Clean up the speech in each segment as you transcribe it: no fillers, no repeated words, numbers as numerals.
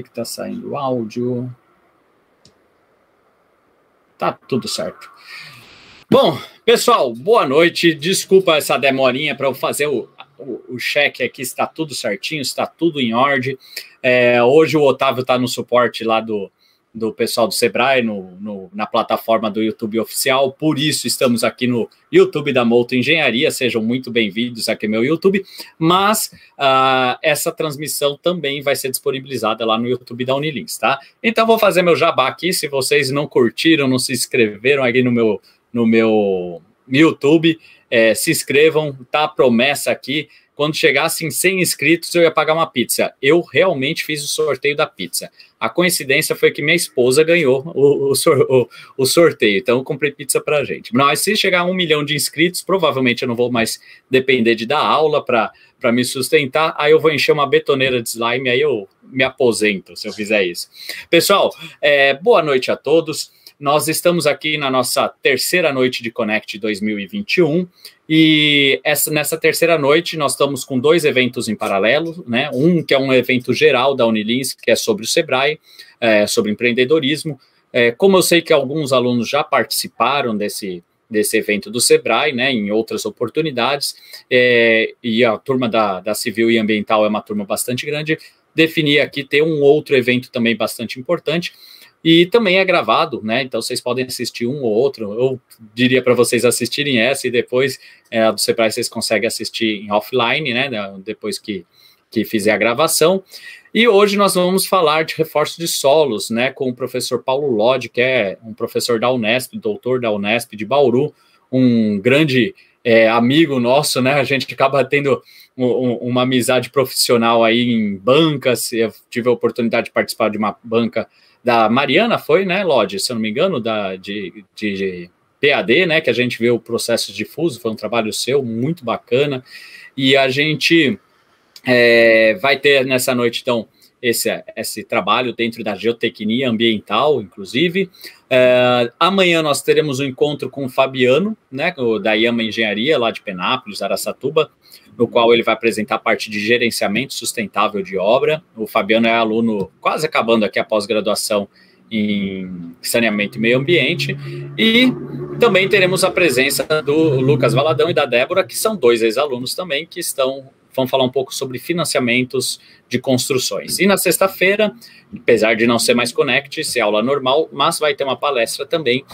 que está saindo o áudio? Tá tudo certo. Bom, pessoal, boa noite. Desculpa essa demorinha para eu fazer o check aqui, está tudo certinho, está tudo em ordem. Hoje o Otávio está no suporte lá do pessoal do Sebrae, na plataforma do YouTube oficial, por isso estamos aqui no YouTube da Mouto Engenharia, sejam muito bem-vindos aqui no meu YouTube, mas essa transmissão também vai ser disponibilizada lá no YouTube da Unilinks, tá? Então vou fazer meu jabá aqui, se vocês não curtiram, não se inscreveram aqui no meu YouTube, se inscrevam, tá a promessa aqui. Quando chegasse em 100 inscritos, eu ia pagar uma pizza. Eu realmente fiz o sorteio da pizza. A coincidência foi que minha esposa ganhou o sorteio, então eu comprei pizza pra gente. Mas se chegar a 1 milhão de inscritos, provavelmente eu não vou mais depender de dar aula para me sustentar, aí eu vou encher uma betoneira de slime, aí eu me aposento se eu fizer isso. Pessoal, boa noite a todos. Nós estamos aqui na nossa terceira noite de Connect 2021 e nessa terceira noite nós estamos com 2 eventos em paralelo, né? Um que é um evento geral da Unilinks, que é sobre o Sebrae, sobre empreendedorismo. Como eu sei que alguns alunos já participaram desse evento do Sebrae, né, em outras oportunidades, e a turma da Civil e Ambiental é uma turma bastante grande, defini aqui ter um outro evento também bastante importante. E também é gravado, né? Então vocês podem assistir um ou outro. Eu diria para vocês assistirem essa e depois a do Sebrae vocês conseguem assistir em offline, né? Depois que fizer a gravação. E hoje nós vamos falar de reforço de solos, né? Com o professor Paulo Lodge, que é um professor da Unesp, doutor da Unesp de Bauru, um grande amigo nosso, né? A gente acaba tendo uma amizade profissional aí em bancas. Eu tive a oportunidade de participar de uma banca da Mariana, foi, né, Lodge, se eu não me engano, de PAD, né, que a gente vê o processo difuso, foi um trabalho seu, muito bacana, e a gente vai ter nessa noite, então, esse trabalho dentro da geotecnia ambiental, inclusive. Amanhã nós teremos um encontro com o Fabiano, né, da Yama Engenharia, lá de Penápolis, Araçatuba, no qual ele vai apresentar a parte de gerenciamento sustentável de obra. O Fabiano é aluno quase acabando aqui a pós-graduação em saneamento e meio ambiente, e também teremos a presença do Lucas Valadão e da Débora, que são 2 ex-alunos também, que vão falar um pouco sobre financiamentos de construções. E na sexta-feira, apesar de não ser mais Connect, ser aula normal, mas vai ter uma palestra também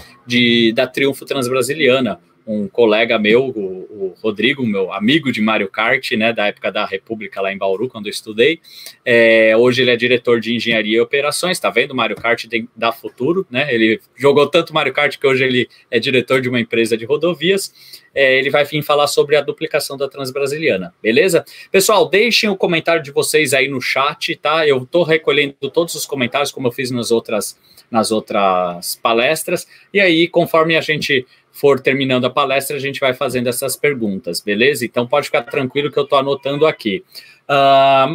da Triunfo Transbrasiliana, um colega meu, o Rodrigo, meu amigo de Mario Kart, né, da época da República lá em Bauru, quando eu estudei. Hoje ele é diretor de engenharia e operações, tá vendo? Mario Kart dá futuro, né? Ele jogou tanto Mario Kart que hoje ele é diretor de uma empresa de rodovias. Ele vai vir falar sobre a duplicação da Transbrasiliana, beleza? Pessoal, deixem o comentário de vocês aí no chat, tá? Eu tô recolhendo todos os comentários, como eu fiz nas outras palestras, e aí, conforme a gente for terminando a palestra, a gente vai fazendo essas perguntas, beleza? Então pode ficar tranquilo que eu estou anotando aqui.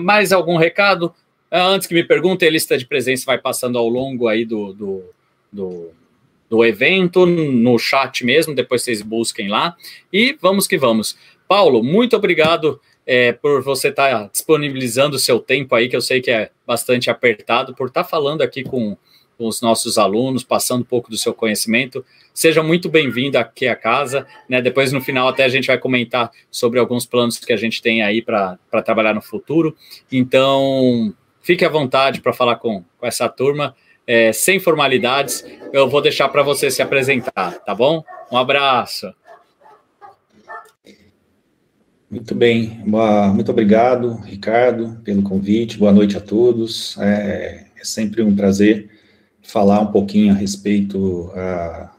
Mais algum recado? Antes que me perguntem, a lista de presença vai passando ao longo aí do evento, no chat mesmo, depois vocês busquem lá, e vamos que vamos. Paulo, muito obrigado por você estar disponibilizando o seu tempo aí, que eu sei que é bastante apertado, por estar falando aqui com os nossos alunos, passando um pouco do seu conhecimento. Seja muito bem-vindo aqui à casa, né? Depois, no final, até a gente vai comentar sobre alguns planos que a gente tem aí para trabalhar no futuro. Então, fique à vontade para falar com essa turma, sem formalidades. Eu vou deixar para você se apresentar, tá bom? Um abraço. Muito bem, muito obrigado, Ricardo, pelo convite. Boa noite a todos. É sempre um prazer falar um pouquinho a respeito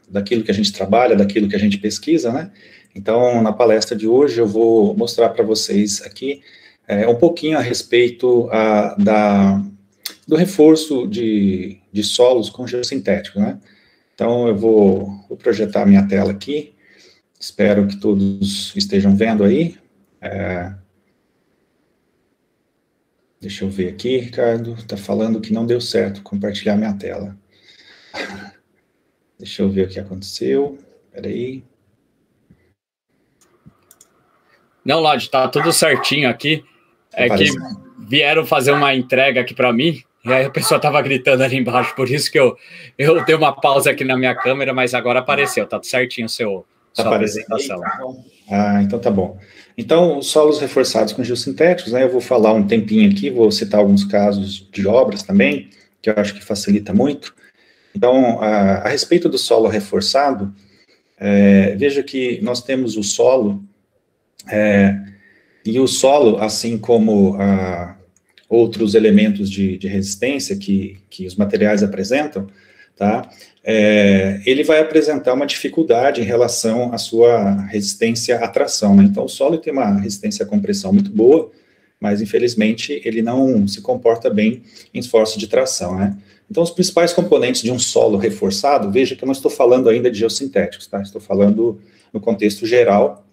daquilo que a gente trabalha, daquilo que a gente pesquisa, né? Então, na palestra de hoje, eu vou mostrar para vocês aqui um pouquinho a respeito do reforço de solos com geossintético, né? Então, eu vou projetar a minha tela aqui, espero que todos estejam vendo aí. Deixa eu ver aqui, Ricardo, está falando que não deu certo compartilhar minha tela. Deixa eu ver o que aconteceu, peraí. Não, Lodge, tá tudo certinho aqui. É que vieram fazer uma entrega aqui para mim, E aí a pessoa estava gritando ali embaixo, por isso que eu dei uma pausa aqui na minha câmera, mas agora apareceu, tá tudo certinho sua apresentação. Então tá bom. Então, os solos reforçados com geossintéticos, né, eu vou falar um tempinho aqui, vou citar alguns casos de obras também, que eu acho que facilita muito. Então, a respeito do solo reforçado, veja que nós temos o solo, e o solo, assim como outros elementos de resistência que os materiais apresentam, tá? Ele vai apresentar uma dificuldade em relação à sua resistência à tração, né? Então, o solo tem uma resistência à compressão muito boa, mas, infelizmente, ele não se comporta bem em esforço de tração, né? Então, os principais componentes de um solo reforçado, veja que eu não estou falando ainda de geossintéticos, tá? Estou falando no contexto geral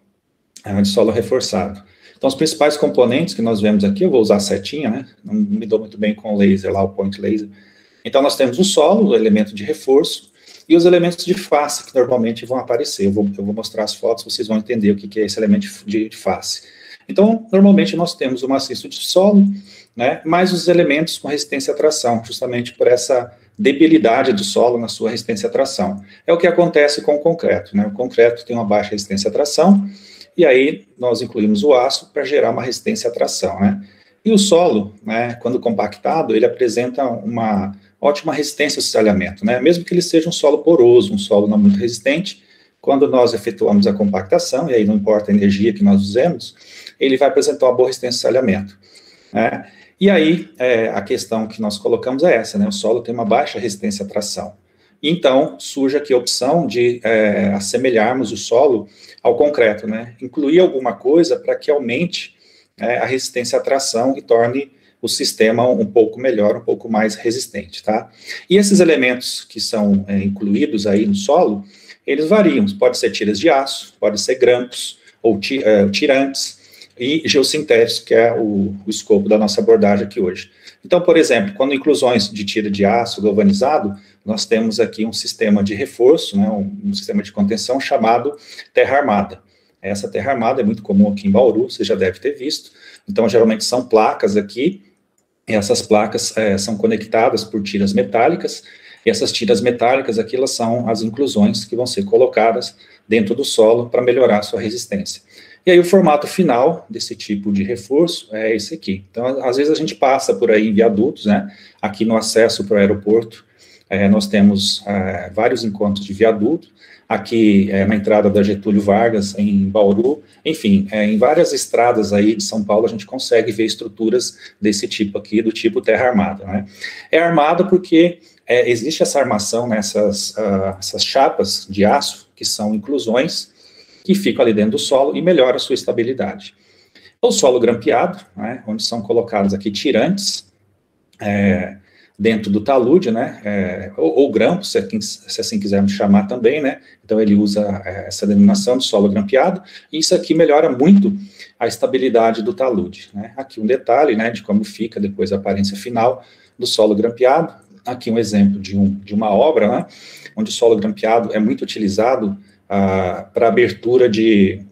de solo reforçado. Então, os principais componentes que nós vemos aqui, eu vou usar a setinha, né? Não me dou muito bem com o laser lá, o point laser. Então, nós temos o solo, o elemento de reforço, e os elementos de face, que normalmente vão aparecer. Eu vou mostrar as fotos, vocês vão entender o que é esse elemento de face. Então, normalmente nós temos o maciço de solo, né, mais os elementos com resistência à tração, justamente por essa debilidade do solo na sua resistência à tração. É o que acontece com o concreto, né? O concreto tem uma baixa resistência à tração, e aí nós incluímos o aço para gerar uma resistência à tração, né? E o solo, né, quando compactado, ele apresenta uma ótima resistência ao cisalhamento, né? Mesmo que ele seja um solo poroso, um solo não muito resistente, quando nós efetuamos a compactação, e aí não importa a energia que nós usemos, ele vai apresentar uma boa resistência ao cisalhamento, né? E aí, a questão que nós colocamos é essa, né? O solo tem uma baixa resistência à tração. Então, surge aqui a opção de assemelharmos o solo ao concreto, né? Incluir alguma coisa para que aumente a resistência à tração e torne o sistema um pouco melhor, um pouco mais resistente, tá? E esses elementos que são incluídos aí no solo, eles variam, pode ser tiras de aço, pode ser grampos, ou tirantes, e geossintéticos, que é o escopo da nossa abordagem aqui hoje. Então, por exemplo, quando inclusões de tira de aço galvanizado, nós temos aqui um sistema de reforço, né, um sistema de contenção chamado terra armada. Essa terra armada é muito comum aqui em Bauru, você já deve ter visto. Então, geralmente são placas aqui, e essas placas são conectadas por tiras metálicas, e essas tiras metálicas aqui, elas são as inclusões que vão ser colocadas dentro do solo para melhorar a sua resistência. E aí o formato final desse tipo de reforço é esse aqui. Então, às vezes a gente passa por aí em viadutos, né? Aqui no acesso para o aeroporto, nós temos vários encontros de viaduto. Aqui na entrada da Getúlio Vargas, em Bauru, enfim, em várias estradas aí de São Paulo, a gente consegue ver estruturas desse tipo aqui, do tipo terra armada, né? É armada porque existe essa armação, né, essas chapas de aço, que são inclusões, que ficam ali dentro do solo e melhora a sua estabilidade. O solo grampeado, né, onde são colocados aqui tirantes, dentro do talude, né, ou grampo, se assim quisermos chamar também, né, então ele usa essa denominação de solo grampeado, e isso aqui melhora muito a estabilidade do talude, né. Aqui um detalhe, né, de como fica depois a aparência final do solo grampeado. Aqui um exemplo de uma obra, né, onde o solo grampeado é muito utilizado para abertura de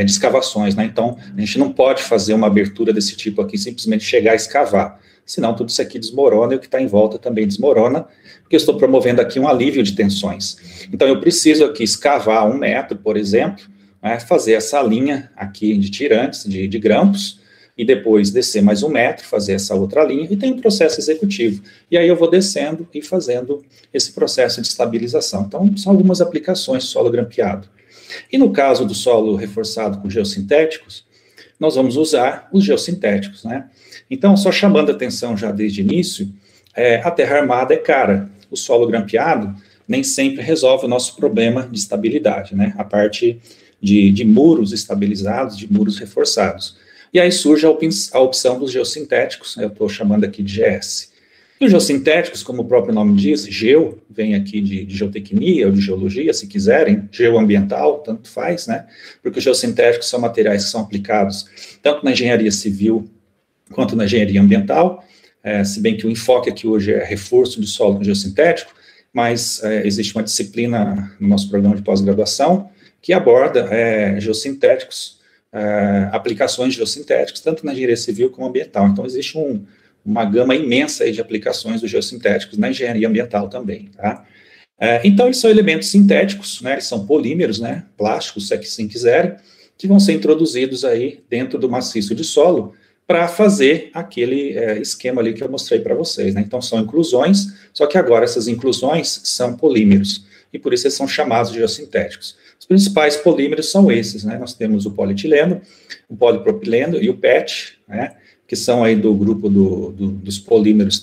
escavações, né? Então, a gente não pode fazer uma abertura desse tipo aqui, simplesmente chegar a escavar, senão tudo isso aqui desmorona e o que está em volta também desmorona, porque eu estou promovendo aqui um alívio de tensões. Então, eu preciso aqui escavar 1 metro, por exemplo, né, fazer essa linha aqui de tirantes, de grampos, e depois descer mais 1 metro, fazer essa outra linha, e tem um processo executivo. E aí eu vou descendo e fazendo esse processo de estabilização. Então, são algumas aplicações de solo grampeado. E no caso do solo reforçado com geossintéticos, nós vamos usar os geossintéticos, né? Então, só chamando a atenção já desde o início, a terra armada é cara. O solo grampeado nem sempre resolve o nosso problema de estabilidade, né? A parte de muros estabilizados, de muros reforçados. E aí surge a opção dos geossintéticos, eu estou chamando aqui de GS. E os geossintéticos, como o próprio nome diz, geo, vem aqui de geotecnia ou de geologia, se quiserem, geoambiental, tanto faz, né? Porque os geossintéticos são materiais que são aplicados tanto na engenharia civil quanto na engenharia ambiental, se bem que o enfoque aqui hoje é reforço do solo com geossintético, mas existe uma disciplina no nosso programa de pós-graduação que aborda geossintéticos, aplicações geossintéticas, tanto na engenharia civil como ambiental. Então, existe uma gama imensa aí de aplicações dos geossintéticos na engenharia ambiental também, tá? Então, eles são elementos sintéticos, né, eles são polímeros, né, plásticos, se assim quiserem, que vão ser introduzidos aí dentro do maciço de solo para fazer aquele esquema ali que eu mostrei para vocês, né? Então, são inclusões, só que agora essas inclusões são polímeros, e por isso eles são chamados de geossintéticos. Os principais polímeros são esses, né? Nós temos o polietileno, o polipropileno e o PET, né, que são aí do grupo dos polímeros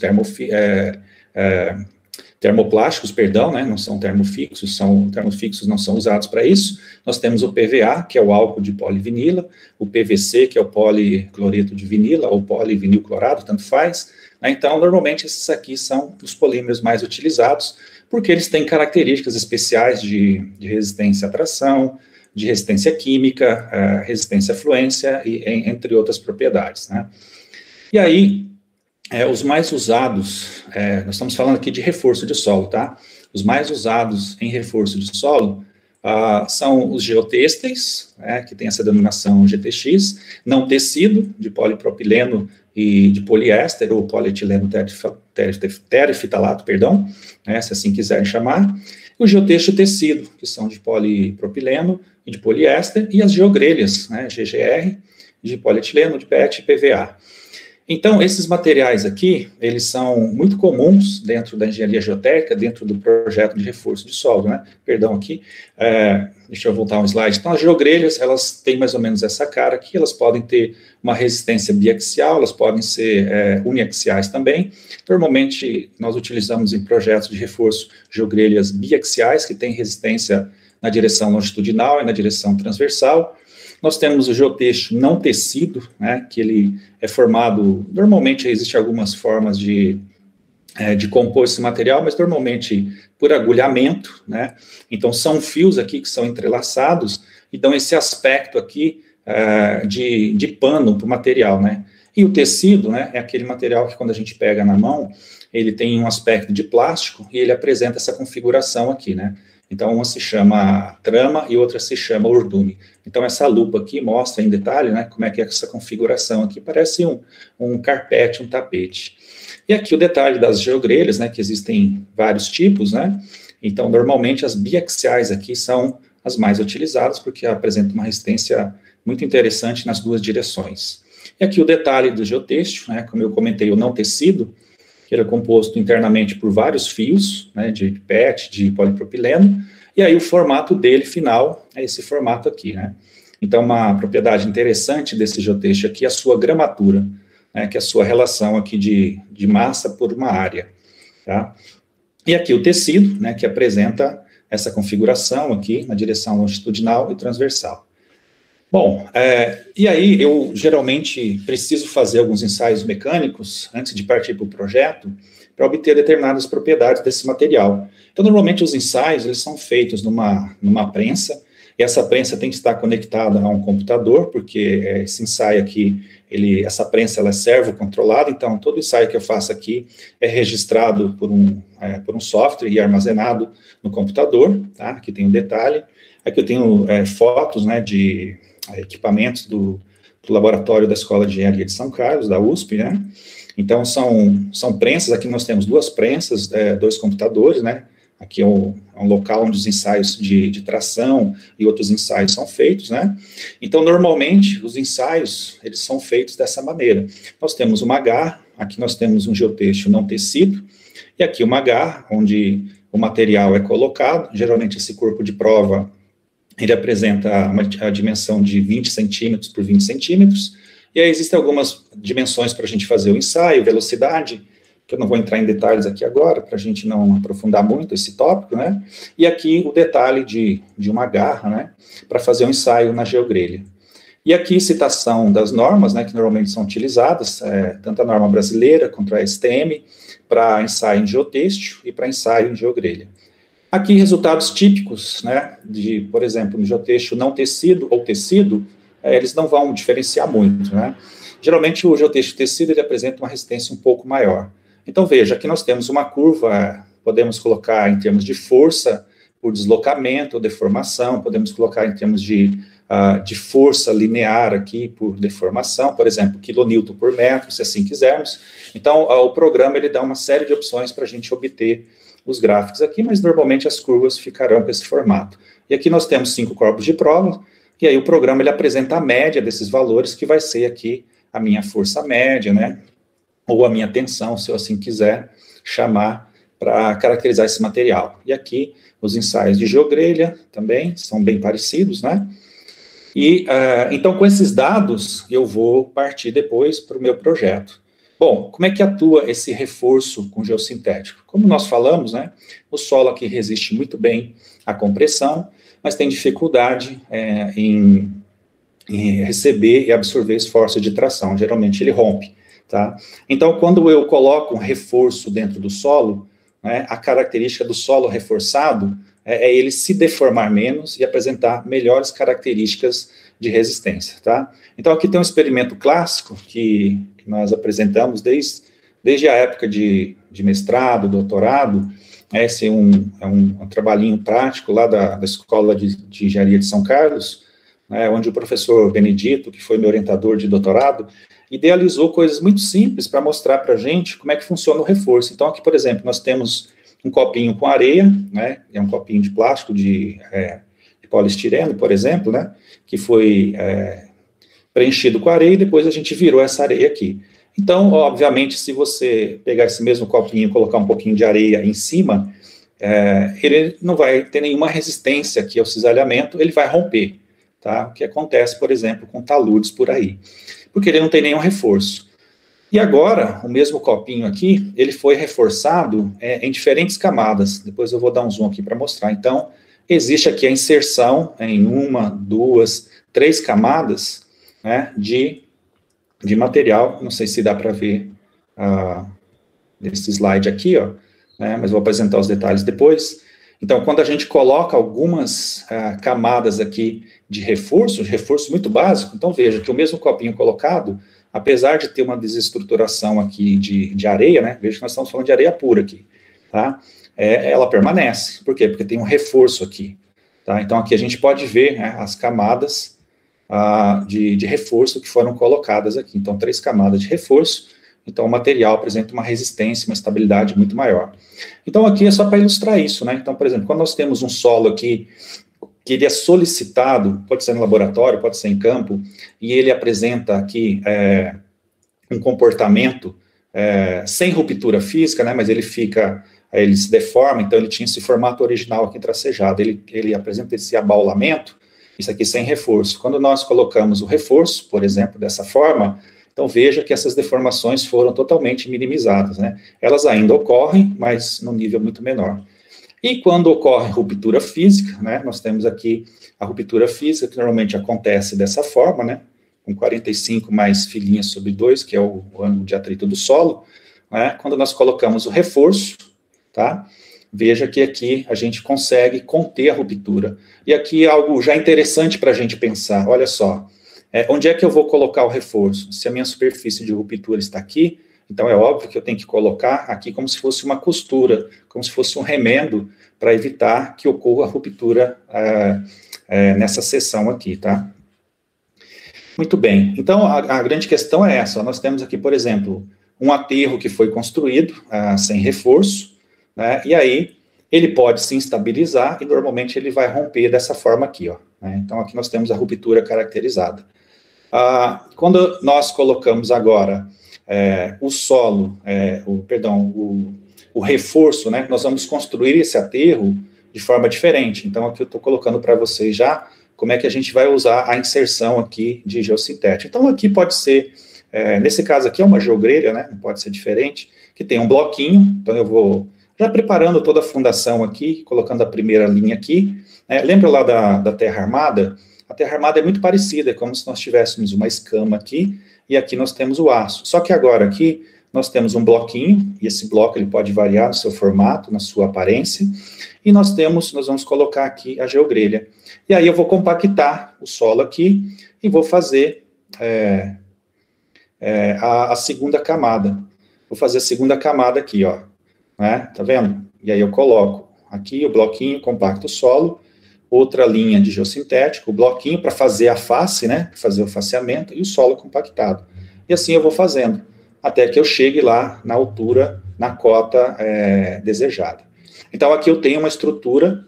termoplásticos, perdão, né, não são termofixos, termofixos não são usados para isso. Nós temos o PVA, que é o álcool de polivinila, o PVC, que é o policloreto de vinila, ou polivinilclorado, tanto faz, né? Então, normalmente, esses aqui são os polímeros mais utilizados, porque eles têm características especiais de resistência à tração, de resistência química, resistência à fluência, e entre outras propriedades, né? E aí, os mais usados, nós estamos falando aqui de reforço de solo, tá? Os mais usados em reforço de solo são os geotêxteis, né, que tem essa denominação GTX, não tecido, de polipropileno e de poliéster, ou polietileno terefitalato, perdão, né, se assim quiserem chamar. O geotexto tecido, que são de polipropileno e de poliéster, e as geogrelhas, né, GGR, de polietileno, de PET e PVA. Então, esses materiais aqui, eles são muito comuns dentro da engenharia geotécnica, dentro do projeto de reforço de solo, né? Perdão aqui, deixa eu voltar um slide. Então, as geogrelhas, elas têm mais ou menos essa cara aqui, elas podem ter uma resistência biaxial, elas podem ser uniaxiais também. Normalmente, nós utilizamos em projetos de reforço geogrelhas biaxiais, que têm resistência na direção longitudinal e na direção transversal. Nós temos o geotexto não tecido, né, que ele é formado, normalmente existem algumas formas de compor esse material, mas normalmente por agulhamento, né, então são fios aqui que são entrelaçados, e dão esse aspecto aqui de pano para o material, né, e o tecido, né, é aquele material que quando a gente pega na mão, ele tem um aspecto de plástico, e ele apresenta essa configuração aqui, né. Então, uma se chama trama e outra se chama urdume. Então, essa lupa aqui mostra em detalhe, né, como é que é essa configuração aqui. Parece um carpete, um tapete. E aqui o detalhe das geogrelhas, né, que existem vários tipos, né. Então, normalmente, as biaxiais aqui são as mais utilizadas, porque apresentam uma resistência muito interessante nas duas direções. E aqui o detalhe do geotexto, né, como eu comentei, o não tecido, que ele é composto internamente por vários fios, né, de PET, de polipropileno, e aí o formato dele final é esse formato aqui, né. Então, uma propriedade interessante desse geotexto aqui é a sua gramatura, né, que é a sua relação aqui de massa por uma área, tá. E aqui o tecido, né, que apresenta essa configuração aqui na direção longitudinal e transversal. Bom, e aí eu geralmente preciso fazer alguns ensaios mecânicos antes de partir para o projeto para obter determinadas propriedades desse material. Então, normalmente os ensaios, eles são feitos numa prensa, e essa prensa tem que estar conectada a um computador, porque esse ensaio aqui, essa prensa, ela é servo-controlada, então todo ensaio que eu faço aqui é registrado por um software e armazenado no computador, tá? Aqui tem um detalhe. Aqui eu tenho fotos, né, de equipamentos do laboratório da Escola de Engenharia de São Carlos, da USP, né? Então, são prensas, aqui nós temos duas prensas, 2 computadores, né? Aqui é um local onde os ensaios de tração e outros ensaios são feitos, né? Então, normalmente, os ensaios, eles são feitos dessa maneira. Nós temos uma garra, aqui nós temos um geotexto não tecido, e aqui uma garra, onde o material é colocado, geralmente esse corpo de prova, ele apresenta a dimensão de 20 centímetros por 20 centímetros, e aí existem algumas dimensões para a gente fazer o ensaio, velocidade, que eu não vou entrar em detalhes aqui agora, para a gente não aprofundar muito esse tópico, né, e aqui o detalhe de uma garra, né, para fazer o ensaio na geogrelha. E aqui citação das normas, né, que normalmente são utilizadas, tanto a norma brasileira quanto a STM, para ensaio em geotexto e para ensaio em geogrelha. Aqui, resultados típicos, né, por exemplo, no geotexto não tecido ou tecido, eles não vão diferenciar muito, né. Geralmente, o geotexto tecido, ele apresenta uma resistência um pouco maior. Então, veja, aqui nós temos uma curva, podemos colocar em termos de força por deslocamento ou deformação, podemos colocar em termos de de força linear aqui por deformação, por exemplo, quilonewton por metro, se assim quisermos. Então, o programa ele dá uma série de opções para a gente obter os gráficos aqui, mas normalmente as curvas ficarão com esse formato. E aqui nós temos 5 corpos de prova, e aí o programa ele apresenta a média desses valores, que vai ser aqui a minha força média, né, ou a minha tensão, se eu assim quiser chamar, para caracterizar esse material. E aqui os ensaios de geogrelha também são bem parecidos, né? E, então, com esses dados, eu vou partir depois para o meu projeto. Bom, como é que atua esse reforço com geossintético? Como nós falamos, né, o solo aqui resiste muito bem à compressão, mas tem dificuldade em receber e absorver esforço de tração, geralmente ele rompe, tá? Então, quando eu coloco um reforço dentro do solo, né, a característica do solo reforçado é ele se deformar menos e apresentar melhores características de resistência, tá? Então, aqui tem um experimento clássico que nós apresentamos desde a época de mestrado, doutorado. Esse é um trabalhinho prático lá da Escola de Engenharia de São Carlos, né, onde o professor Benedito, que foi meu orientador de doutorado, idealizou coisas muito simples para mostrar para a gente como é que funciona o reforço. Então, aqui, por exemplo, nós temos um copinho com areia, né, é um copinho de plástico de poliestireno, por exemplo, né, que foi preenchido com areia, e depois a gente virou essa areia aqui. Então, obviamente, se você pegar esse mesmo copinho e colocar um pouquinho de areia em cima, ele não vai ter nenhuma resistência aqui ao cisalhamento, ele vai romper, tá? O que acontece, por exemplo, com taludes por aí, porque ele não tem nenhum reforço. E agora, o mesmo copinho aqui, ele foi reforçado em diferentes camadas. Depois eu vou dar um zoom aqui para mostrar. Então, existe aqui a inserção em 1, 2, 3 camadas, né, de material. Não sei se dá para ver nesse slide aqui, ó, né, mas vou apresentar os detalhes depois. Então, quando a gente coloca algumas camadas aqui de reforço muito básico, então veja que o mesmo copinho colocado, apesar de ter uma desestruturação aqui de areia, né, veja que nós estamos falando de areia pura aqui, tá? Ela permanece. Por quê? Porque tem um reforço aqui, tá? Então, aqui a gente pode ver, né, as camadas de reforço que foram colocadas aqui. Então, 3 camadas de reforço, então o material apresenta uma resistência, uma estabilidade muito maior. Então, aqui é só para ilustrar isso, né? Então, por exemplo, quando nós temos um solo aqui, que ele é solicitado, pode ser no laboratório, pode ser em campo, e ele apresenta aqui um comportamento sem ruptura física, né, mas ele se deforma, então ele tinha esse formato original aqui tracejado, ele apresenta esse abaulamento, isso aqui sem reforço. Quando nós colocamos o reforço, por exemplo, dessa forma, então veja que essas deformações foram totalmente minimizadas, né? Elas ainda ocorrem, mas num nível muito menor. E quando ocorre ruptura física, né, nós temos aqui a ruptura física, que normalmente acontece dessa forma, né, com 45 mais filhinhas sobre 2, que é o ângulo de atrito do solo, né, quando nós colocamos o reforço, tá, veja que aqui a gente consegue conter a ruptura. E aqui algo já interessante para a gente pensar, olha só, onde é que eu vou colocar o reforço? Se a minha superfície de ruptura está aqui, então é óbvio que eu tenho que colocar aqui como se fosse uma costura, como se fosse um remendo, para evitar que ocorra a ruptura nessa seção aqui, tá? Muito bem, então a grande questão é essa, nós temos aqui, por exemplo, um aterro que foi construído sem reforço, né, e aí ele pode se instabilizar e normalmente ele vai romper dessa forma aqui, ó, né? Então aqui nós temos a ruptura caracterizada. Quando nós colocamos agora o solo, o reforço, né, nós vamos construir esse aterro de forma diferente. Então, aqui eu estou colocando para vocês já como é que a gente vai usar a inserção aqui de geossintético. Então, aqui pode ser, nesse caso aqui é uma geogrelha, né, não pode ser diferente, que tem um bloquinho, então eu vou já preparando toda a fundação aqui, colocando a primeira linha aqui, né. Lembra lá da terra armada? A terra armada é muito parecida, é como se nós tivéssemos uma escama aqui, e aqui nós temos o aço. Só que agora aqui nós temos um bloquinho, e esse bloco ele pode variar no seu formato, na sua aparência, e nós vamos colocar aqui a geogrelha. E aí eu vou compactar o solo aqui, e vou fazer a segunda camada. Vou fazer a segunda camada aqui, ó, né, tá vendo? E aí eu coloco aqui o bloquinho, compacto o solo, outra linha de geossintético, o bloquinho para fazer a face, né, fazer o faceamento, e o solo compactado. E assim eu vou fazendo, até que eu chegue lá na altura, na cota desejada. Então, aqui eu tenho uma estrutura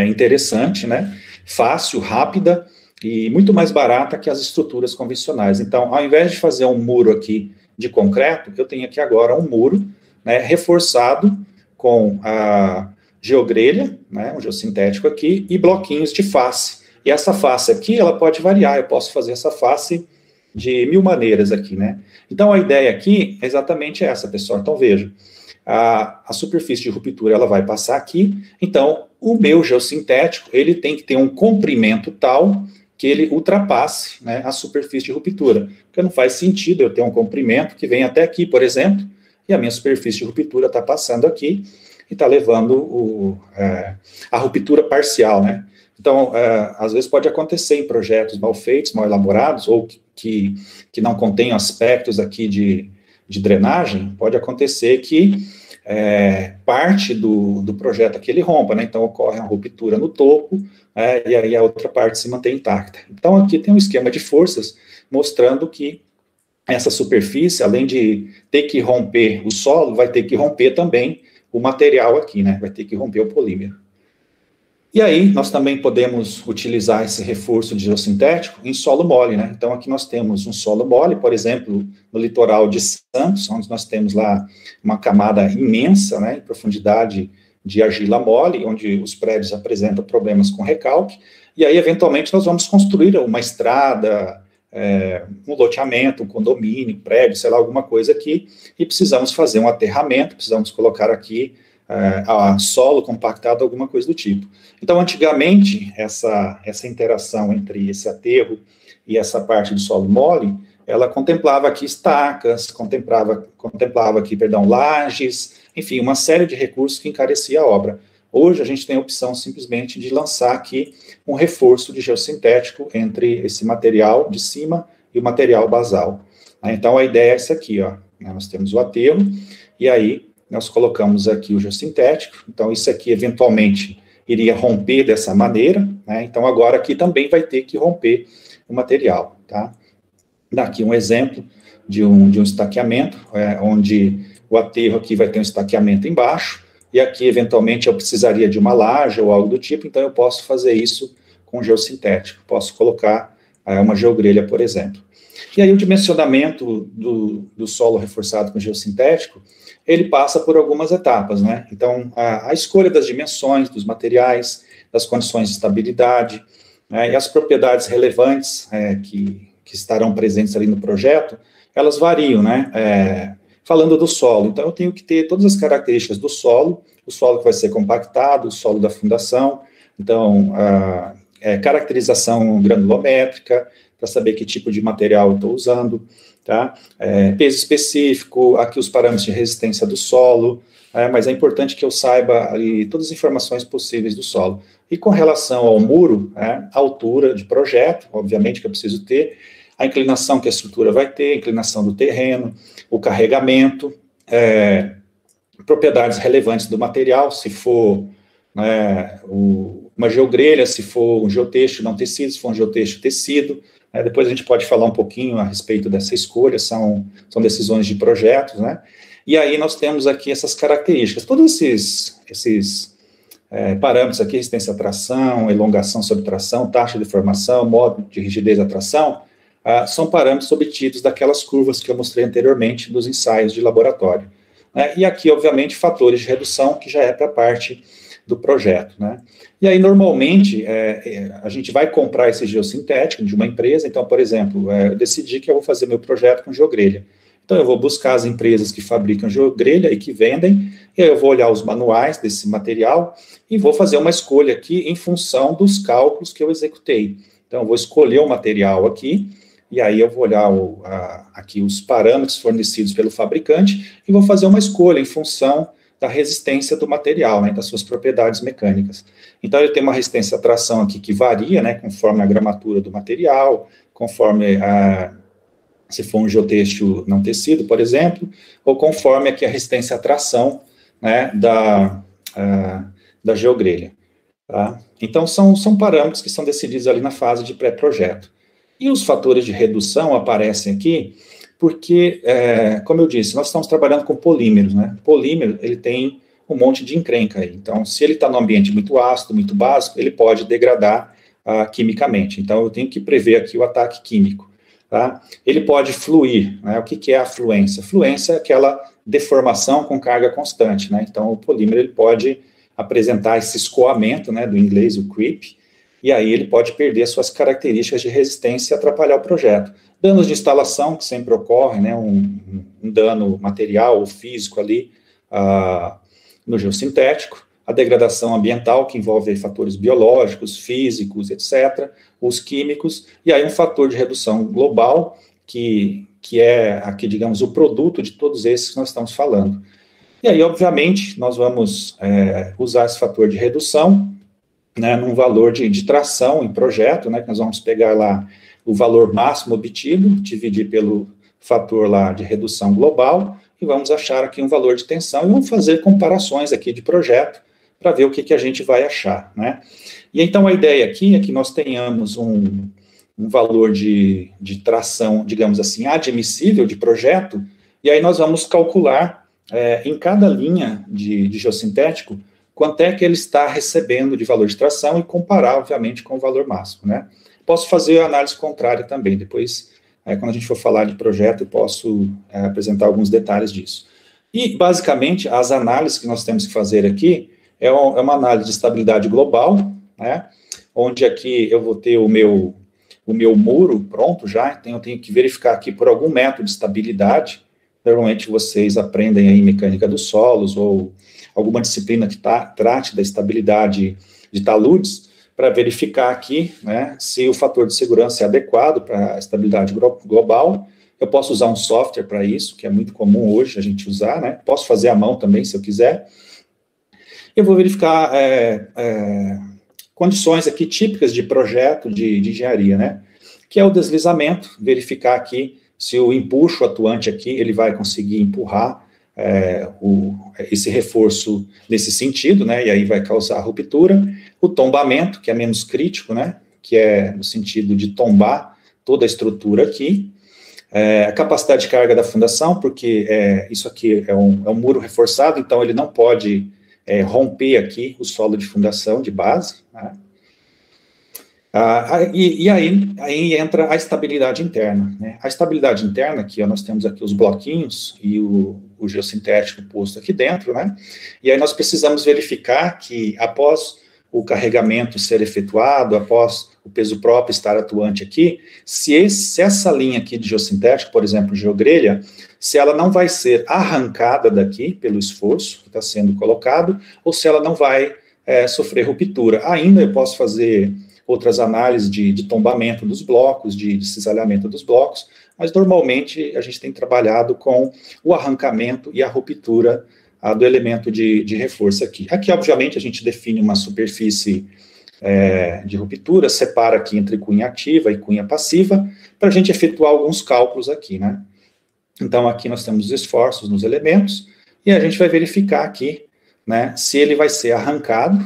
interessante, né, fácil, rápida, e muito mais barata que as estruturas convencionais. Então, ao invés de fazer um muro aqui de concreto, eu tenho aqui agora um muro, né, reforçado com a geogrelha, né, um geossintético aqui, e bloquinhos de face. E essa face aqui, ela pode variar, eu posso fazer essa face de 1000 maneiras aqui, né. Então, a ideia aqui é exatamente essa, pessoal. Então, veja, a superfície de ruptura, ela vai passar aqui, então, o meu geossintético, ele tem que ter um comprimento tal que ele ultrapasse, né, a superfície de ruptura, porque não faz sentido eu ter um comprimento que vem até aqui, por exemplo, e a minha superfície de ruptura está passando aqui e está levando a ruptura parcial, né? Então, às vezes pode acontecer em projetos mal feitos, mal elaborados, ou que não contêm aspectos aqui de drenagem, pode acontecer que parte do projeto aqui ele rompa, né? Então, ocorre uma ruptura no topo, e aí a outra parte se mantém intacta. Então, aqui tem um esquema de forças mostrando que essa superfície, além de ter que romper o solo, vai ter que romper também o material aqui, né? Vai ter que romper o polímero. E aí, nós também podemos utilizar esse reforço de geossintético em solo mole, né? Então, aqui nós temos um solo mole, por exemplo, no litoral de Santos, onde nós temos lá uma camada imensa, né, em profundidade de argila mole, onde os prédios apresentam problemas com recalque, e aí, eventualmente, nós vamos construir uma estrada, um loteamento, um condomínio, prédio, sei lá, alguma coisa aqui, e precisamos fazer um aterramento, precisamos colocar aqui solo compactado, alguma coisa do tipo. Então, antigamente, essa interação entre esse aterro e essa parte do solo mole, ela contemplava aqui estacas, contemplava aqui, lajes, enfim, uma série de recursos que encarecia a obra. Hoje, a gente tem a opção simplesmente de lançar aqui um reforço de geossintético entre esse material de cima e o material basal. Então, a ideia é essa aqui, ó. Nós temos o aterro, e aí nós colocamos aqui o geossintético, então isso aqui eventualmente iria romper dessa maneira, né? Então agora aqui também vai ter que romper o material, tá? Daqui um exemplo de um estaqueamento, onde o aterro aqui vai ter um estaqueamento embaixo, e aqui eventualmente eu precisaria de uma laje ou algo do tipo, então eu posso fazer isso com geossintético, posso colocar uma geogrelha, por exemplo. E aí o dimensionamento do solo reforçado com geossintético, ele passa por algumas etapas, né? Então, a escolha das dimensões, dos materiais, das condições de estabilidade, né, e as propriedades relevantes que estarão presentes ali no projeto, elas variam, né? Falando do solo, então eu tenho que ter todas as características do solo, o solo que vai ser compactado, o solo da fundação, então, caracterização granulométrica, para saber que tipo de material eu estou usando, tá? Peso específico, aqui os parâmetros de resistência do solo, mas é importante que eu saiba ali todas as informações possíveis do solo. E com relação ao muro, a altura de projeto, obviamente que eu preciso ter, a inclinação que a estrutura vai ter, a inclinação do terreno, o carregamento, propriedades relevantes do material, se for uma geogrelha, se for um geotexto não tecido, se for um geotexto tecido. Depois a gente pode falar um pouquinho a respeito dessa escolha, são decisões de projetos, né? E aí nós temos aqui essas características, todos esses parâmetros aqui, resistência à tração, elongação sob tração, taxa de formação, modo de rigidez à tração, são parâmetros obtidos daquelas curvas que eu mostrei anteriormente dos ensaios de laboratório. E aqui, obviamente, fatores de redução, que já é para a parte do projeto, né? E aí, normalmente, a gente vai comprar esse geossintético de uma empresa, então, por exemplo, eu decidi que eu vou fazer meu projeto com geogrelha. Então, eu vou buscar as empresas que fabricam geogrelha e que vendem, e aí eu vou olhar os manuais desse material e vou fazer uma escolha aqui em função dos cálculos que eu executei. Então, eu vou escolher o material aqui, e aí eu vou olhar aqui os parâmetros fornecidos pelo fabricante e vou fazer uma escolha em função da resistência do material, né, das suas propriedades mecânicas. Então, ele tem uma resistência à tração aqui que varia, né, conforme a gramatura do material, conforme se for um geotexto não tecido, por exemplo, ou conforme aqui a resistência à tração, né, da geogrelha. tá? Então, são parâmetros que são decididos ali na fase de pré-projeto. E os fatores de redução aparecem aqui porque, como eu disse, nós estamos trabalhando com polímeros, né? Polímero, ele tem um monte de encrenca aí. Então, se ele está num ambiente muito ácido, muito básico, ele pode degradar quimicamente. Então, eu tenho que prever aqui o ataque químico, tá? Ele pode fluir, né? O que é a fluência? Fluência é aquela deformação com carga constante, né? Então, o polímero, ele pode apresentar esse escoamento, né, do inglês, o creep, e aí ele pode perder suas características de resistência e atrapalhar o projeto. Danos de instalação, que sempre ocorrem, né, um dano material ou físico ali no geossintético, a degradação ambiental, que envolve fatores biológicos, físicos, etc., os químicos, e aí um fator de redução global, que é aqui, digamos, o produto de todos esses que nós estamos falando. E aí, obviamente, nós vamos usar esse fator de redução, né, num valor de tração em projeto, né, que nós vamos pegar lá o valor máximo obtido, dividir pelo fator lá de redução global, e vamos achar aqui um valor de tensão, e vamos fazer comparações aqui de projeto, para ver o que a gente vai achar, né. E então, a ideia aqui é que nós tenhamos um valor de tração, digamos assim, admissível de projeto, e aí nós vamos calcular em cada linha de geossintético, quanto é que ele está recebendo de valor de tração e comparar, obviamente, com o valor máximo, né? Posso fazer a análise contrária também, depois, quando a gente for falar de projeto, eu posso apresentar alguns detalhes disso. E, basicamente, as análises que nós temos que fazer aqui é uma análise de estabilidade global, né? Onde aqui eu vou ter o meu muro pronto já, então eu tenho que verificar aqui por algum método de estabilidade. Normalmente vocês aprendem aí mecânica dos solos ou alguma disciplina que trate da estabilidade de taludes para verificar aqui, né, se o fator de segurança é adequado para a estabilidade global. Eu posso usar um software para isso, que é muito comum hoje a gente usar, né? Posso fazer à mão também, se eu quiser. Eu vou verificar condições aqui típicas de projeto de engenharia, né? Que é o deslizamento, verificar aqui se o empuxo atuante aqui, ele vai conseguir empurrar esse reforço nesse sentido, né, e aí vai causar ruptura. O tombamento, que é menos crítico, né, que é no sentido de tombar toda a estrutura aqui. A capacidade de carga da fundação, porque isso aqui é um muro reforçado, então ele não pode romper aqui o solo de fundação de base, né. E aí entra a estabilidade interna, né? A estabilidade interna, aqui, ó, nós temos aqui os bloquinhos e o geossintético posto aqui dentro, né? E aí nós precisamos verificar que após o carregamento ser efetuado, após o peso próprio estar atuante aqui, se essa linha aqui de geossintético, por exemplo, geogrelha, se ela não vai ser arrancada daqui pelo esforço que está sendo colocado, ou se ela não vai sofrer ruptura. Ainda eu posso fazer outras análises de tombamento dos blocos, de cisalhamento dos blocos, mas normalmente a gente tem trabalhado com o arrancamento e a ruptura do elemento de reforço aqui. Aqui, obviamente, a gente define uma superfície de ruptura, separa aqui entre cunha ativa e cunha passiva, para a gente efetuar alguns cálculos aqui, né? Então, aqui nós temos os esforços nos elementos, e a gente vai verificar aqui, né, se ele vai ser arrancado,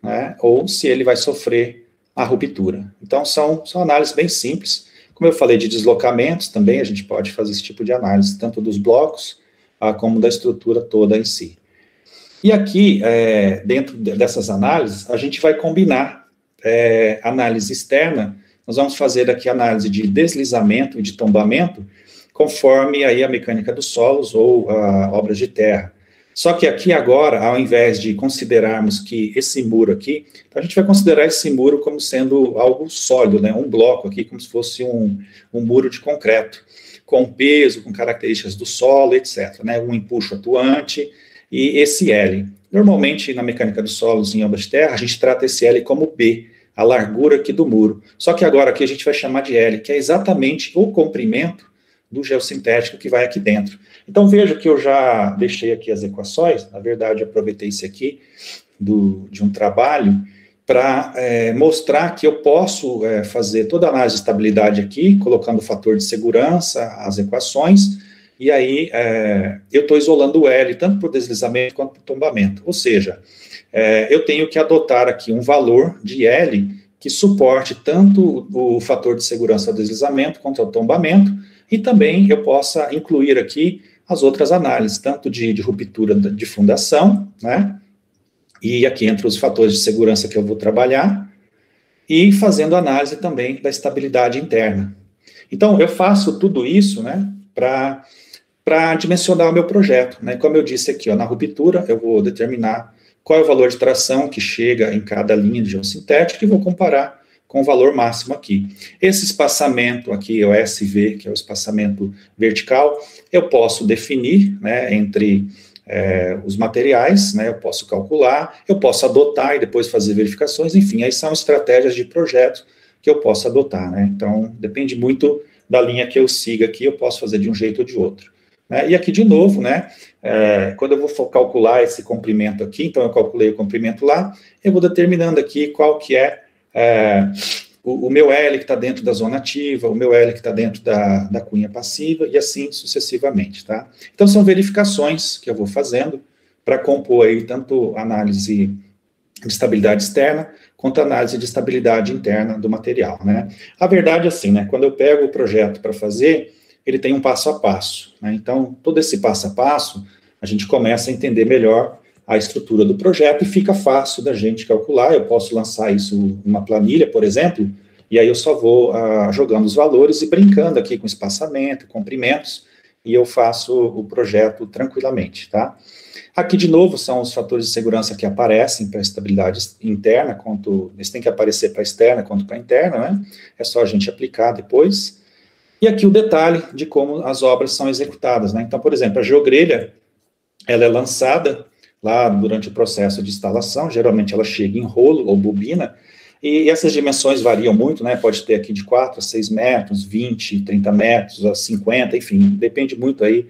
né, ou se ele vai sofrer a ruptura. Então, são análises bem simples. Como eu falei de deslocamentos, também a gente pode fazer esse tipo de análise, tanto dos blocos, como da estrutura toda em si. E aqui, dentro dessas análises, a gente vai combinar análise externa. Nós vamos fazer aqui análise de deslizamento e de tombamento, conforme aí a mecânica dos solos ou obras de terra. Só que aqui agora, ao invés de considerarmos que esse muro aqui, a gente vai considerar esse muro como sendo algo sólido, né, um bloco aqui, como se fosse um muro de concreto, com peso, com características do solo, etc., né, um empuxo atuante e esse L. Normalmente, na mecânica dos solos em obras de terra, a gente trata esse L como B, a largura aqui do muro. Só que agora aqui a gente vai chamar de L, que é exatamente o comprimento do geossintético que vai aqui dentro. Então, veja que eu já deixei aqui as equações, na verdade, eu aproveitei isso aqui de um trabalho para mostrar que eu posso fazer toda a análise de estabilidade aqui, colocando o fator de segurança, as equações, e aí eu estou isolando o L, tanto por deslizamento quanto por tombamento. Ou seja, eu tenho que adotar aqui um valor de L que suporte tanto o fator de segurança do deslizamento quanto o tombamento, e também eu possa incluir aqui as outras análises, tanto de ruptura de fundação, né? E aqui entre os fatores de segurança que eu vou trabalhar, e fazendo análise também da estabilidade interna. Então, eu faço tudo isso, né, para dimensionar o meu projeto, né? Como eu disse aqui, ó, na ruptura, eu vou determinar qual é o valor de tração que chega em cada linha de geossintético e vou comparar com o valor máximo aqui. Esse espaçamento aqui, o SV, que é o espaçamento vertical, eu posso definir, né, entre os materiais, né, eu posso calcular, eu posso adotar e depois fazer verificações, enfim, aí são estratégias de projeto que eu posso adotar, né, então depende muito da linha que eu siga aqui, eu posso fazer de um jeito ou de outro. Né, e aqui de novo, né, quando eu vou calcular esse comprimento aqui, então eu calculei o comprimento lá, eu vou determinando aqui qual que é o meu L que está dentro da zona ativa, o meu L que está dentro da cunha passiva, e assim sucessivamente, tá? Então, são verificações que eu vou fazendo para compor aí tanto análise de estabilidade externa, quanto análise de estabilidade interna do material, né? A verdade é assim, né? Quando eu pego o projeto para fazer, ele tem um passo a passo, né? Então, todo esse passo a passo, a gente começa a entender melhor a estrutura do projeto e fica fácil da gente calcular. Eu posso lançar isso numa planilha, por exemplo, e aí eu só vou jogando os valores e brincando aqui com espaçamento, comprimentos, e eu faço o projeto tranquilamente, tá? Aqui, de novo, são os fatores de segurança que aparecem para a estabilidade interna, quanto eles têm que aparecer para a externa quanto para a interna, né? É só a gente aplicar depois. E aqui o detalhe de como as obras são executadas, né? Então, por exemplo, a geogrelha, ela é lançada lá durante o processo de instalação, geralmente ela chega em rolo ou bobina, e essas dimensões variam muito, né, pode ter aqui de 4 a 6 metros, 20, 30 metros, a 50, enfim, depende muito aí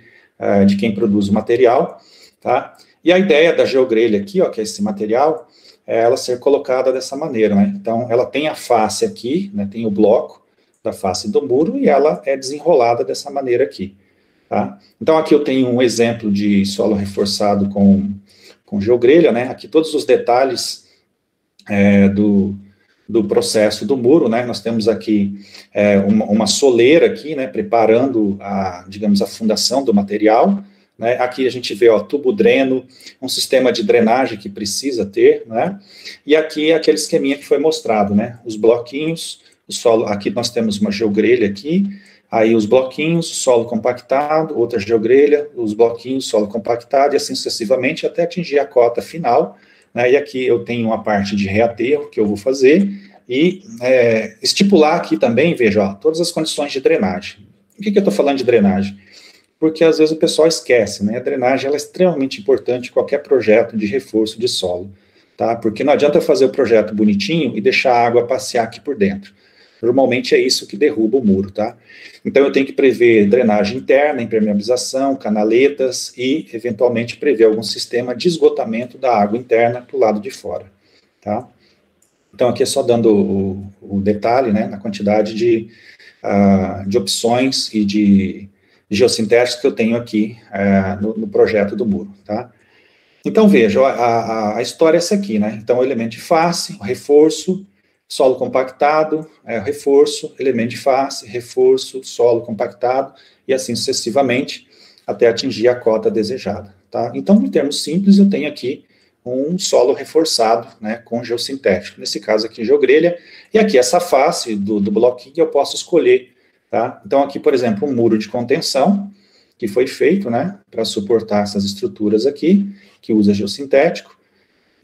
de quem produz o material, tá? E a ideia da geogrelha aqui, ó, que é esse material, é ela ser colocada dessa maneira, né, então ela tem a face aqui, né, tem o bloco da face do muro, e ela é desenrolada dessa maneira aqui, tá? Então aqui eu tenho um exemplo de solo reforçado com geogrelha, né, aqui todos os detalhes do processo do muro, né, nós temos aqui uma soleira aqui, né, preparando digamos, a fundação do material, né, aqui a gente vê, ó, tubo dreno, um sistema de drenagem que precisa ter, né, e aqui aquele esqueminha que foi mostrado, né, os bloquinhos, o solo, aqui nós temos uma geogrelha aqui, aí os bloquinhos, solo compactado, outra geogrelha, os bloquinhos, solo compactado, e assim sucessivamente, até atingir a cota final, né, e aqui eu tenho uma parte de reaterro que eu vou fazer, e estipular aqui também, veja, ó, todas as condições de drenagem. Por que eu estou falando de drenagem? Porque às vezes o pessoal esquece, né, a drenagem ela é extremamente importante em qualquer projeto de reforço de solo, tá, porque não adianta eu fazer o projeto bonitinho e deixar a água passear aqui por dentro. Normalmente é isso que derruba o muro, tá? Então eu tenho que prever drenagem interna, impermeabilização, canaletas e, eventualmente, prever algum sistema de esgotamento da água interna para o lado de fora, tá? Então aqui é só dando o detalhe, né, na quantidade de opções e de geossintéticos que eu tenho aqui no projeto do muro, tá? Então veja, a história é essa aqui, né? Então o elemento de face, o reforço, solo compactado, reforço, elemento de face, reforço, solo compactado, e assim sucessivamente, até atingir a cota desejada, tá? Então, em termos simples, eu tenho aqui um solo reforçado, né, com geossintético, nesse caso aqui, geogrelha, e aqui essa face do bloquinho eu posso escolher, tá? Então, aqui, por exemplo, um muro de contenção, que foi feito, né, para suportar essas estruturas aqui, que usa geossintético,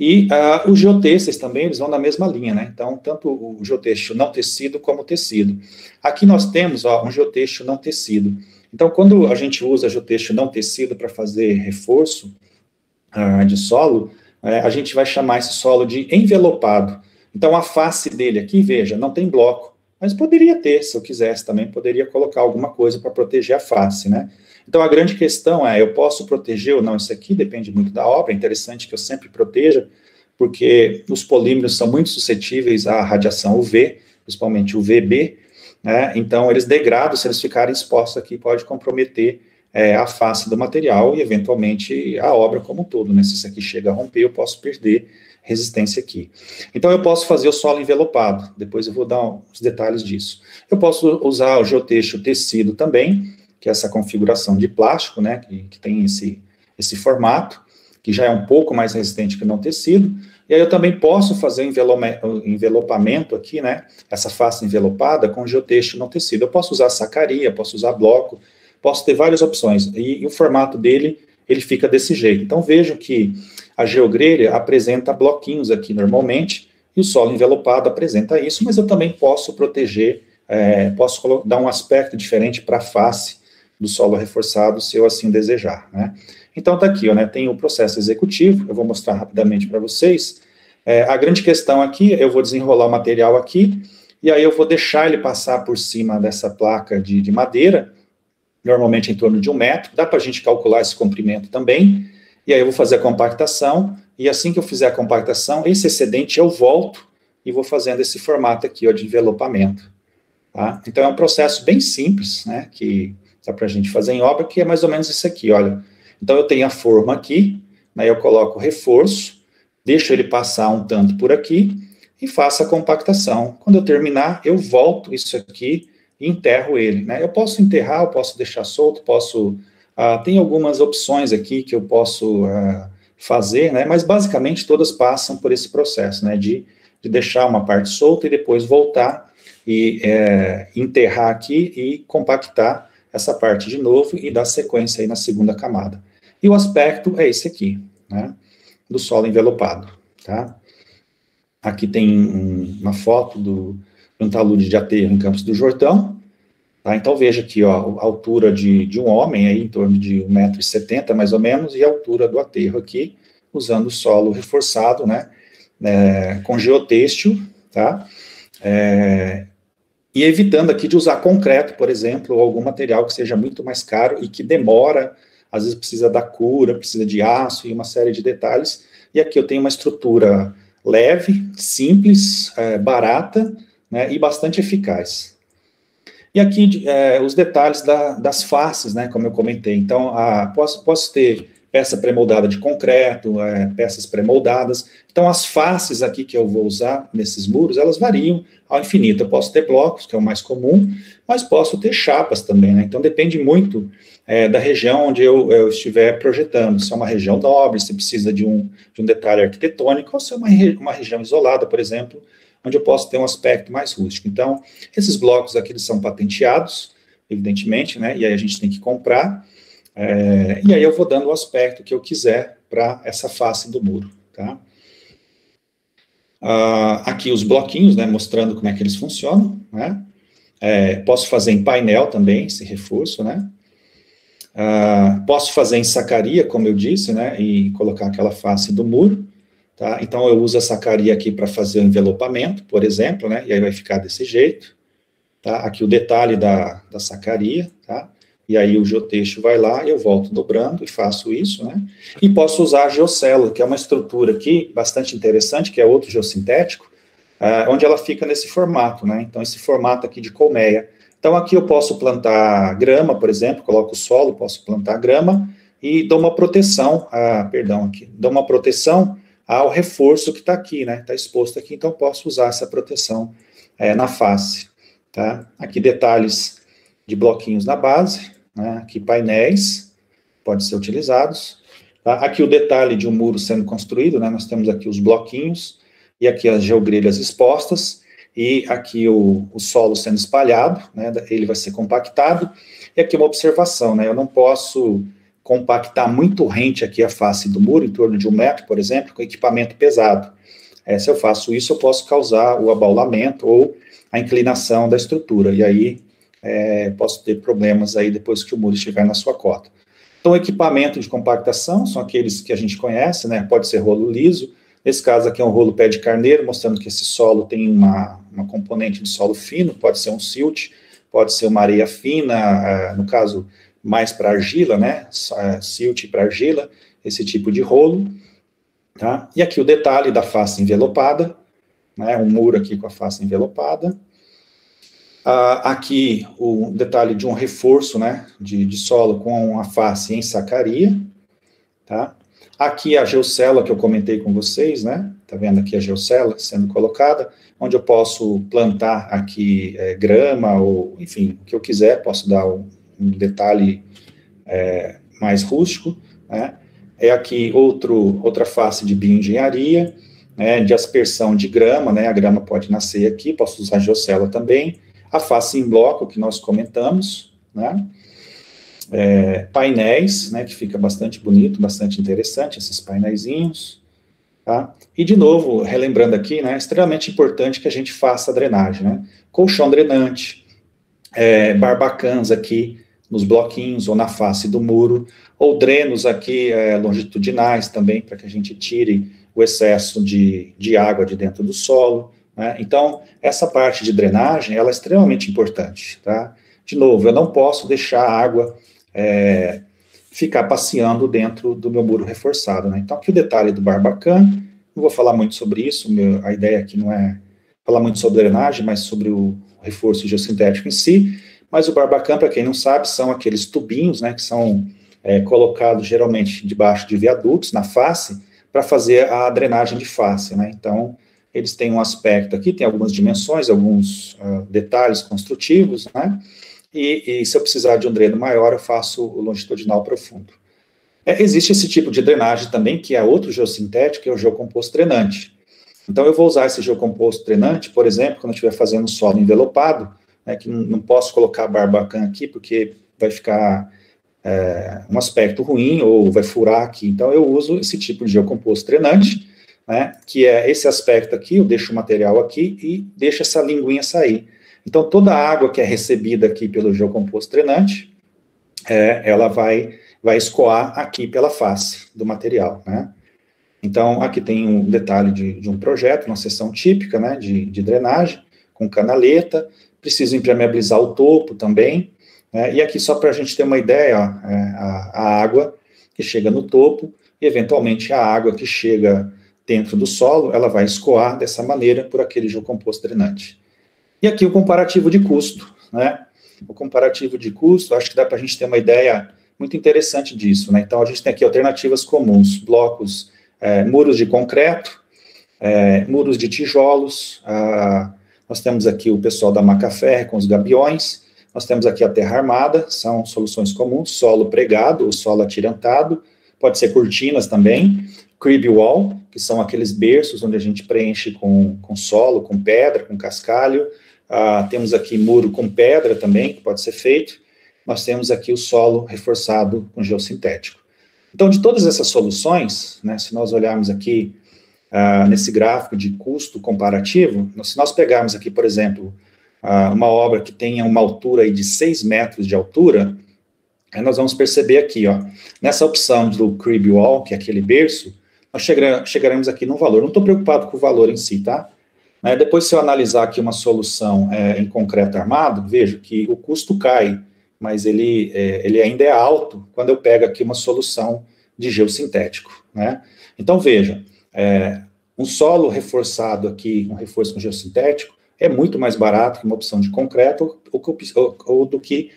e os geotêxteis também, eles vão na mesma linha, né? Então, tanto o geotêxtil não tecido como tecido. Aqui nós temos, ó, um geotêxtil não tecido. Então, quando a gente usa geotêxtil não tecido para fazer reforço de solo, a gente vai chamar esse solo de envelopado. Então, a face dele aqui, veja, não tem bloco, mas poderia ter, se eu quisesse também, poderia colocar alguma coisa para proteger a face, né? Então, a grande questão é, eu posso proteger ou não isso aqui, depende muito da obra, é interessante que eu sempre proteja, porque os polímeros são muito suscetíveis à radiação UV, principalmente UVB, né? Então, eles degradam, se eles ficarem expostos aqui, pode comprometer a face do material e, eventualmente, a obra como um todo, né? Se isso aqui chega a romper, eu posso perder resistência aqui. Então, eu posso fazer o solo envelopado, depois eu vou dar os detalhes disso. Eu posso usar o geotexto tecido também, que é essa configuração de plástico, né, que tem esse formato, que já é um pouco mais resistente que o não tecido, e aí eu também posso fazer o envelopamento aqui, né, essa face envelopada com geotexto não tecido. Eu posso usar sacaria, posso usar bloco, posso ter várias opções, e o formato dele, ele fica desse jeito. Então, vejam que a geogrelha apresenta bloquinhos aqui normalmente, e o solo envelopado apresenta isso, mas eu também posso proteger, posso dar um aspecto diferente para a face do solo reforçado, se eu assim desejar, né? Então, tá aqui, ó, né, tem o processo executivo, eu vou mostrar rapidamente para vocês. A grande questão aqui, eu vou desenrolar o material aqui, e aí eu vou deixar ele passar por cima dessa placa de madeira, normalmente em torno de 1 metro, dá para a gente calcular esse comprimento também, e aí eu vou fazer a compactação, e assim que eu fizer a compactação, esse excedente eu volto e vou fazendo esse formato aqui, ó, de envelopamento, tá? Então, é um processo bem simples, né, que dá para a gente fazer em obra, que é mais ou menos isso aqui, olha. Então, eu tenho a forma aqui, aí eu coloco o reforço, deixo ele passar um tanto por aqui, e faço a compactação. Quando eu terminar, eu volto isso aqui e enterro ele, né? Eu posso enterrar, eu posso deixar solto, posso... tem algumas opções aqui que eu posso fazer, né? Mas, basicamente, todas passam por esse processo, né? De deixar uma parte solta e depois voltar e enterrar aqui e compactar essa parte de novo e dar sequência aí na segunda camada. E o aspecto é esse aqui, né, do solo envelopado, tá? Aqui tem uma foto de um talude de aterro em Campos do Jordão, tá? Então, veja aqui, ó, a altura de um homem, aí, em torno de 1,70 m, mais ou menos, e a altura do aterro aqui, usando o solo reforçado, né, com geotêxtil, tá? E evitando aqui de usar concreto, por exemplo, ou algum material que seja muito mais caro e que demora, às vezes precisa da cura, precisa de aço e uma série de detalhes. E aqui eu tenho uma estrutura leve, simples, barata, né, e bastante eficaz. E aqui os detalhes das faces, né, como eu comentei. Então, posso ter peça pré-moldada de concreto, peças pré-moldadas. Então, as faces aqui que eu vou usar nesses muros, elas variam ao infinito. Eu posso ter blocos, que é o mais comum, mas posso ter chapas também, né? Então, depende muito da região onde eu estiver projetando. Se é uma região nobre, se precisa de um detalhe arquitetônico, ou se é uma região isolada, por exemplo, onde eu posso ter um aspecto mais rústico. Então, esses blocos aqui, eles são patenteados, evidentemente, né? E aí a gente tem que comprar. E aí eu vou dando o aspecto que eu quiser para essa face do muro, tá? Aqui os bloquinhos, né, mostrando como é que eles funcionam, né? Posso fazer em painel também, esse reforço, né? Posso fazer em sacaria, como eu disse, né, e colocar aquela face do muro, tá? Então eu uso a sacaria aqui para fazer o envelopamento, por exemplo, né, e aí vai ficar desse jeito, tá? Aqui o detalhe da sacaria, tá? E aí o geotexto vai lá, eu volto dobrando e faço isso, né? E posso usar a geocélula, que é uma estrutura aqui bastante interessante, que é outro geossintético, onde ela fica nesse formato, né? Então, esse formato aqui de colmeia. Então, aqui eu posso plantar grama, por exemplo, coloco o solo, posso plantar grama e dou uma proteção, dou uma proteção ao reforço que está aqui, né? Está exposto aqui, então posso usar essa proteção na face, tá? Aqui detalhes de bloquinhos na base, né? Aqui painéis, podem ser utilizados. Tá? Aqui o detalhe de um muro sendo construído, né? Nós temos aqui os bloquinhos, e aqui as geogrelhas expostas, e aqui o solo sendo espalhado, né? Ele vai ser compactado, e aqui uma observação, né? Eu não posso compactar muito rente aqui a face do muro, em torno de 1 metro, por exemplo, com equipamento pesado. Se eu faço isso, eu posso causar o abaulamento ou a inclinação da estrutura, e aí posso ter problemas aí depois que o muro estiver na sua cota. Então, o equipamento de compactação são aqueles que a gente conhece, né? Pode ser rolo liso, nesse caso aqui é um rolo pé de carneiro, mostrando que esse solo tem uma componente de solo fino, pode ser um silt, pode ser uma areia fina, no caso, mais para argila, né? Silt para argila, esse tipo de rolo, tá? E aqui o detalhe da face envelopada, né? Um muro aqui com a face envelopada. Aqui o detalhe de um reforço, né, de solo com a face em sacaria, tá? Aqui a geocela que eu comentei com vocês, né? Tá vendo aqui a geocela sendo colocada, onde eu posso plantar aqui grama, ou enfim, o que eu quiser, posso dar um detalhe mais rústico, né? Aqui outra face de bioengenharia, né, de aspersão de grama, né? A grama pode nascer aqui, posso usar a geocela também. A face em bloco, que nós comentamos, né? Painéis, né, que fica bastante bonito, bastante interessante, esses painéisinhos, tá? E, de novo, relembrando aqui, né, é extremamente importante que a gente faça a drenagem, né? Colchão drenante, barbacãs aqui nos bloquinhos ou na face do muro, ou drenos aqui longitudinais também, para que a gente tire o excesso de água de dentro do solo, né? Então, essa parte de drenagem, ela é extremamente importante, tá? De novo, eu não posso deixar a água ficar passeando dentro do meu muro reforçado, né? Então, aqui o detalhe do barbacã, não vou falar muito sobre isso, a ideia aqui não é falar muito sobre drenagem, mas sobre o reforço geossintético em si, mas o barbacã, para quem não sabe, são aqueles tubinhos, né, que são colocados geralmente debaixo de viadutos, na face, para fazer a drenagem de face, né? Então, eles têm um aspecto aqui, tem algumas dimensões, alguns detalhes construtivos, né? E se eu precisar de um dreno maior, eu faço o longitudinal profundo. Existe esse tipo de drenagem também, que é outro geossintético, que é o geocomposto drenante. Então, eu vou usar esse geocomposto drenante, por exemplo, quando eu estiver fazendo solo envelopado, né, que não posso colocar barbacã aqui, porque vai ficar um aspecto ruim, ou vai furar aqui. Então, eu uso esse tipo de geocomposto drenante, né, que é esse aspecto aqui, eu deixo o material aqui e deixo essa linguinha sair. Então, toda a água que é recebida aqui pelo geocomposto drenante, ela vai escoar aqui pela face do material, né? Então, aqui tem um detalhe de um projeto, uma seção típica, né, de drenagem, com canaleta, preciso impermeabilizar o topo também, né? E aqui, só para a gente ter uma ideia, ó, a água que chega no topo, e eventualmente a água que chega dentro do solo, ela vai escoar dessa maneira por aquele geocomposto drenante. E aqui o comparativo de custo, né? O comparativo de custo, acho que dá para a gente ter uma ideia muito interessante disso, né? Então, a gente tem aqui alternativas comuns, blocos, muros de concreto, muros de tijolos, nós temos aqui o pessoal da Macaferre com os gabiões, nós temos aqui a terra armada, são soluções comuns, solo pregado ou solo atirantado, pode ser cortinas também, crib wall, que são aqueles berços onde a gente preenche com solo, com pedra, com cascalho. Temos aqui muro com pedra também, que pode ser feito. Nós temos aqui o solo reforçado com geossintético. Então, de todas essas soluções, né, se nós olharmos aqui nesse gráfico de custo comparativo, se nós pegarmos aqui, por exemplo, uma obra que tenha uma altura aí de 6 metros de altura, nós vamos perceber aqui, ó, nessa opção do crib wall, que é aquele berço, nós chegaremos aqui num valor. Não estou preocupado com o valor em si, tá? Depois, se eu analisar aqui uma solução em concreto armado, vejo que o custo cai, mas ele ainda é alto quando eu pego aqui uma solução de geossintético, né? Então, veja, um solo reforçado aqui, um reforço com geossintético, é muito mais barato que uma opção de concreto ou do que,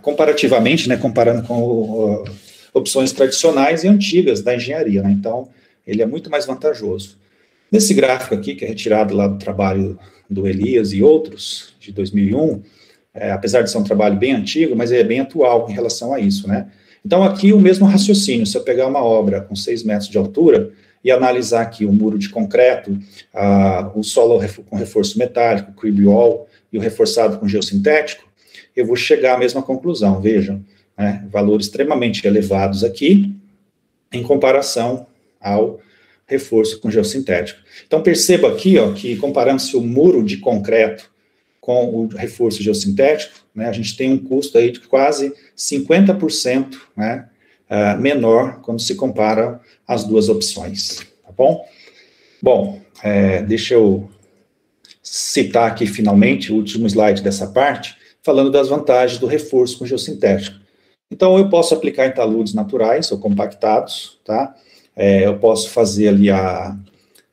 comparativamente, né, comparando com opções tradicionais e antigas da engenharia, né? Então, ele é muito mais vantajoso. Nesse gráfico aqui, que é retirado lá do trabalho do Elias e outros, de 2001, apesar de ser um trabalho bem antigo, mas é bem atual em relação a isso, né? Então, aqui o mesmo raciocínio, se eu pegar uma obra com 6 metros de altura e analisar aqui o muro de concreto, o solo com reforço metálico, o crib wall e o reforçado com geossintético, eu vou chegar à mesma conclusão, vejam, né, valores extremamente elevados aqui, em comparação ao reforço com geossintético. Então, perceba aqui, ó, que comparando-se o muro de concreto com o reforço geossintético, né, a gente tem um custo aí de quase 50%, né, menor quando se compara as duas opções, tá bom? Bom, deixa eu citar aqui finalmente o último slide dessa parte, falando das vantagens do reforço com geossintético. Então, eu posso aplicar em taludes naturais ou compactados, tá? Eu posso fazer ali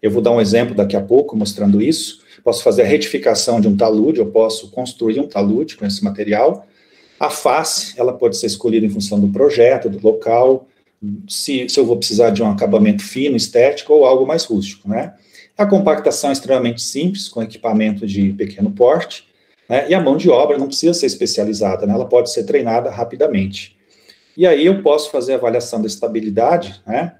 Eu vou dar um exemplo daqui a pouco, mostrando isso. Posso fazer a retificação de um talude, eu posso construir um talude com esse material. A face, ela pode ser escolhida em função do projeto, do local, se eu vou precisar de um acabamento fino, estético, ou algo mais rústico, né? A compactação é extremamente simples, com equipamento de pequeno porte, né? E a mão de obra não precisa ser especializada, né? Ela pode ser treinada rapidamente. E aí eu posso fazer a avaliação da estabilidade, né?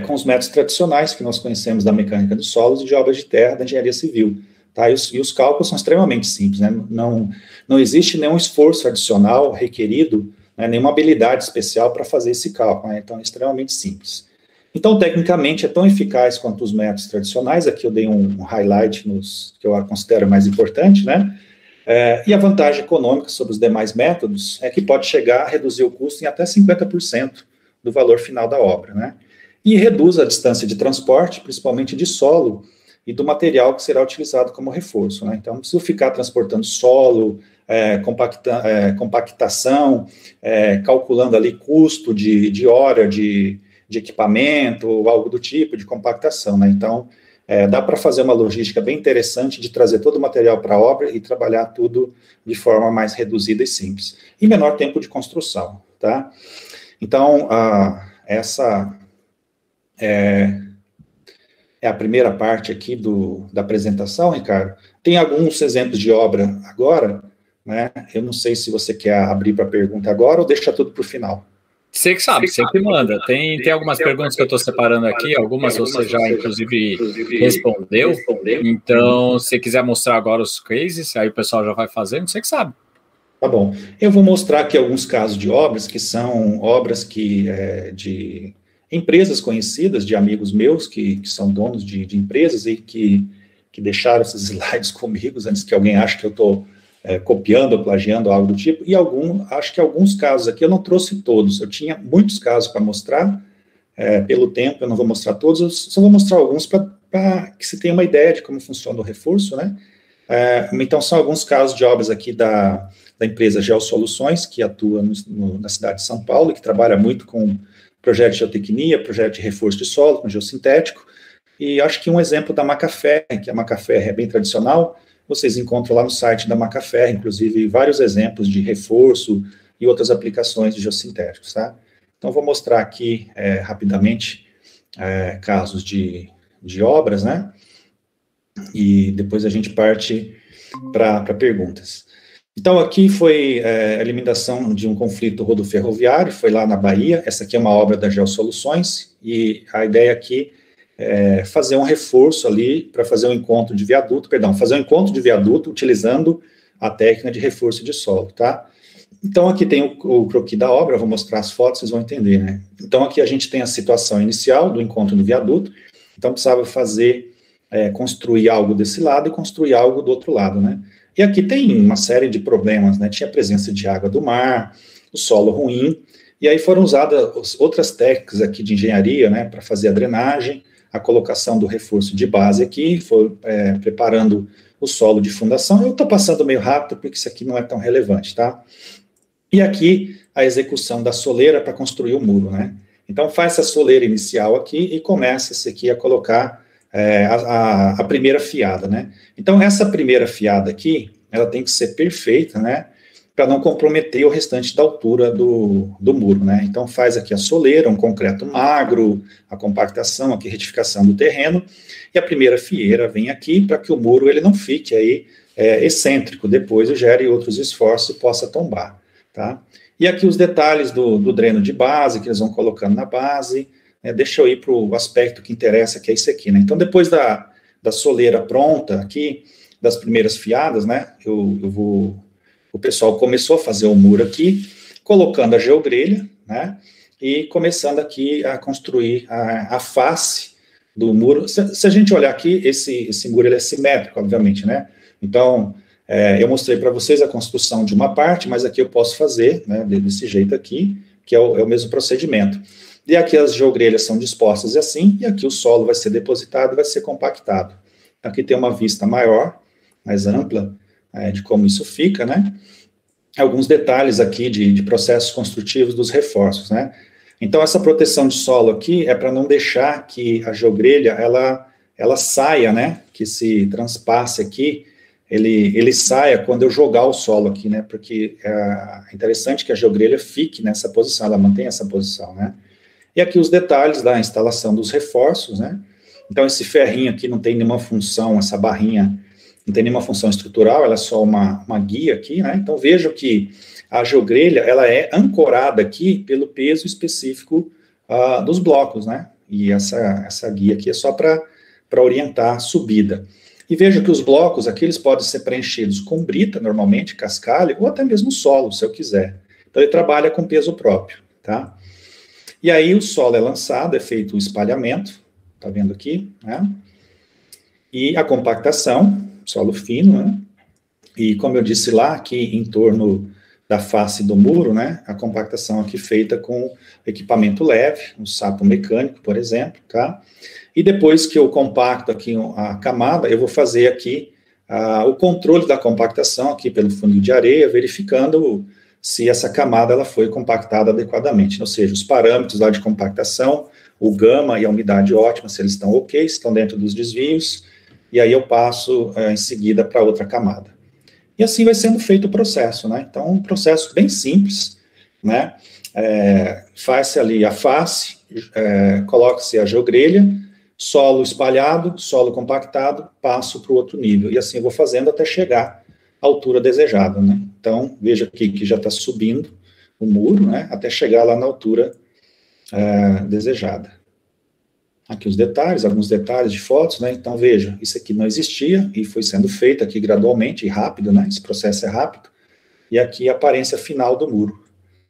Com os métodos tradicionais que nós conhecemos da mecânica dos solos e de obras de terra, da engenharia civil. Tá? E os cálculos são extremamente simples, né? Não existe nenhum esforço adicional requerido, né? Nenhuma habilidade especial para fazer esse cálculo, né? Então é extremamente simples. Então, tecnicamente, é tão eficaz quanto os métodos tradicionais. Aqui eu dei um highlight nos que eu considero mais importante, né? E a vantagem econômica sobre os demais métodos é que pode chegar a reduzir o custo em até 50% do valor final da obra, né? E reduz a distância de transporte, principalmente de solo, e do material que será utilizado como reforço, né? Então, não preciso ficar transportando solo, compactação, calculando ali custo de hora de equipamento, ou algo do tipo, de compactação, né? Então, dá para fazer uma logística bem interessante de trazer todo o material para a obra e trabalhar tudo de forma mais reduzida e simples. E menor tempo de construção, tá? Então, essa é a primeira parte aqui da apresentação, Ricardo. Tem alguns exemplos de obra agora, né? Eu não sei se você quer abrir para pergunta agora ou deixa tudo para o final. Você que sabe, você que manda. Tem algumas perguntas que eu estou separando aqui, algumas você já, inclusive, respondeu. Então, se quiser mostrar agora os cases, aí o pessoal já vai fazendo, você que sabe. Tá bom. Eu vou mostrar aqui alguns casos de obras, que são obras de empresas conhecidas, de amigos meus, que são donos de empresas e que deixaram esses slides comigo, antes que alguém ache que eu estou copiando ou plagiando, algo do tipo, e acho que alguns casos aqui, eu não trouxe todos, eu tinha muitos casos para mostrar, pelo tempo, eu não vou mostrar todos, eu só vou mostrar alguns para que se tenha uma ideia de como funciona o reforço, né? Então, são alguns casos de obras aqui da empresa Geosoluções, que atua na cidade de São Paulo, que trabalha muito com projeto de geotecnia, projeto de reforço de solo, com geossintético, e acho que um exemplo da Macafé, que a Macafé é bem tradicional, vocês encontram lá no site da Macafé, inclusive, vários exemplos de reforço e outras aplicações de geossintéticos, tá? Então, vou mostrar aqui, rapidamente, casos de obras, né? E depois a gente parte para perguntas. Então, aqui foi a eliminação de um conflito rodoferroviário, foi lá na Bahia. Essa aqui é uma obra da Geosoluções, e a ideia aqui é fazer um reforço ali para fazer um encontro de viaduto, fazer um encontro de viaduto utilizando a técnica de reforço de solo, tá? Então, aqui tem o croquis da obra, eu vou mostrar as fotos, vocês vão entender, né? Então, aqui a gente tem a situação inicial do encontro do viaduto, então precisava construir algo desse lado e construir algo do outro lado, né? E aqui tem uma série de problemas, né? Tinha a presença de água do mar, o solo ruim, e aí foram usadas outras técnicas aqui de engenharia, né, para fazer a drenagem, a colocação do reforço de base aqui, foi preparando o solo de fundação. Eu estou passando meio rápido, porque isso aqui não é tão relevante, tá? E aqui, a execução da soleira para construir o muro, né? Então, faz essa soleira inicial aqui e começa esse aqui a colocar a primeira fiada, né? Então, essa primeira fiada aqui, ela tem que ser perfeita, né? Para não comprometer o restante da altura do muro, né? Então, faz aqui a soleira, um concreto magro, a compactação, aqui, retificação do terreno, e a primeira fieira vem aqui para que o muro ele não fique aí excêntrico, depois gere outros esforços e possa tombar, tá? E aqui os detalhes do dreno de base, que eles vão colocando na base. Deixa eu ir para o aspecto que interessa, que é esse aqui, né? Então, depois da soleira pronta aqui, das primeiras fiadas, né? O pessoal começou a fazer o muro aqui, colocando a geogrelha, né? E começando aqui a construir a face do muro. Se a gente olhar aqui, esse muro ele é simétrico, obviamente, né? Então, eu mostrei para vocês a construção de uma parte, mas aqui eu posso fazer, né, desse jeito aqui, que é o mesmo procedimento. E aqui as geogrelhas são dispostas assim, e aqui o solo vai ser depositado e vai ser compactado. Aqui tem uma vista maior, mais ampla, de como isso fica, né? Alguns detalhes aqui de processos construtivos dos reforços, né? Então, essa proteção de solo aqui é para não deixar que a geogrelha, ela ela saia, né, que se transpasse aqui, ele saia quando eu jogar o solo aqui, né, porque é interessante que a geogrelha fique nessa posição, ela mantém essa posição, né. E aqui os detalhes da instalação dos reforços, né, então esse ferrinho aqui não tem nenhuma função, essa barrinha não tem nenhuma função estrutural, ela é só uma guia aqui, né, então vejam que a geogrelha, ela é ancorada aqui pelo peso específico dos blocos, né, e essa guia aqui é só para orientar a subida. E veja que os blocos aqui, eles podem ser preenchidos com brita, normalmente, cascalho, ou até mesmo solo, se eu quiser. Então, ele trabalha com peso próprio, tá? E aí, o solo é lançado, é feito o espalhamento, tá vendo aqui, né? E a compactação, solo fino, né? E como eu disse lá, aqui em torno da face do muro, né? A compactação aqui feita com equipamento leve, um sapo mecânico, por exemplo, tá? E depois que eu compacto aqui a camada, eu vou fazer aqui o controle da compactação aqui pelo funil de areia, verificando se essa camada ela foi compactada adequadamente, ou seja, os parâmetros lá de compactação, o gama e a umidade ótima, se eles estão ok, se estão dentro dos desvios, e aí eu passo em seguida para outra camada. E assim vai sendo feito o processo, né? Então, um processo bem simples, né? Faz-se ali a face, coloca-se a geogrelha, solo espalhado, solo compactado, passo para o outro nível. E assim eu vou fazendo até chegar à altura desejada, né? Então, veja aqui que já está subindo o muro, né? Até chegar lá na altura desejada. Aqui os detalhes, alguns detalhes de fotos, né? Então, veja, isso aqui não existia e foi sendo feito aqui gradualmente e rápido, né? Esse processo é rápido. E aqui a aparência final do muro,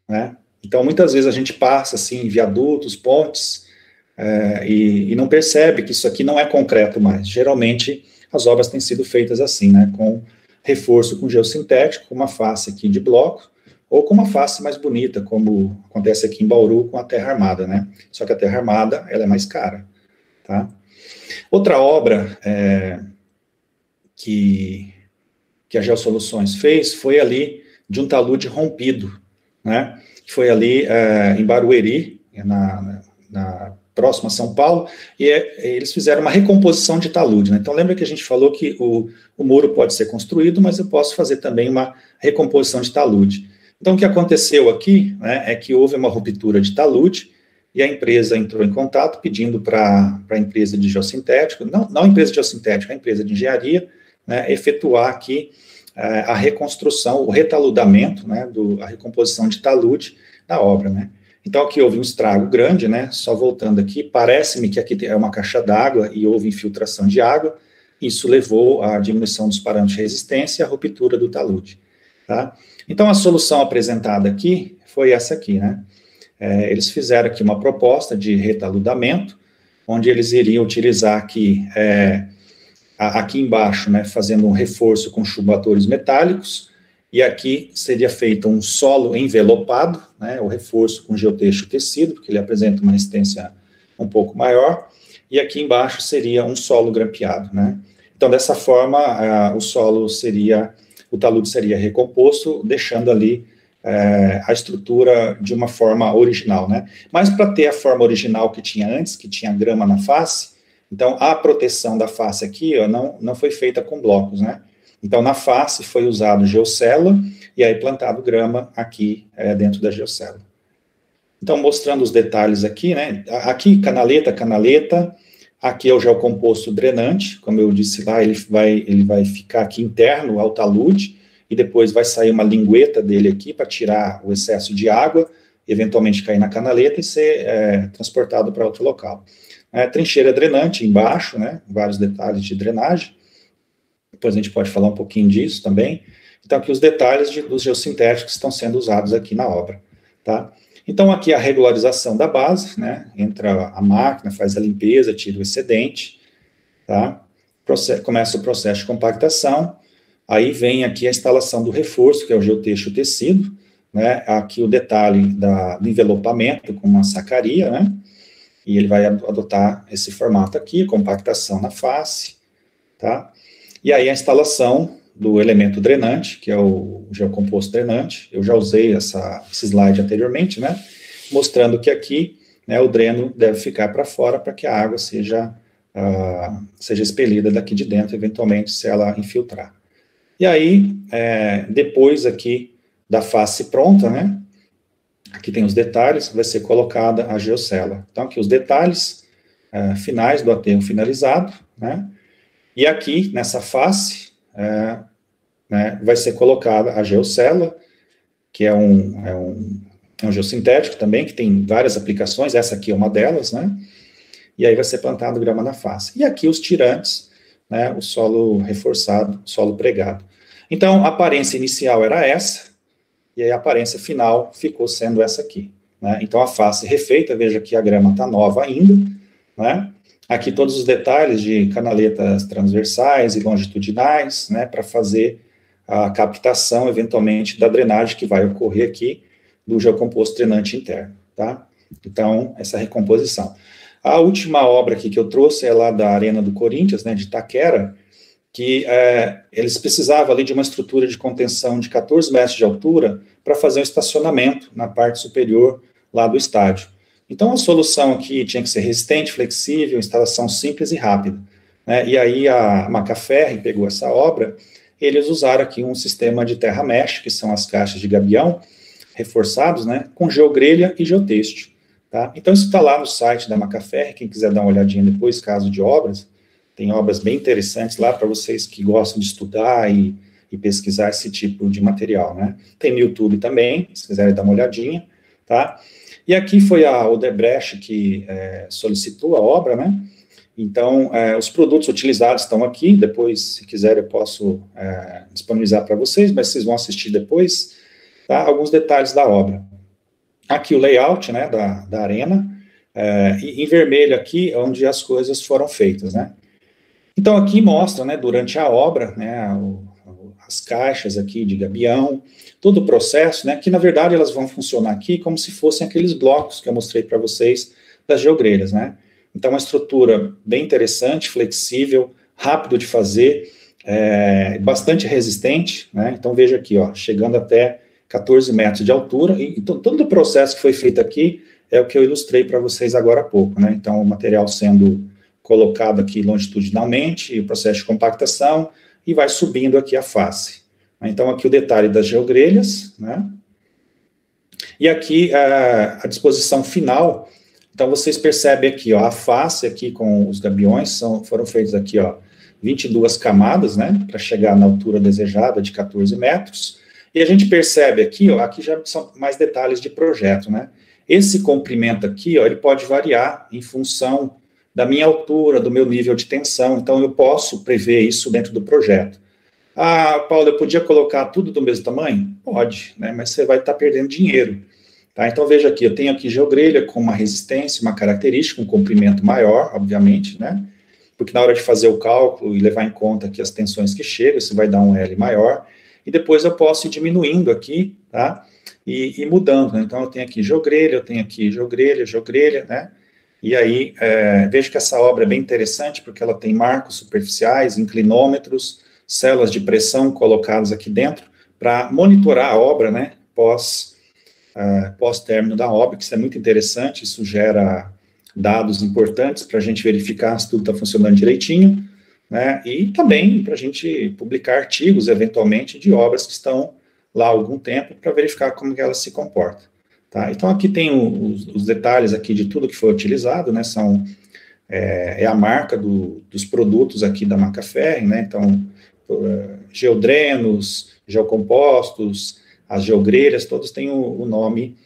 né? Então, muitas vezes a gente passa, assim, viadutos, pontes, e não percebe que isso aqui não é concreto mais. Geralmente, as obras têm sido feitas assim, né, com reforço com geossintético, com uma face aqui de bloco, ou com uma face mais bonita, como acontece aqui em Bauru com a terra armada, né, só que a terra armada, ela é mais cara, tá? Outra obra que a Geosoluções fez foi ali de um talude rompido, né, que foi ali em Barueri, na próxima a São Paulo, e eles fizeram uma recomposição de talude, né? Então, lembra que a gente falou que o muro pode ser construído, mas eu posso fazer também uma recomposição de talude. Então, o que aconteceu aqui, né, é que houve uma ruptura de talude, e a empresa entrou em contato pedindo para a empresa de geossintético, não a empresa de geossintético, a empresa de engenharia, né, efetuar aqui a reconstrução, o retaludamento, né, a recomposição de talude da obra, né. Então, aqui houve um estrago grande, né, só voltando aqui, parece-me que aqui é uma caixa d'água e houve infiltração de água, isso levou à diminuição dos parâmetros de resistência e à ruptura do talude, tá? Então, a solução apresentada aqui foi essa aqui, né, eles fizeram aqui uma proposta de retaludamento, onde eles iriam utilizar aqui, aqui embaixo, né, fazendo um reforço com chumbadores metálicos, e aqui seria feito um solo envelopado, né, o reforço com geotexto tecido, porque ele apresenta uma resistência um pouco maior, e aqui embaixo seria um solo grampeado, né. Então, dessa forma, o talude seria recomposto, deixando ali a estrutura de uma forma original, né. Mas para ter a forma original que tinha antes, que tinha grama na face, então a proteção da face aqui, ó, não foi feita com blocos, né. Então, na face foi usado geocélula e aí plantado grama aqui dentro da geocélula. Então, mostrando os detalhes aqui, né, aqui canaleta, aqui é o geocomposto drenante, como eu disse lá, ele vai ficar aqui interno ao talude, e depois vai sair uma lingueta dele aqui para tirar o excesso de água, eventualmente cair na canaleta e ser transportado para outro local. Trincheira drenante embaixo, né, vários detalhes de drenagem, depois a gente pode falar um pouquinho disso também. Então, aqui os detalhes dos geossintéticos que estão sendo usados aqui na obra, tá? Então, aqui a regularização da base, né? Entra a máquina, faz a limpeza, tira o excedente, tá? Começa o processo de compactação, aí vem aqui a instalação do reforço, que é o geotexto tecido, né? Aqui o detalhe do envelopamento com uma sacaria, né? E ele vai adotar esse formato aqui, compactação na face, tá? E aí a instalação do elemento drenante, que é o geocomposto drenante, eu já usei esse slide anteriormente, né, mostrando que aqui, né, o dreno deve ficar para fora para que a água seja seja expelida daqui de dentro, eventualmente, se ela infiltrar. E aí, depois aqui da face pronta, né, aqui tem os detalhes, vai ser colocada a geocélula. Então, aqui os detalhes finais do aterro finalizado, né, e aqui, nessa face, né, vai ser colocada a geocélula, que é um geossintético também, que tem várias aplicações, essa aqui é uma delas, né, e aí vai ser plantado grama na face. E aqui os tirantes, né, o solo reforçado, solo pregado. Então, a aparência inicial era essa, e aí a aparência final ficou sendo essa aqui, né. Então, a face refeita, veja que a grama está nova ainda, né. Aqui todos os detalhes de canaletas transversais e longitudinais, né, para fazer a captação, eventualmente, da drenagem que vai ocorrer aqui do geocomposto drenante interno, tá? Então, essa recomposição. A última obra aqui que eu trouxe é lá da Arena do Corinthians, né, de Itaquera, que eles precisavam ali de uma estrutura de contenção de 14 metros de altura para fazer um estacionamento na parte superior lá do estádio. Então, a solução aqui tinha que ser resistente, flexível, instalação simples e rápida, né? E aí a Macaferri pegou essa obra, eles usaram aqui um sistema de terra mesh, que são as caixas de gabião reforçados, né, com geogrelha e geotêxtil, tá? Então, isso está lá no site da Macaferri, quem quiser dar uma olhadinha depois, caso de obras, tem obras bem interessantes lá para vocês que gostam de estudar e pesquisar esse tipo de material, né? Tem no YouTube também, se quiserem dar uma olhadinha, tá? E aqui foi a Odebrecht que solicitou a obra, né? Então, os produtos utilizados estão aqui, depois, se quiser, eu posso disponibilizar para vocês, mas vocês vão assistir depois, tá? Alguns detalhes da obra. Aqui o layout, né, da arena, e em vermelho aqui, onde as coisas foram feitas, né? Então, aqui mostra, né, durante a obra, né, as caixas aqui de gabião, todo o processo, né, que na verdade elas vão funcionar aqui como se fossem aqueles blocos que eu mostrei para vocês das geogrelhas, né. Então, uma estrutura bem interessante, flexível, rápido de fazer, bastante resistente, né. Então, veja aqui, ó, chegando até 14 metros de altura, e então, todo o processo que foi feito aqui é o que eu ilustrei para vocês agora há pouco, né. Então, o material sendo colocado aqui longitudinalmente, o processo de compactação, e vai subindo aqui a face. Então, aqui o detalhe das geogrelhas, né? E aqui a disposição final. Então, vocês percebem aqui, ó, a face aqui com os gabiões foram feitos aqui, ó, 22 camadas, né, para chegar na altura desejada de 14 metros. E a gente percebe aqui, ó, aqui já são mais detalhes de projeto, né? Esse comprimento aqui, ó, ele pode variar em função da minha altura, do meu nível de tensão, então eu posso prever isso dentro do projeto. Ah, Paulo, eu podia colocar tudo do mesmo tamanho? Pode, né, mas você vai estar perdendo dinheiro, tá? Então, veja aqui, eu tenho aqui geogrelha com uma resistência, uma característica, um comprimento maior, obviamente, né, porque na hora de fazer o cálculo e levar em conta aqui as tensões que chegam, você vai dar um L maior, e depois eu posso ir diminuindo aqui, tá, e mudando, né? Então eu tenho aqui geogrelha, geogrelha, né, e aí, vejo que essa obra é bem interessante, porque ela tem marcos superficiais, inclinômetros, células de pressão colocadas aqui dentro, para monitorar a obra, né, pós-término da obra, que isso é muito interessante, isso gera dados importantes para a gente verificar se tudo está funcionando direitinho, né, e também para a gente publicar artigos, eventualmente, de obras que estão lá há algum tempo, para verificar como que elas se comportam. Tá? Então, aqui tem os detalhes aqui de tudo que foi utilizado, né, é a marca dos produtos aqui da Macaferri, né, então, geodrenos, geocompostos, as geogrelhas, todos têm o nome,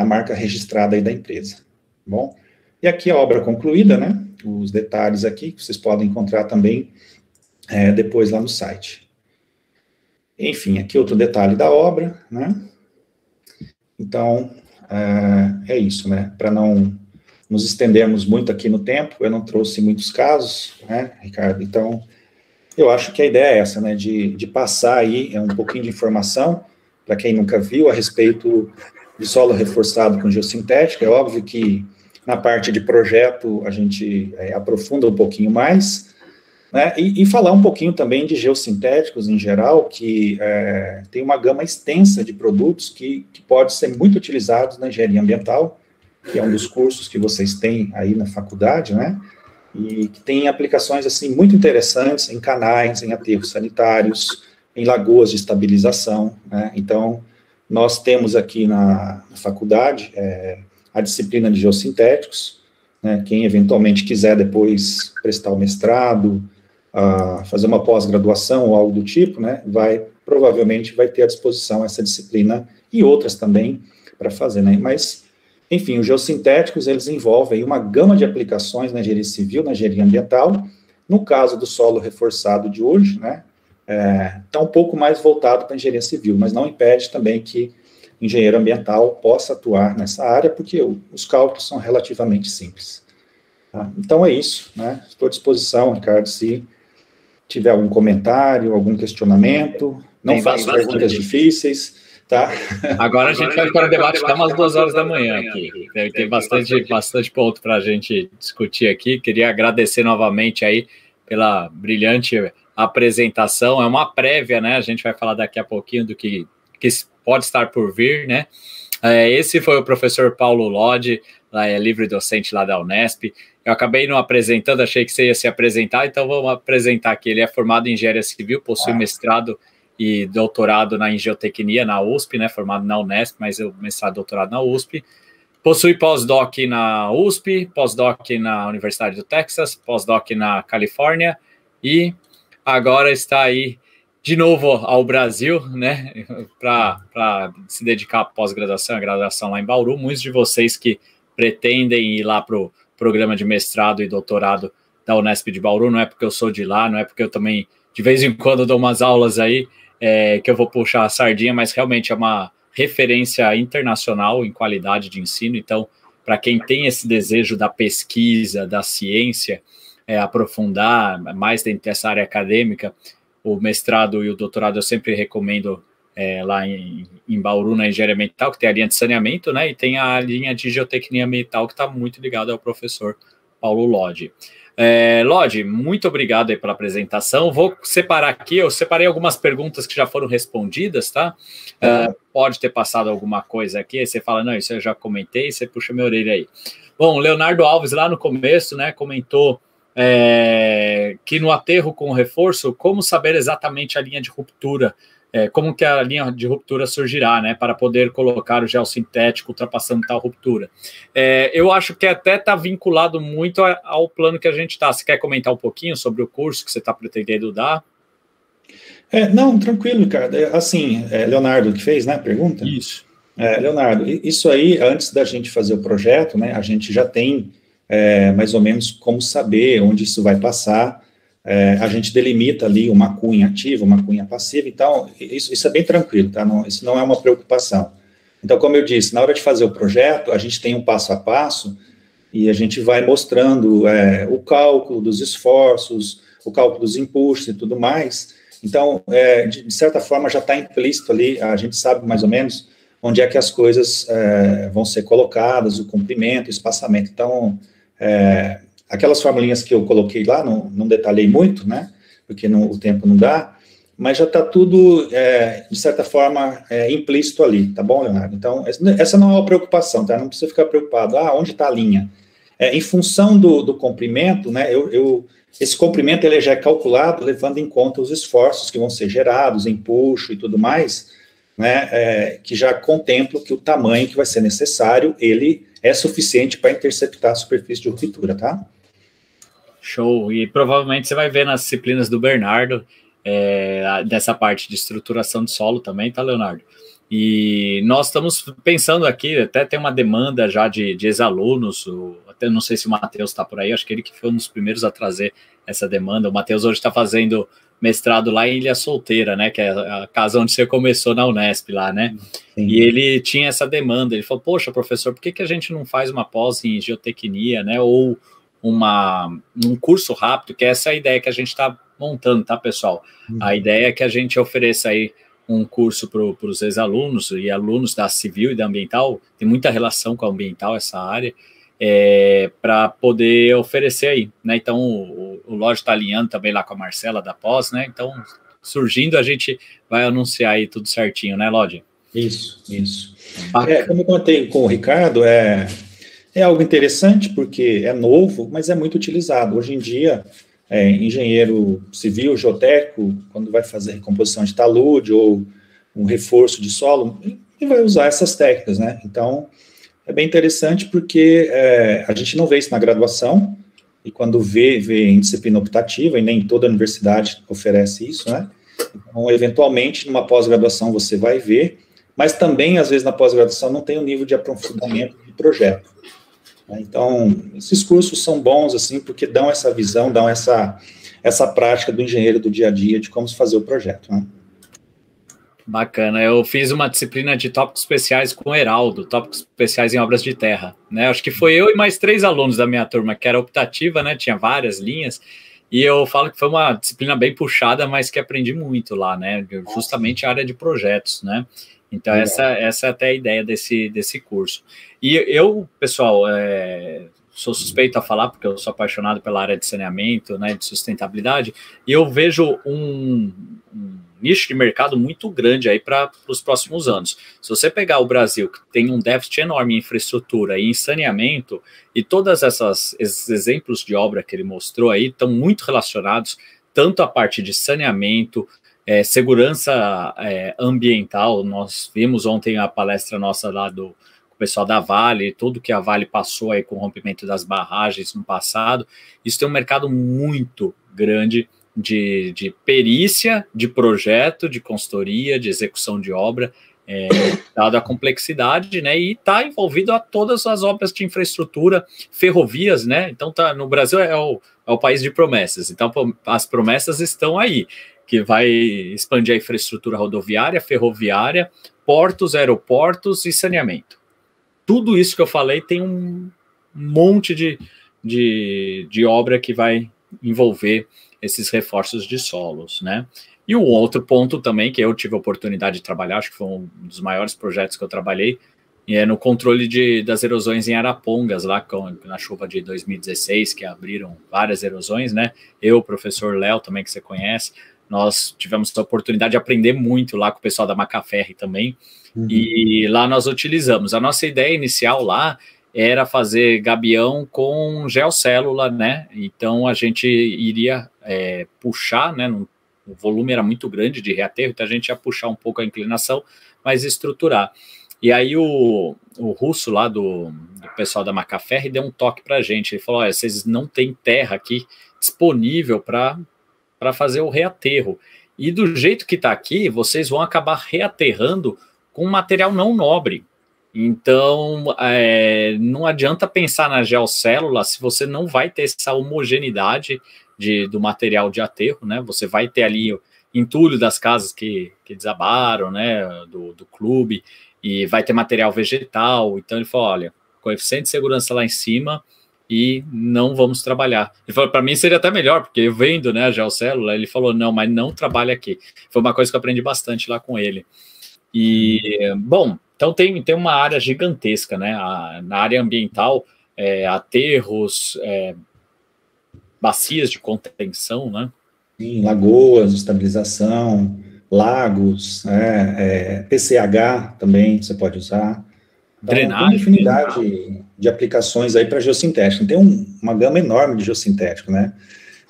a marca registrada aí da empresa, bom? E aqui a obra concluída, né, os detalhes aqui, que vocês podem encontrar também depois lá no site. Enfim, aqui outro detalhe da obra, né, então, é isso, né, para não nos estendermos muito aqui no tempo, eu não trouxe muitos casos, né, Ricardo, então, eu acho que a ideia é essa, né, de passar aí um pouquinho de informação, para quem nunca viu, a respeito de solo reforçado com geossintética. É óbvio que na parte de projeto a gente aprofunda um pouquinho mais, né, e falar um pouquinho também de geossintéticos em geral, que tem uma gama extensa de produtos que pode ser muito utilizados na engenharia ambiental, que é um dos cursos que vocês têm aí na faculdade, né, e que tem aplicações, assim, muito interessantes em canais, em aterros sanitários, em lagoas de estabilização, né? Então, nós temos aqui na faculdade a disciplina de geossintéticos, né? Quem eventualmente quiser depois prestar o mestrado, fazer uma pós-graduação ou algo do tipo, né? Provavelmente vai ter à disposição essa disciplina e outras também para fazer, né? Mas, enfim, os geossintéticos, eles envolvem uma gama de aplicações na engenharia civil, na engenharia ambiental. No caso do solo reforçado de hoje, né? Está um pouco mais voltado para a engenharia civil, mas não impede também que engenheiro ambiental possa atuar nessa área, porque os cálculos são relativamente simples. Tá? Então é isso, né? Estou à disposição, Ricardo, se tiver algum comentário, algum questionamento, não faço perguntas difíceis, tá? Agora a gente vai ficar no debate até umas 2 horas da manhã aqui. Tem bastante ponto para a gente discutir aqui. Queria agradecer novamente aí pela brilhante apresentação. É uma prévia, né? A gente vai falar daqui a pouquinho do que pode estar por vir, né? Esse foi o professor Paulo Lodge, livre docente lá da Unesp. Eu acabei não apresentando, achei que você ia se apresentar, então vamos apresentar aqui. Ele é formado em engenharia civil, possui mestrado e doutorado em geotecnia na USP, né? Formado na Unesp, mas eu mestrado e doutorado na USP. Possui pós-doc na USP, pós-doc na Universidade do Texas, pós-doc na Califórnia e agora está aí de novo ao Brasil, né, para se dedicar à pós-graduação, a graduação lá em Bauru. Muitos de vocês que pretendem ir lá para o programa de mestrado e doutorado da Unesp de Bauru, não é porque eu sou de lá, não é porque eu também, de vez em quando, dou umas aulas aí, que eu vou puxar a sardinha, mas realmente é uma referência internacional em qualidade de ensino. Então, para quem tem esse desejo da pesquisa, da ciência, aprofundar mais dentro dessa área acadêmica, o mestrado e o doutorado eu sempre recomendo lá em Bauru, na engenharia ambiental, que tem a linha de saneamento, né, e tem a linha de geotecnia ambiental, que está muito ligada ao professor Paulo Lodge. Lodge, muito obrigado aí pela apresentação. Vou separar aqui, eu separei algumas perguntas que já foram respondidas, tá? Pode ter passado alguma coisa aqui, aí você fala, não, isso eu já comentei, você puxa minha orelha aí. Bom, Leonardo Alves, lá no começo, né, comentou que no aterro com reforço, como saber exatamente a linha de ruptura, como que a linha de ruptura surgirá, né, para poder colocar o geossintético ultrapassando tal ruptura. Eu acho que até está vinculado muito ao plano que a gente está. Você quer comentar um pouquinho sobre o curso que você está pretendendo dar? Não, tranquilo, cara. Assim, Leonardo que fez, né, a pergunta? Isso. Leonardo, isso aí, antes da gente fazer o projeto, né, a gente já tem mais ou menos como saber onde isso vai passar. A gente delimita ali uma cunha ativa, uma cunha passiva, então isso é bem tranquilo, tá? Isso não é uma preocupação. Então, como eu disse, na hora de fazer o projeto, a gente tem um passo a passo e a gente vai mostrando o cálculo dos esforços, o cálculo dos impulsos e tudo mais. Então, de certa forma, já está implícito ali, a gente sabe mais ou menos onde é que as coisas vão ser colocadas, o comprimento, o espaçamento. Então, aquelas formulinhas que eu coloquei lá, não detalhei muito, né, porque o tempo não dá, mas já está tudo, de certa forma, implícito ali, tá bom, Leonardo? Então, essa não é uma preocupação, tá? Não precisa ficar preocupado, onde está a linha? Em função do comprimento, né, esse comprimento ele já é calculado levando em conta os esforços que vão ser gerados, empuxo e tudo mais, né, que já contempla que o tamanho que vai ser necessário, ele é suficiente para interceptar a superfície de ruptura, tá? Show, e provavelmente você vai ver nas disciplinas do Bernardo, dessa parte de estruturação de solo também, tá, Leonardo? E nós estamos pensando aqui, até tem uma demanda já de ex-alunos, até não sei se o Matheus está por aí, acho que ele que foi um dos primeiros a trazer essa demanda. O Matheus hoje está fazendo mestrado lá em Ilha Solteira, né, que é a casa onde você começou na Unesp lá, né? Sim. E ele tinha essa demanda, ele falou, poxa, professor, por que a gente não faz uma pós em geotecnia, né, ou um curso rápido, que essa é a ideia que a gente está montando, tá, pessoal? A ideia é que a gente ofereça aí um curso para os ex-alunos e alunos da civil e da ambiental, tem muita relação com a ambiental essa área, para poder oferecer aí, né? Então o Lodge está alinhando também lá com a Marcela da pós, né? Então, surgindo, a gente vai anunciar aí tudo certinho, né, Lodge? Isso. Como eu contei com o Ricardo, É algo interessante porque é novo, mas é muito utilizado. Hoje em dia, engenheiro civil, geotécnico, quando vai fazer recomposição de talude ou um reforço de solo, ele vai usar essas técnicas, né? Então, é bem interessante porque a gente não vê isso na graduação, e quando vê em disciplina optativa, e nem toda universidade oferece isso, né? Então, eventualmente, numa pós-graduação você vai ver, mas também, às vezes, na pós-graduação não tem o nível de aprofundamento de projeto. Então, esses cursos são bons, assim, porque dão essa visão, dão essa prática do engenheiro do dia a dia, de como se fazer o projeto, né? Bacana, eu fiz uma disciplina de tópicos especiais com o Heraldo, tópicos especiais em obras de terra, né? Acho que foi eu e mais 3 alunos da minha turma, que era optativa, né? Tinha várias linhas, e eu falo que foi uma disciplina bem puxada, mas que aprendi muito lá, né? Justamente a área de projetos, né? Então, essa é até a ideia desse curso. E eu, pessoal, sou suspeito a falar, porque eu sou apaixonado pela área de saneamento, né, de sustentabilidade, e eu vejo um nicho de mercado muito grande aí para os próximos anos. Se você pegar o Brasil, que tem um déficit enorme em infraestrutura e em saneamento, e todos esses exemplos de obra que ele mostrou aí estão muito relacionados tanto à parte de saneamento, segurança ambiental. Nós vimos ontem a palestra nossa lá do pessoal da Vale, tudo que a Vale passou aí com o rompimento das barragens no passado. Isso tem um mercado muito grande de perícia, de projeto, de consultoria, de execução de obra, dada a complexidade, né, e está envolvido a todas as obras de infraestrutura, ferrovias, né, então no Brasil é o país de promessas, então as promessas estão aí, que vai expandir a infraestrutura rodoviária, ferroviária, portos, aeroportos e saneamento. Tudo isso que eu falei tem um monte de obra que vai envolver esses reforços de solos, né? E o outro ponto também, que eu tive a oportunidade de trabalhar, acho que foi um dos maiores projetos que eu trabalhei, é no controle das erosões em Arapongas, lá na chuva de 2016, que abriram várias erosões, né? Eu, o professor Léo, também, que você conhece, nós tivemos a oportunidade de aprender muito lá com o pessoal da Macaferri também, e lá nós utilizamos. A nossa ideia inicial lá era fazer gabião com geocélula, né? Então a gente iria puxar, né? O volume era muito grande de reaterro, então a gente ia puxar um pouco a inclinação, mas estruturar. E aí o russo lá do pessoal da Macaferri deu um toque para a gente. Ele falou: olha, vocês não têm terra aqui disponível para fazer o reaterro. E do jeito que está aqui, vocês vão acabar reaterrando com material não nobre. Então, não adianta pensar na geocélula se você não vai ter essa homogeneidade do material de aterro, né? Você vai ter ali o entulho das casas que desabaram, né? Do clube, e vai ter material vegetal. Então, ele falou: olha, coeficiente de segurança lá em cima e não vamos trabalhar. Ele falou: para mim seria até melhor, porque eu vendo, né, a geocélula. Ele falou: não, mas não trabalha aqui. Foi uma coisa que eu aprendi bastante lá com ele. E, bom, então tem uma área gigantesca, né? Na área ambiental, aterros, bacias de contenção, né? Sim, lagoas, estabilização, lagos, PCH também você pode usar. Então, Drenagem. Tem infinidade de aplicações aí para geossintético. Tem uma gama enorme de geossintético, né?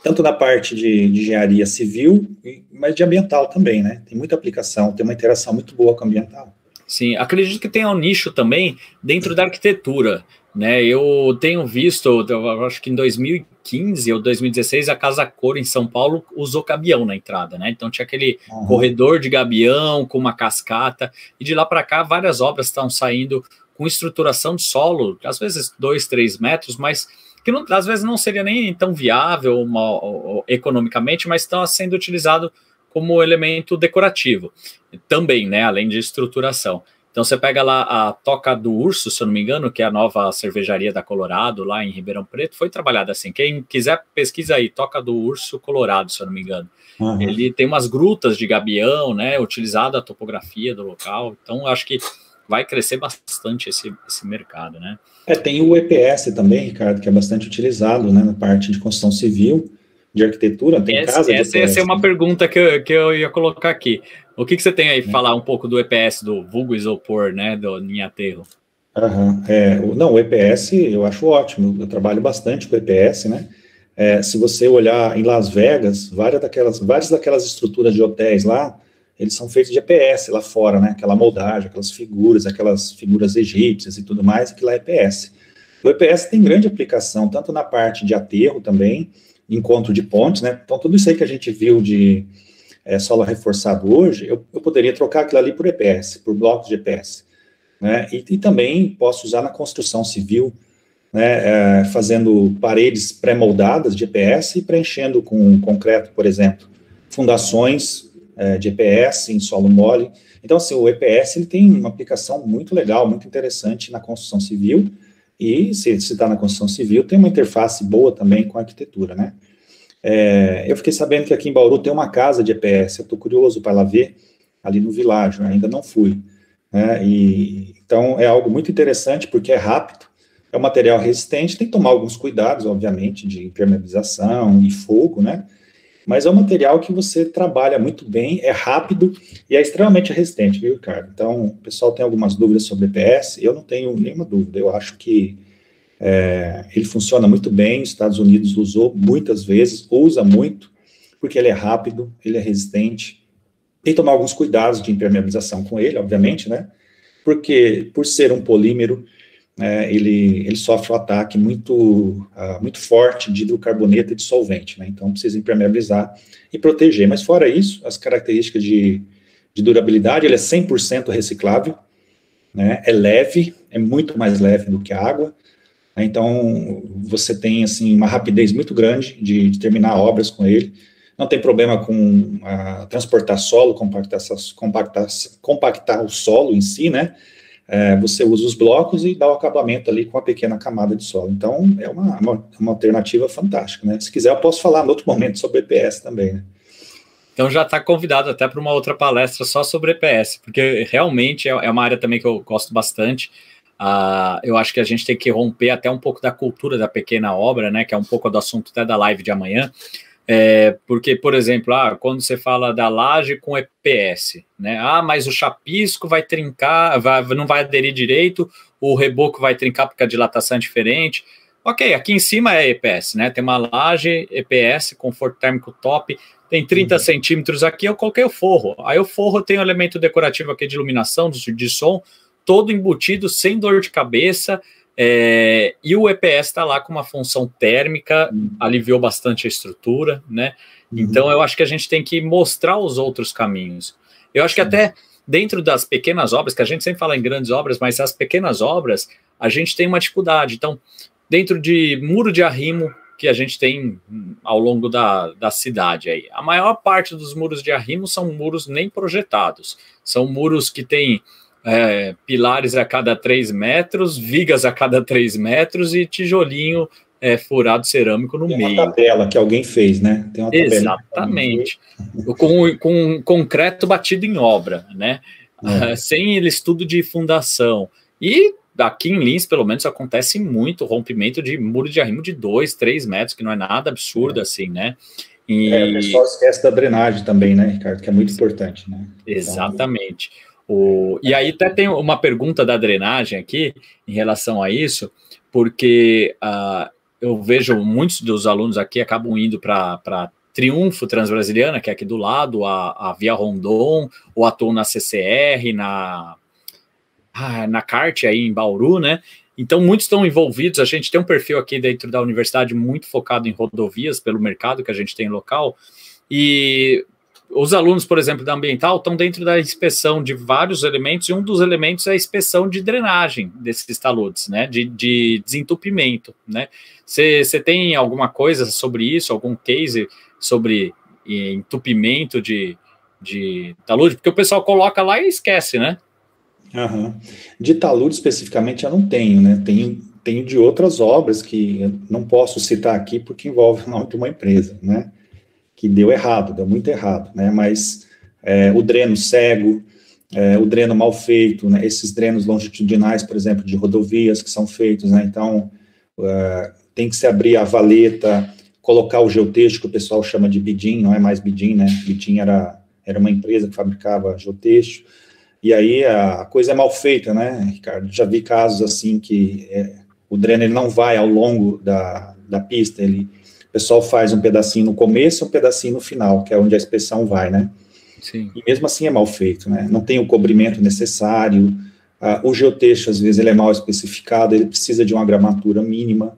Tanto na parte de engenharia civil, mas de ambiental também, né? Tem muita aplicação, tem uma interação muito boa com o ambiental. Sim, acredito que tem um nicho também dentro da arquitetura, né? Eu tenho visto, eu acho que em 2015 ou 2016, a Casa Cor em São Paulo usou gabião na entrada, né? Então tinha aquele corredor de gabião com uma cascata, e de lá para cá várias obras estão saindo com estruturação de solo, às vezes 2, 3 metros, mas que às vezes não seria nem tão viável economicamente, mas estão sendo utilizado como elemento decorativo também, né, além de estruturação. Então você pega lá a Toca do Urso, se eu não me engano, que é a nova cervejaria da Colorado, lá em Ribeirão Preto, foi trabalhada assim. Quem quiser, pesquisa aí, Toca do Urso Colorado, se eu não me engano. Ele tem umas grutas de gabião, né, utilizada a topografia do local, então acho que vai crescer bastante esse mercado, né? Tem o EPS também, Ricardo, que é bastante utilizado, né, na parte de construção civil, de arquitetura, tem casa de EPS. Essa é uma pergunta que eu ia colocar aqui. O que você tem aí para falar um pouco do EPS, do vulgo isopor, né, do em aterro? Não, o EPS eu acho ótimo, eu trabalho bastante com o EPS, né? Se você olhar em Las Vegas, várias daquelas estruturas de hotéis lá, eles são feitos de EPS lá fora, né? Aquela moldagem, aquelas figuras egípcias e tudo mais, aquilo lá é EPS. O EPS tem grande aplicação, tanto na parte de aterro também, encontro de pontes, né? Então, tudo isso aí que a gente viu de solo reforçado hoje, eu poderia trocar aquilo ali por EPS, por blocos de EPS. Né? E também posso usar na construção civil, né, fazendo paredes pré-moldadas de EPS e preenchendo com concreto, por exemplo, fundações de EPS em solo mole. Então, assim, o EPS ele tem uma aplicação muito legal, muito interessante na construção civil, e se está na construção civil, tem uma interface boa também com a arquitetura, né? Eu fiquei sabendo que aqui em Bauru tem uma casa de EPS, eu estou curioso para lá ver, ali no Világio, ainda não fui. Então, é algo muito interessante, porque é rápido, é um material resistente, tem que tomar alguns cuidados, obviamente, de impermeabilização e fogo, né? Mas é um material que você trabalha muito bem, é rápido e é extremamente resistente, viu, Ricardo? Então, o pessoal tem algumas dúvidas sobre EPS, eu não tenho nenhuma dúvida, eu acho que ele funciona muito bem, os Estados Unidos usou muitas vezes, usa muito, porque ele é rápido, ele é resistente. Tem que tomar alguns cuidados de impermeabilização com ele, obviamente, né? Porque, por ser um polímero, ele sofre um ataque muito forte de hidrocarboneto e de solvente, né? Então, precisa impermeabilizar e proteger. Mas, fora isso, as características de durabilidade, ele é 100% reciclável, né? É leve, é muito mais leve do que a água. Então, você tem, assim, uma rapidez muito grande de terminar obras com ele. Não tem problema com transportar solo, compactar o solo em si, né? Você usa os blocos e dá o acabamento ali com uma pequena camada de solo. Então, é uma alternativa fantástica, né? Se quiser, eu posso falar em outro momento sobre EPS também, né? Então, já está convidado até para uma outra palestra só sobre EPS, porque realmente é uma área também que eu gosto bastante. Eu acho que a gente tem que romper até um pouco da cultura da pequena obra, né? Que é um pouco do assunto até da live de amanhã. Porque, por exemplo, quando você fala da laje com EPS, né? Mas o chapisco vai trincar, não vai aderir direito, o reboco vai trincar porque a dilatação é diferente. Ok, aqui em cima é EPS, né? Tem uma laje EPS, conforto térmico top, tem 30 centímetros aqui, eu coloquei o forro. Aí o forro tem um elemento decorativo aqui de iluminação, de som, todo embutido, sem dor de cabeça. E o EPS está lá com uma função térmica, aliviou bastante a estrutura, né? Então eu acho que a gente tem que mostrar os outros caminhos. Eu acho que até dentro das pequenas obras, que a gente sempre fala em grandes obras, mas as pequenas obras, a gente tem uma dificuldade. Então, dentro de muro de arrimo que a gente tem ao longo da cidade aí, a maior parte dos muros de arrimo são muros nem projetados, são muros que têm pilares a cada 3 metros, vigas a cada 3 metros e tijolinho furado cerâmico no meio. Tem uma tabela que alguém fez, né? Tem uma tabela. Exatamente. Com concreto batido em obra, né? Sem estudo de fundação. E aqui em Lins, pelo menos, acontece muito rompimento de muro de arrimo de 2, 3 metros, que não é nada absurdo assim, né? O pessoal esquece da drenagem também, né, Ricardo? Que é muito importante, né? Exatamente. E aí até tem uma pergunta da drenagem aqui em relação a isso, porque eu vejo muitos dos alunos aqui acabam indo para Triunfo Transbrasiliana, que é aqui do lado, a Via Rondon, ou atuam na CCR, na CART aí em Bauru, né? Então muitos estão envolvidos, a gente tem um perfil aqui dentro da universidade muito focado em rodovias, pelo mercado que a gente tem local, e os alunos, por exemplo, da ambiental estão dentro da inspeção de vários elementos, e um dos elementos é a inspeção de drenagem desses taludes, né, de desentupimento, né? Você tem alguma coisa sobre isso, algum case sobre entupimento de talude? Porque o pessoal coloca lá e esquece, né? De talude especificamente eu não tenho, né? Tenho de outras obras que eu não posso citar aqui porque envolve o nome de uma empresa, né? Que deu muito errado, né? Mas o dreno cego, o dreno mal feito, né? Esses drenos longitudinais, por exemplo, de rodovias que são feitos, né? Então, tem que se abrir a valeta, colocar o geotexto, que o pessoal chama de bidim, não é mais bidim, né? Bidim era uma empresa que fabricava geotexto. e aí a coisa é mal feita, né, Ricardo? Já vi casos assim que o dreno ele não vai ao longo da pista, o pessoal faz um pedacinho no começo e um pedacinho no final, que é onde a inspeção vai, né? Sim. E mesmo assim é mal feito, né? Não tem o cobrimento necessário, o geotexto, às vezes, ele é mal especificado, ele precisa de uma gramatura mínima,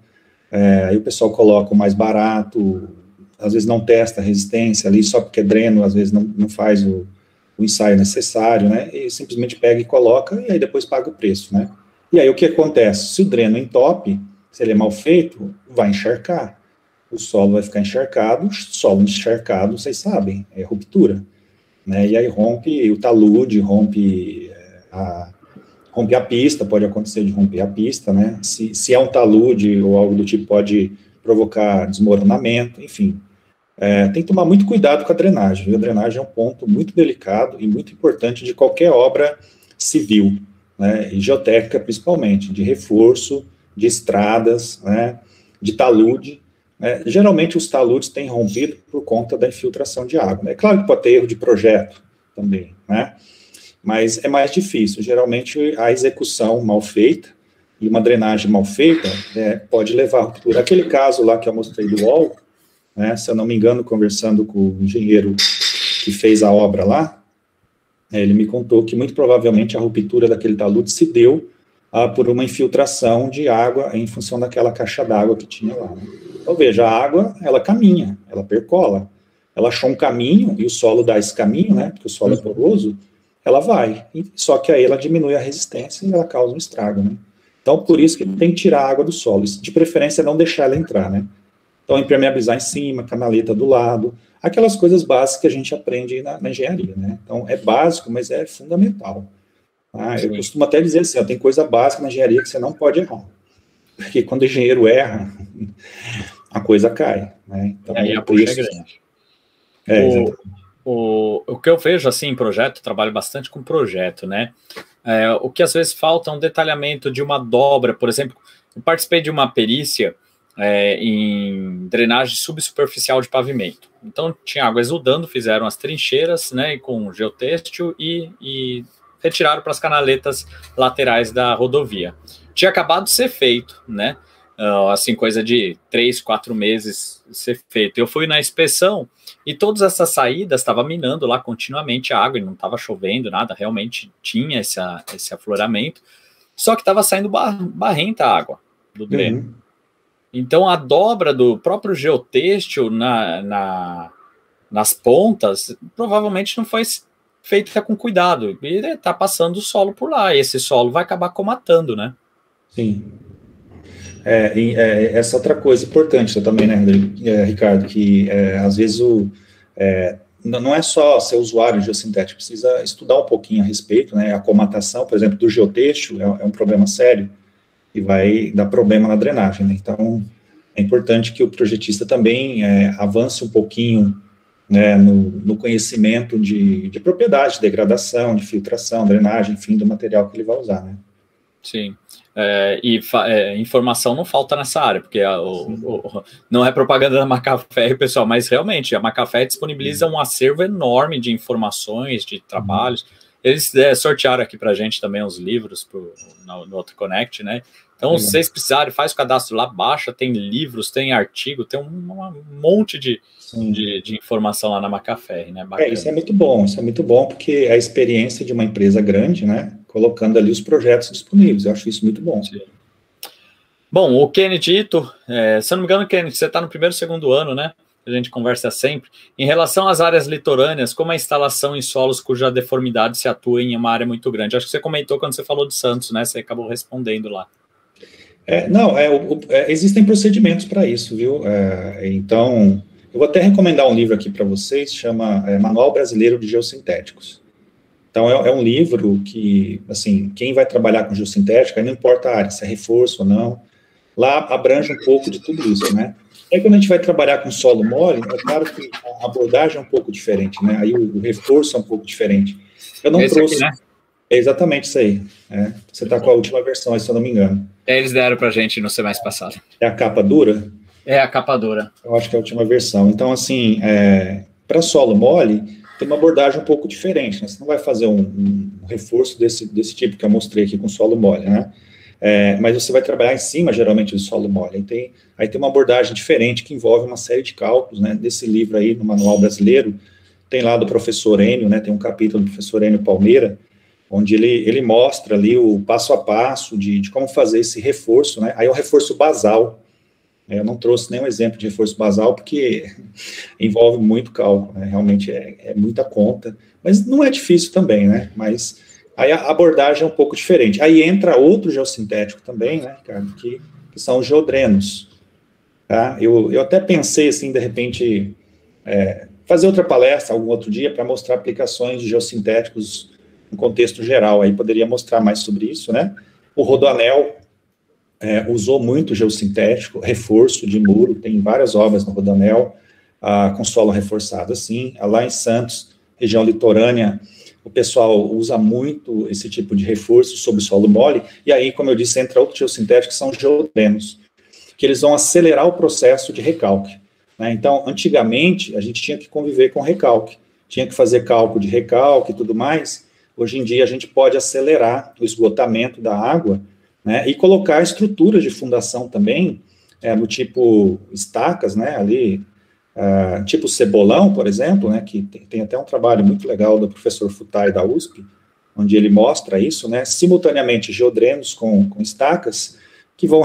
aí o pessoal coloca o mais barato, às vezes não testa a resistência ali, só porque é dreno, às vezes não faz o ensaio necessário, né? E simplesmente pega e coloca, e aí depois paga o preço, né? E aí o que acontece? Se o dreno entope, se ele é mal feito, vai encharcar. O solo vai ficar encharcado, solo encharcado, vocês sabem, é ruptura, né? E aí rompe o talude, rompe a pista, pode acontecer de romper a pista, né? Se é um talude ou algo do tipo, pode provocar desmoronamento, enfim. Tem que tomar muito cuidado com a drenagem, viu? A drenagem é um ponto muito delicado e muito importante de qualquer obra civil, né? E geotécnica principalmente, de reforço, de estradas, né? De talude. Geralmente os taludes têm rompido por conta da infiltração de água, né? É claro que pode ter erro de projeto também, né? Mas é mais difícil. Geralmente a execução mal feita e uma drenagem mal feita pode levar a ruptura. Aquele caso lá que eu mostrei do UOL, né, se eu não me engano, conversando com o engenheiro que fez a obra lá, ele me contou que muito provavelmente a ruptura daquele talude se deu por uma infiltração de água em função daquela caixa d'água que tinha lá, né? Então, veja, a água, ela caminha, ela percola, ela achou um caminho, e o solo dá esse caminho, né, porque o solo é poroso, ela vai, só que aí ela diminui a resistência e ela causa um estrago, né? Então, por isso que tem que tirar a água do solo, de preferência não deixar ela entrar, né? Então, impermeabilizar em cima, canaleta do lado, aquelas coisas básicas que a gente aprende na engenharia, né? Então, é básico, mas é fundamental. Eu costumo até dizer assim, tem coisa básica na engenharia que você não pode errar, porque quando o engenheiro erra, a coisa cai, né? Então, e aí a puxa é grande. O que eu vejo, assim, em projeto, trabalho bastante com projeto, né? O que às vezes falta é um detalhamento de uma dobra, por exemplo, eu participei de uma perícia em drenagem subsuperficial de pavimento. Então, tinha água exudando, fizeram as trincheiras, né, com geotêxtil e retiraram para as canaletas laterais da rodovia. Tinha acabado de ser feito, né? Assim, coisa de 3, 4 meses ser feito. Eu fui na inspeção e todas essas saídas estavam minando lá continuamente a água, e não estava chovendo nada, realmente tinha esse afloramento, só que estava saindo barrenta a água do dreno. Uhum. Então, a dobra do próprio geotêxtil nas pontas provavelmente não foi feita com cuidado, e está passando o solo por lá, e esse solo vai acabar comatando, né? Sim. Essa outra coisa importante também, né, Ricardo, que às vezes não é só ser usuário de geossintético, precisa estudar um pouquinho a respeito, né, a comatação, por exemplo, do geotêxtil é um problema sério e vai dar problema na drenagem, né? Então é importante que o projetista também avance um pouquinho, né, no conhecimento de propriedade, de degradação, de filtração, drenagem, enfim, do material que ele vai usar, né? Sim. Informação não falta nessa área, porque não é propaganda da Macafé, pessoal, mas realmente a Macafé disponibiliza um acervo enorme de informações, de trabalhos. Eles sortearam aqui para a gente também uns livros no Outro Connect, né? Então, se vocês precisarem, faz o cadastro lá, baixa, tem livros, tem artigo, tem um monte de informação lá na Macafé, né? Isso é muito bom, porque é a experiência de uma empresa grande, né, colocando ali os projetos disponíveis, eu acho isso muito bom. Sim. Bom, o Kenneth Ito, se eu não me engano, Kenneth, você está no primeiro ou segundo ano, né? A gente conversa sempre. Em relação às áreas litorâneas, como a instalação em solos cuja deformidade se atua em uma área muito grande? Acho que você comentou quando você falou de Santos, né? Você acabou respondendo lá. Existem procedimentos para isso, viu? Então, eu vou até recomendar um livro aqui para vocês, chama Manual Brasileiro de Geossintéticos. Então, é um livro que, assim, quem vai trabalhar com geossintética, não importa a área, se é reforço ou não, lá abrange um pouco de tudo isso, né? Aí, quando a gente vai trabalhar com solo mole, é claro que a abordagem é um pouco diferente, né? Aí o reforço é um pouco diferente. Eu não trouxe... Aqui, né? É exatamente isso aí. Você está com a última versão, se eu não me engano. Eles deram para a gente no semestre passado. É a capa dura? É a capa dura. Eu acho que é a última versão. Então, assim, para solo mole, tem uma abordagem um pouco diferente, né? Você não vai fazer um reforço desse tipo que eu mostrei aqui com solo mole, né? Mas você vai trabalhar em cima, geralmente, do solo mole. Aí tem uma abordagem diferente que envolve uma série de cálculos, né? Desse livro aí, no Manual Brasileiro, tem lá do professor Enio, né? Tem um capítulo do professor Enio Palmeira, onde ele mostra ali o passo a passo de como fazer esse reforço, né? Aí é um reforço basal. Eu não trouxe nenhum exemplo de reforço basal, porque envolve muito cálculo, né? Realmente é muita conta, mas não é difícil também, né? Mas aí a abordagem é um pouco diferente. Aí entra outro geossintético também, né, Ricardo, que são os geodrenos, tá? Eu até pensei, assim, de repente, fazer outra palestra algum outro dia para mostrar aplicações de geossintéticos no contexto geral, aí poderia mostrar mais sobre isso, né? O Rodoanel usou muito geossintético, reforço de muro, tem várias obras no Rodoanel, com solo reforçado assim. Lá em Santos, região litorânea, o pessoal usa muito esse tipo de reforço sobre solo mole, e aí, como eu disse, entra outros geossintéticos, que são geodrenos, que eles vão acelerar o processo de recalque, né? Então, antigamente, a gente tinha que conviver com recalque, tinha que fazer cálculo de recalque e tudo mais. Hoje em dia, a gente pode acelerar o esgotamento da água, né, e colocar estruturas de fundação também, no tipo estacas, né, ali, tipo cebolão, por exemplo, né, que tem até um trabalho muito legal do professor Futai da USP, onde ele mostra isso, né, simultaneamente geodrenos com estacas, que vão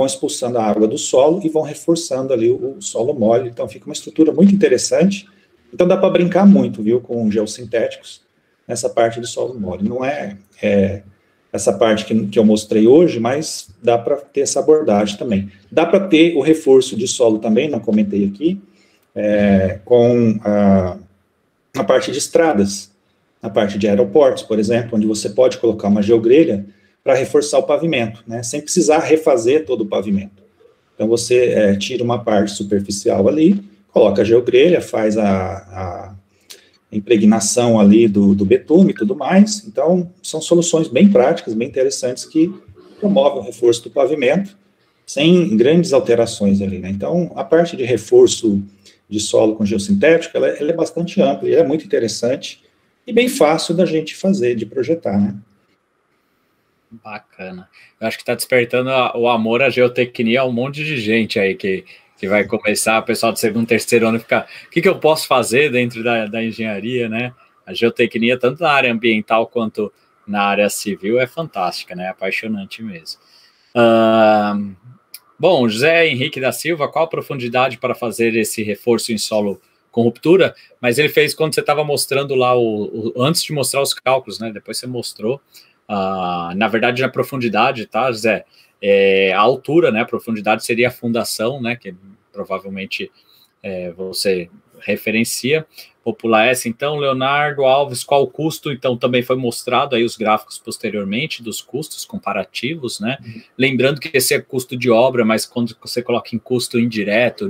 expulsando a água do solo e vão reforçando ali o solo mole. Então fica uma estrutura muito interessante. Então dá para brincar muito, viu, com geossintéticos nessa parte do solo mole. Não é essa parte que eu mostrei hoje, mas dá para ter essa abordagem também. Dá para ter o reforço de solo também, não comentei aqui, com a parte de estradas, na parte de aeroportos, por exemplo, onde você pode colocar uma geogrelha para reforçar o pavimento, né, sem precisar refazer todo o pavimento. Então, você tira uma parte superficial ali, coloca a geogrelha, faz a impregnação ali do betume e tudo mais. Então, são soluções bem práticas, bem interessantes, que promovem o reforço do pavimento, sem grandes alterações ali, né? Então, a parte de reforço de solo com geossintético, ela é bastante ampla, e é muito interessante, e bem fácil da gente fazer, de projetar, né? Bacana. Eu acho que está despertando o amor à geotecnia a um monte de gente aí que vai começar, o pessoal do segundo, terceiro ano ficar, o que eu posso fazer dentro da engenharia, né? A geotecnia, tanto na área ambiental quanto na área civil, é fantástica, né? Apaixonante mesmo. Bom, José Henrique da Silva, qual a profundidade para fazer esse reforço em solo com ruptura? Mas ele fez quando você estava mostrando lá, antes de mostrar os cálculos, né? Depois você mostrou, na verdade, na profundidade, tá, José? A altura, né? A profundidade seria a fundação, né? Que provavelmente você referencia. Popular essa, então, Leonardo Alves, qual o custo? Então, também foi mostrado aí os gráficos posteriormente dos custos comparativos, né? Lembrando que esse é custo de obra, mas quando você coloca em custo indireto,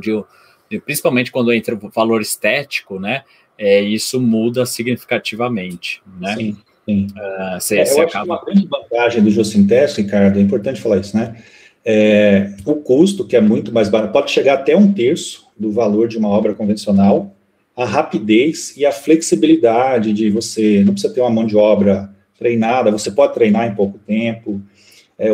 principalmente quando entra o valor estético, né? Isso muda significativamente, né? Sim, sim. Você eu acho que uma grande vantagem do geossintético, Ricardo, é importante falar isso, né? O custo, que é muito mais barato, pode chegar até 1/3 do valor de uma obra convencional, a rapidez e a flexibilidade de você, não precisa ter uma mão de obra treinada, você pode treinar em pouco tempo,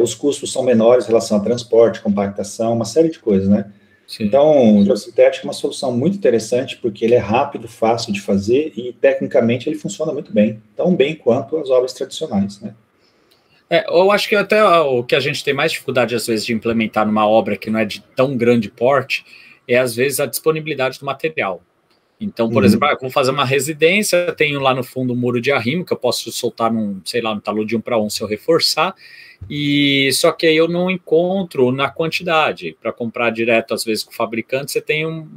os custos são menores em relação a transporte, compactação, uma série de coisas, né? Sim. Então, o geossintético é uma solução muito interessante, porque ele é rápido, fácil de fazer, e tecnicamente ele funciona muito bem, tão bem quanto as obras tradicionais, né? Eu acho que até o que a gente tem mais dificuldade, às vezes, de implementar numa obra que não é de tão grande porte, às vezes, a disponibilidade do material. Então, por exemplo, eu vou fazer uma residência, tenho lá no fundo um muro de arrimo, que eu posso soltar num talão de 1 para 1 se eu reforçar, só que aí eu não encontro na quantidade. Para comprar direto, às vezes, com o fabricante, você tem um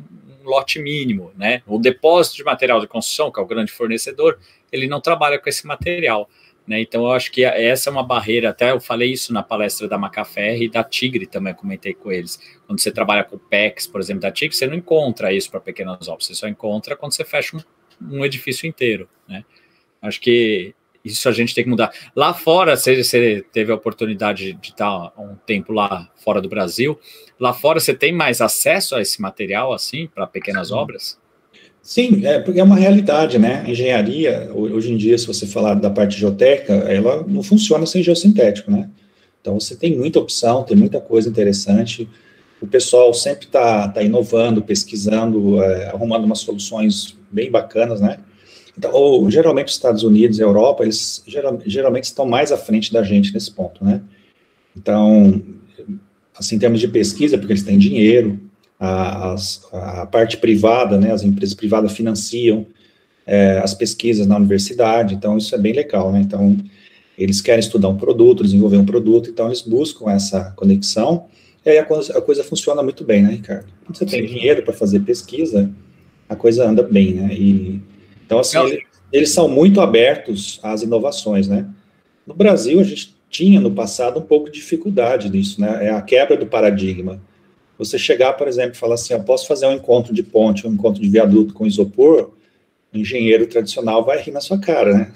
lote mínimo, né? O depósito de material de construção, que é o grande fornecedor, ele não trabalha com esse material, né? Então, eu acho que essa é uma barreira, até eu falei isso na palestra da Macaferri e da Tigre também, comentei com eles. Quando você trabalha com o PEX, por exemplo, da Tigre, você não encontra isso para pequenas obras, você só encontra quando você fecha um edifício inteiro, né? Acho que isso a gente tem que mudar. Lá fora, você teve a oportunidade de estar um tempo lá fora do Brasil, lá fora você tem mais acesso a esse material, assim, para pequenas obras? Sim, porque é uma realidade, né? A engenharia, hoje em dia, se você falar da parte geotécnica, ela não funciona sem geossintético, né? Então, você tem muita opção, tem muita coisa interessante. O pessoal sempre está inovando, pesquisando, arrumando umas soluções bem bacanas, né? Então, geralmente, os Estados Unidos e a Europa, eles geralmente estão mais à frente da gente nesse ponto, né? Então, assim, em termos de pesquisa, porque eles têm dinheiro, a parte privada, né, as empresas privadas financiam as pesquisas na universidade, então isso é bem legal, né? Então, eles querem estudar um produto, desenvolver um produto, então eles buscam essa conexão, e aí a coisa funciona muito bem, né, Ricardo? Quando você tem dinheiro para fazer pesquisa, a coisa anda bem, né? Então, assim, eles são muito abertos às inovações, né? No Brasil, a gente tinha, no passado, um pouco de dificuldade nisso, né? É a quebra do paradigma. Você chegar, por exemplo, e falar assim, eu posso fazer um encontro de ponte, um encontro de viaduto com isopor, o engenheiro tradicional vai rir na sua cara, né?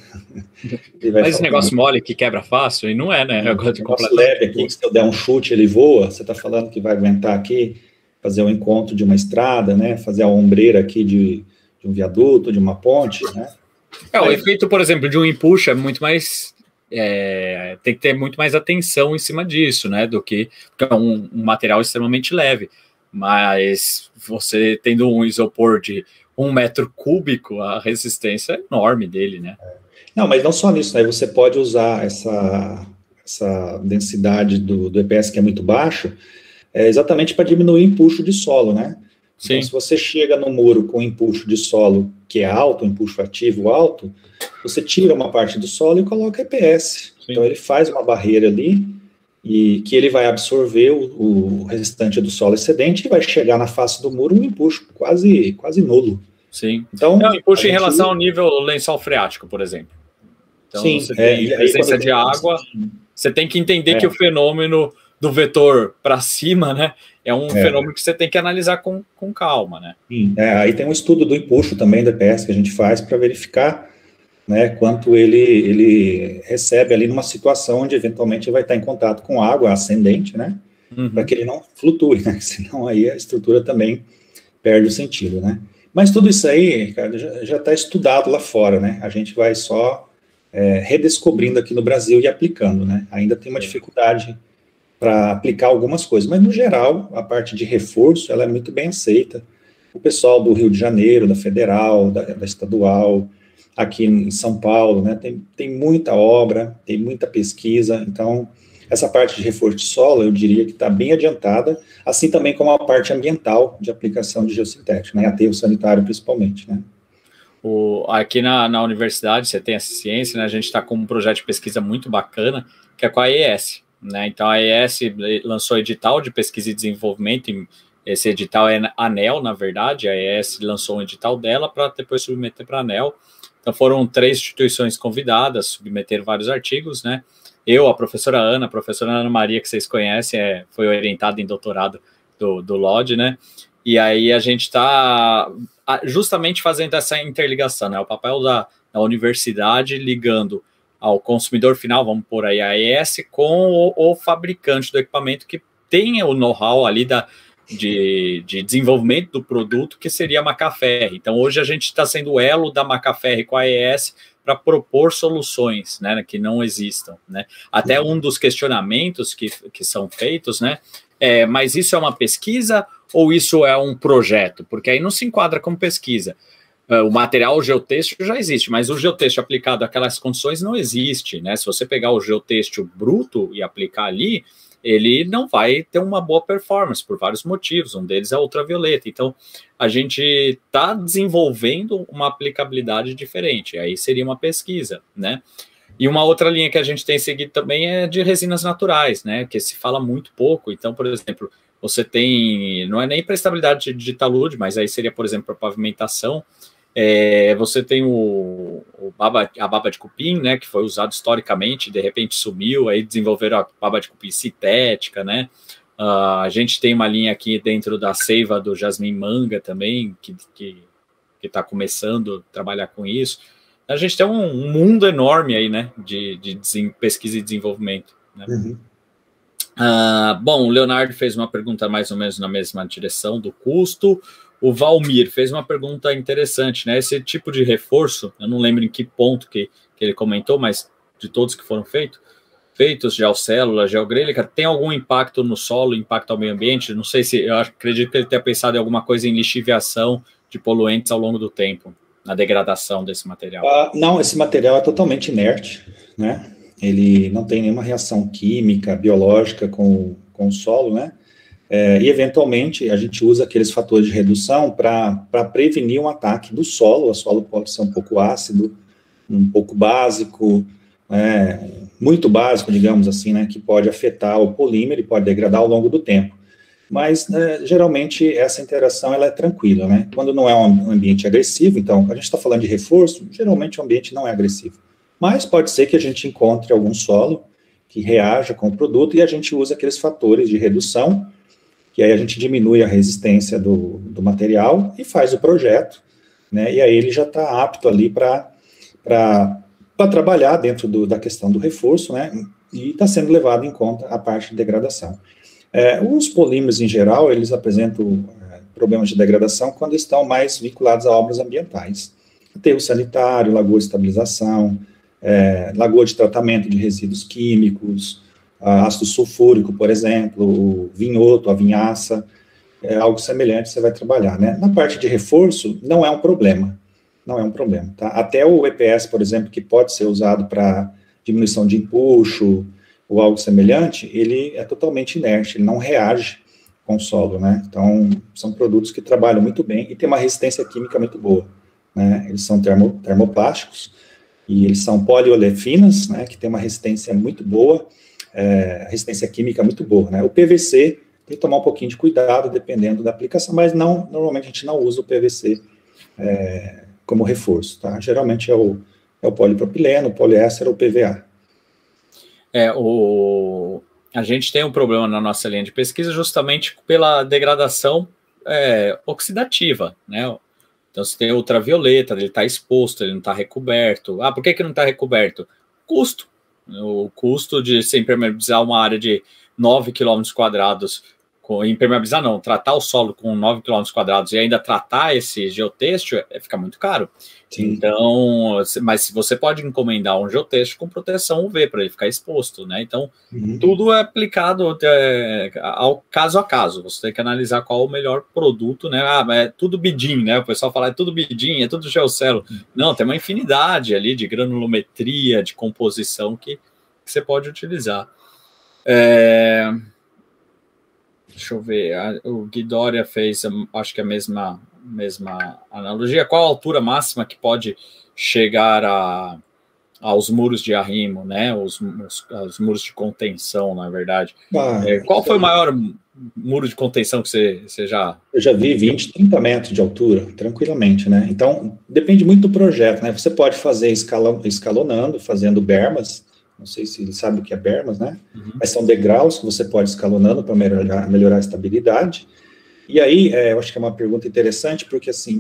Ele vai esse negócio mole que quebra fácil, e não é, né? Um negócio leve aqui, que se eu der um chute, ele voa, você está falando que vai aguentar aqui, fazer um encontro de uma estrada, né? Fazer a ombreira aqui de um viaduto, de uma ponte, né? O efeito, por exemplo, de um empuxo é muito mais... tem que ter muito mais atenção em cima disso, né? Do que é um material extremamente leve. Mas você tendo um isopor de 1 metro cúbico, a resistência é enorme dele, né? Não, mas não só nisso, né? Você pode usar essa densidade do EPS que é muito baixo, exatamente para diminuir o empuxo de solo, né? Sim. Então, se você chega no muro com empuxo de solo que é alto, um empuxo ativo alto, você tira uma parte do solo e coloca EPS. Sim. Então, ele faz uma barreira ali e que ele vai absorver o restante do solo excedente e vai chegar na face do muro um empuxo quase nulo. Sim. Então, empuxo em relação ao nível lençol freático, por exemplo. Então, sim, você tem presença de água, você tem que entender que o fenômeno do vetor para cima, né, é um fenômeno que você tem que analisar com calma, né? Sim, aí tem um estudo do empuxo também da EPS que a gente faz para verificar, né, quanto ele recebe ali numa situação onde eventualmente vai estar em contato com água ascendente, né, para que ele não flutue, né, senão aí a estrutura também perde o sentido, né. Mas tudo isso aí, cara, já está estudado lá fora, né, a gente vai só redescobrindo aqui no Brasil e aplicando, né, ainda tem uma dificuldade para aplicar algumas coisas, mas no geral, a parte de reforço, ela é muito bem aceita. O pessoal do Rio de Janeiro, da Federal, da Estadual, aqui em São Paulo, né, tem muita obra, tem muita pesquisa, então, essa parte de reforço de solo, eu diria que está bem adiantada, assim também como a parte ambiental de aplicação de geossintético, né, aterro sanitário principalmente, né. Aqui na universidade, você tem essa ciência, né, a gente está com um projeto de pesquisa muito bacana, que é com a AES, né, então a AES lançou edital de pesquisa e desenvolvimento, esse edital é ANEEL, na verdade, a AES lançou um edital dela para depois submeter para a ANEEL. Então foram 3 instituições convidadas, submeteram vários artigos, né, a professora Ana Maria, que vocês conhecem, foi orientada em doutorado do LOD, né, e aí a gente está justamente fazendo essa interligação, né, o papel da universidade ligando ao consumidor final, vamos pôr aí a AES, com o fabricante do equipamento que tem o know-how ali de desenvolvimento do produto, que seria a Macaferri. Então, hoje a gente está sendo o elo da Macaferri com a AES para propor soluções, né, que não existam, né. Até um dos questionamentos que são feitos, né, mas isso é uma pesquisa ou isso é um projeto? Porque aí não se enquadra como pesquisa. O material geotêxtil já existe, mas o geotêxtil aplicado àquelas condições não existe, né? Se você pegar o geotêxtil bruto e aplicar ali, ele não vai ter uma boa performance por vários motivos, um deles é a ultravioleta. Então, a gente está desenvolvendo uma aplicabilidade diferente, aí seria uma pesquisa, né? E uma outra linha que a gente tem seguido também é de resinas naturais, né? Que se fala muito pouco. Então, por exemplo, você tem, não é nem para estabilidade de talude, mas aí seria, por exemplo, para pavimentação. Você tem a baba de cupim, né, que foi usado historicamente, de repente sumiu, aí desenvolveram a baba de cupim sintética, né. A gente tem uma linha aqui dentro da seiva do jasmim manga também, que está começando a trabalhar com isso. A gente tem um mundo enorme aí, né, de pesquisa e desenvolvimento, né. Uhum. Bom, o Leonardo fez uma pergunta mais ou menos na mesma direção do custo. O Valmir fez uma pergunta interessante, né? Esse tipo de reforço, eu não lembro em que ponto que ele comentou, mas de todos que foram feitos, geocélula, geogrelha, tem algum impacto no solo, impacto ao meio ambiente? Não sei se, eu acredito que ele tenha pensado em alguma coisa em lixiviação de poluentes ao longo do tempo, na degradação desse material. Não, esse material é totalmente inerte, né? Ele não tem nenhuma reação química, biológica com o solo, né? E, eventualmente, a gente usa aqueles fatores de redução para prevenir um ataque do solo. O solo pode ser um pouco ácido, um pouco básico, muito básico, digamos assim, né, que pode afetar o polímero e pode degradar ao longo do tempo. Mas, geralmente, essa interação ela é tranquila, né? Quando não é um ambiente agressivo, então, a gente está falando de reforço, geralmente o ambiente não é agressivo. Mas pode ser que a gente encontre algum solo que reaja com o produto e a gente usa aqueles fatores de redução, que aí a gente diminui a resistência do material e faz o projeto, né? E aí ele já está apto ali para trabalhar dentro da questão do reforço, né? E está sendo levado em conta a parte de degradação. Os polímeros, em geral, eles apresentam problemas de degradação quando estão mais vinculados a obras ambientais. Aterro sanitário, lagoa de estabilização, lagoa de tratamento de resíduos químicos, ácido sulfúrico, por exemplo, o vinhoto, a vinhaça, algo semelhante você vai trabalhar, né? Na parte de reforço, não é um problema, tá? Até o EPS, por exemplo, que pode ser usado para diminuição de empuxo, ou algo semelhante, ele é totalmente inerte, ele não reage com o solo, né? Então, são produtos que trabalham muito bem e tem uma resistência química muito boa, né? Eles são termoplásticos e eles são poliolefinas, né? Que tem uma resistência muito boa, resistência química muito boa, né? O PVC tem que tomar um pouquinho de cuidado dependendo da aplicação, mas normalmente a gente não usa o PVC como reforço, tá? Geralmente é o polipropileno, o poliéster ou o PVA. A gente tem um problema na nossa linha de pesquisa justamente pela degradação oxidativa, né? Então, se tem ultravioleta, ele está exposto, ele não está recoberto. Por que não está recoberto? Custo. O custo de se impermeabilizar uma área de 9 km², impermeabilizar não, tratar o solo com 9 km² e ainda tratar esse geotêxtil, fica muito caro. Sim. Então, mas você pode encomendar um geotêxtil com proteção UV para ele ficar exposto, né? Então, tudo é aplicado ao caso a caso. Você tem que analisar qual o melhor produto, né? É tudo bidim, né? O pessoal fala, é tudo bidim, é tudo geocelo. Não, tem uma infinidade ali de granulometria, de composição que você pode utilizar. Deixa eu ver, o Guidória fez, acho que a mesma analogia. Qual a altura máxima que pode chegar aos muros de arrimo, né? Os muros de contenção, na verdade. Qual foi o maior muro de contenção que você já... Eu já vi 20, 30 metros de altura, tranquilamente, né? Então, depende muito do projeto, né? Você pode fazer escalonando, fazendo bermas. Não sei se ele sabe o que é bermas, né? Mas são degraus que você pode escalonando para melhorar a estabilidade. E aí, eu acho que é uma pergunta interessante, porque assim,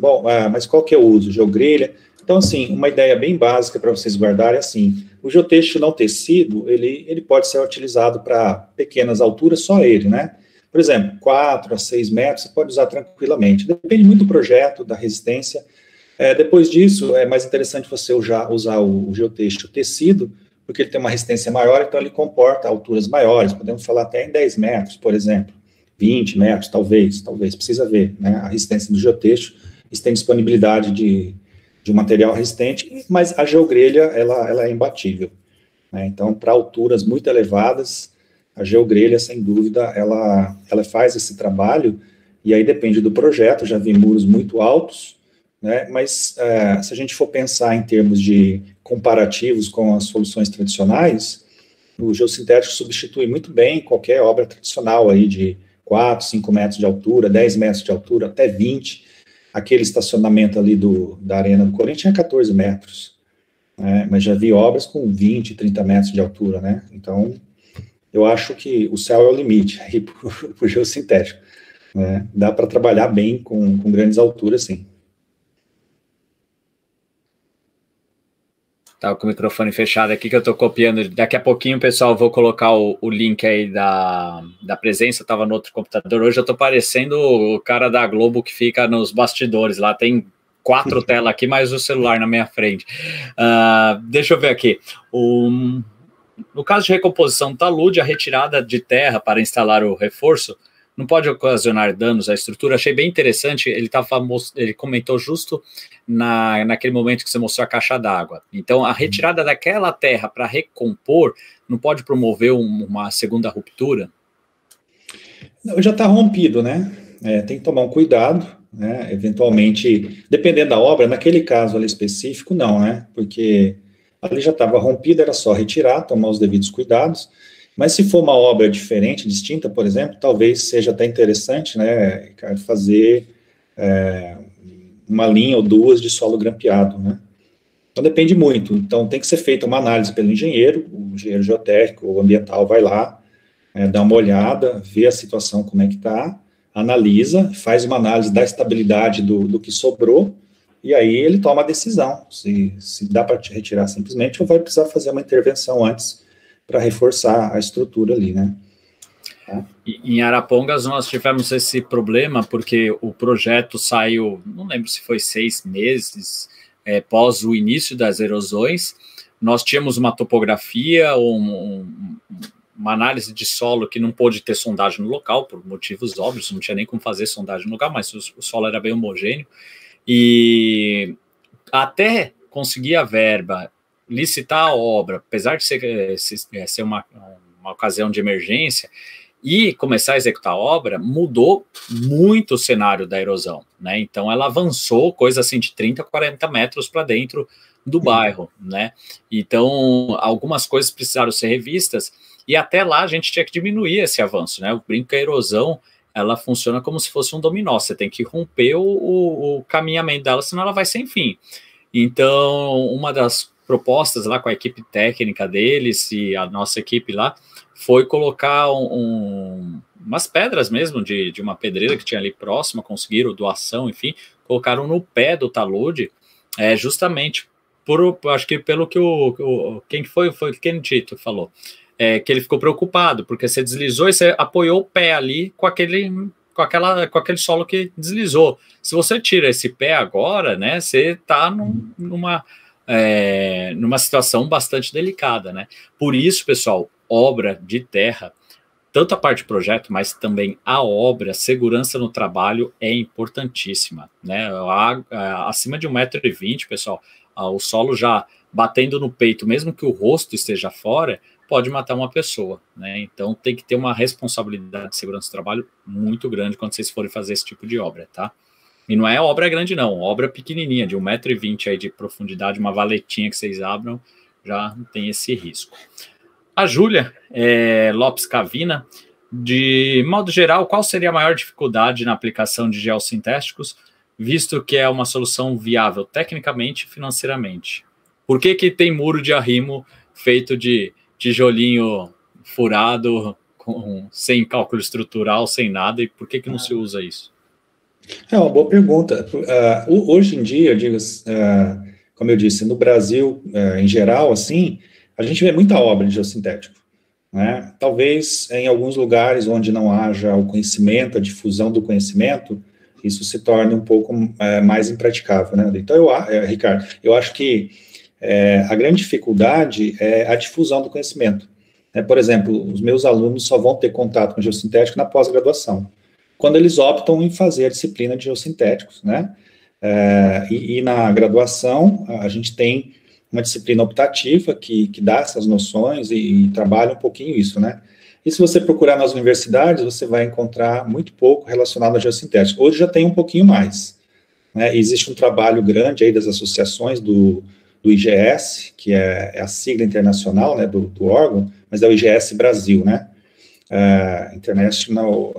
mas qual que é o uso? Geogrelha? Então, assim, uma ideia bem básica para vocês guardarem é assim, o geotêxtil não tecido, ele pode ser utilizado para pequenas alturas, só ele, né? Por exemplo, 4 a 6 metros, você pode usar tranquilamente. Depende muito do projeto, da resistência. Depois disso, é mais interessante você usar o geotêxtil tecido, porque ele tem uma resistência maior, então ele comporta alturas maiores, podemos falar até em 10 metros, por exemplo, 20 metros, talvez, precisa ver, né, a resistência do geotêxtil, isso tem disponibilidade de um material resistente, mas a geogrelha, ela é imbatível, né, então, para alturas muito elevadas, a geogrelha, sem dúvida, ela faz esse trabalho, e aí depende do projeto, já vi muros muito altos, né, mas se a gente for pensar em termos de comparativos com as soluções tradicionais, o geossintético substitui muito bem qualquer obra tradicional aí de 4, 5 metros de altura, 10 metros de altura, até 20. Aquele estacionamento ali da Arena do Corinthians é 14 metros, né, mas já vi obras com 20, 30 metros de altura, né? Então, eu acho que o céu é o limite aí para o geossintético, né? Dá para trabalhar bem com grandes alturas, sim. Tava com o microfone fechado aqui que eu tô copiando. Daqui a pouquinho, pessoal, eu vou colocar o link aí da presença. Eu tava no outro computador. Hoje eu tô parecendo o cara da Globo que fica nos bastidores. Lá tem 4 telas aqui, mais o celular na minha frente. Deixa eu ver aqui. No caso de recomposição do talude, a retirada de terra para instalar o reforço não pode ocasionar danos à estrutura. Achei bem interessante, ele comentou justo naquele momento que você mostrou a caixa d'água. Então, a retirada daquela terra para recompor não pode promover uma segunda ruptura? Não, já está rompido, né? Tem que tomar um cuidado, né? Eventualmente, dependendo da obra, naquele caso ali específico, não, né? Porque ali já estava rompido, era só retirar, tomar os devidos cuidados. Mas se for uma obra diferente, distinta, por exemplo, talvez seja até interessante, né, Ricardo, fazer uma linha ou duas de solo grampeado, né? Então depende muito. Então tem que ser feita uma análise pelo engenheiro, o engenheiro geotécnico ou ambiental vai lá, dá uma olhada, vê a situação como é que está, analisa, faz uma análise da estabilidade do que sobrou, e aí ele toma a decisão, se dá para retirar simplesmente ou vai precisar fazer uma intervenção antes para reforçar a estrutura ali, né? Em Arapongas nós tivemos esse problema porque o projeto saiu, não lembro se foi 6 meses pós o início das erosões. Nós tínhamos uma topografia, uma análise de solo que não pôde ter sondagem no local, por motivos óbvios, não tinha nem como fazer sondagem no local, mas o solo era bem homogêneo, e até conseguir a verba, licitar a obra, apesar de ser uma ocasião de emergência, e começar a executar a obra, mudou muito o cenário da erosão, né? Então ela avançou coisa assim de 30, 40 metros para dentro do bairro, né? Então algumas coisas precisaram ser revistas, e até lá a gente tinha que diminuir esse avanço, né? Eu brinco que a erosão, ela funciona como se fosse um dominó, você tem que romper o caminhamento dela, senão ela vai sem fim. Então, uma das propostas lá com a equipe técnica deles e a nossa equipe lá foi colocar umas pedras mesmo de uma pedreira que tinha ali próxima, conseguiram doação, enfim, colocaram no pé do talude, justamente acho que pelo que quem foi o Kenedito falou, que ele ficou preocupado, porque você deslizou e você apoiou o pé ali com aquele solo que deslizou. Se você tira esse pé agora, né, você está numa situação bastante delicada, né? Por isso, pessoal, obra de terra, tanto a parte de projeto, mas também a obra, segurança no trabalho é importantíssima, né? Acima de 1,20 m, pessoal, o solo já batendo no peito, mesmo que o rosto esteja fora, pode matar uma pessoa, né? Então tem que ter uma responsabilidade de segurança do trabalho muito grande quando vocês forem fazer esse tipo de obra, tá? E não é obra grande não, obra pequenininha, de 1,20 m aí de profundidade, uma valetinha que vocês abram, já tem esse risco. A Júlia Lopes Cavina, de modo geral, qual seria a maior dificuldade na aplicação de geossintéticos, visto que é uma solução viável tecnicamente e financeiramente? Por que tem muro de arrimo feito de tijolinho furado, sem cálculo estrutural, sem nada, e por que não se usa isso? É uma boa pergunta. Hoje em dia, eu digo, como eu disse, no Brasil, em geral, assim, a gente vê muita obra de geossintético, né? Talvez em alguns lugares onde não haja o conhecimento, a difusão do conhecimento, isso se torne um pouco mais impraticável, né? Então, Ricardo, eu acho que a grande dificuldade é a difusão do conhecimento. Por exemplo, os meus alunos só vão ter contato com geossintético na pós-graduação, quando eles optam em fazer a disciplina de geossintéticos, né? E na graduação, a gente tem uma disciplina optativa que dá essas noções e trabalha um pouquinho isso, né? E se você procurar nas universidades, você vai encontrar muito pouco relacionado a geossintético. Hoje já tem um pouquinho mais, né? Existe um trabalho grande aí das associações do IGS, que é a sigla internacional, né, do órgão, mas é o IGS Brasil, né? A International,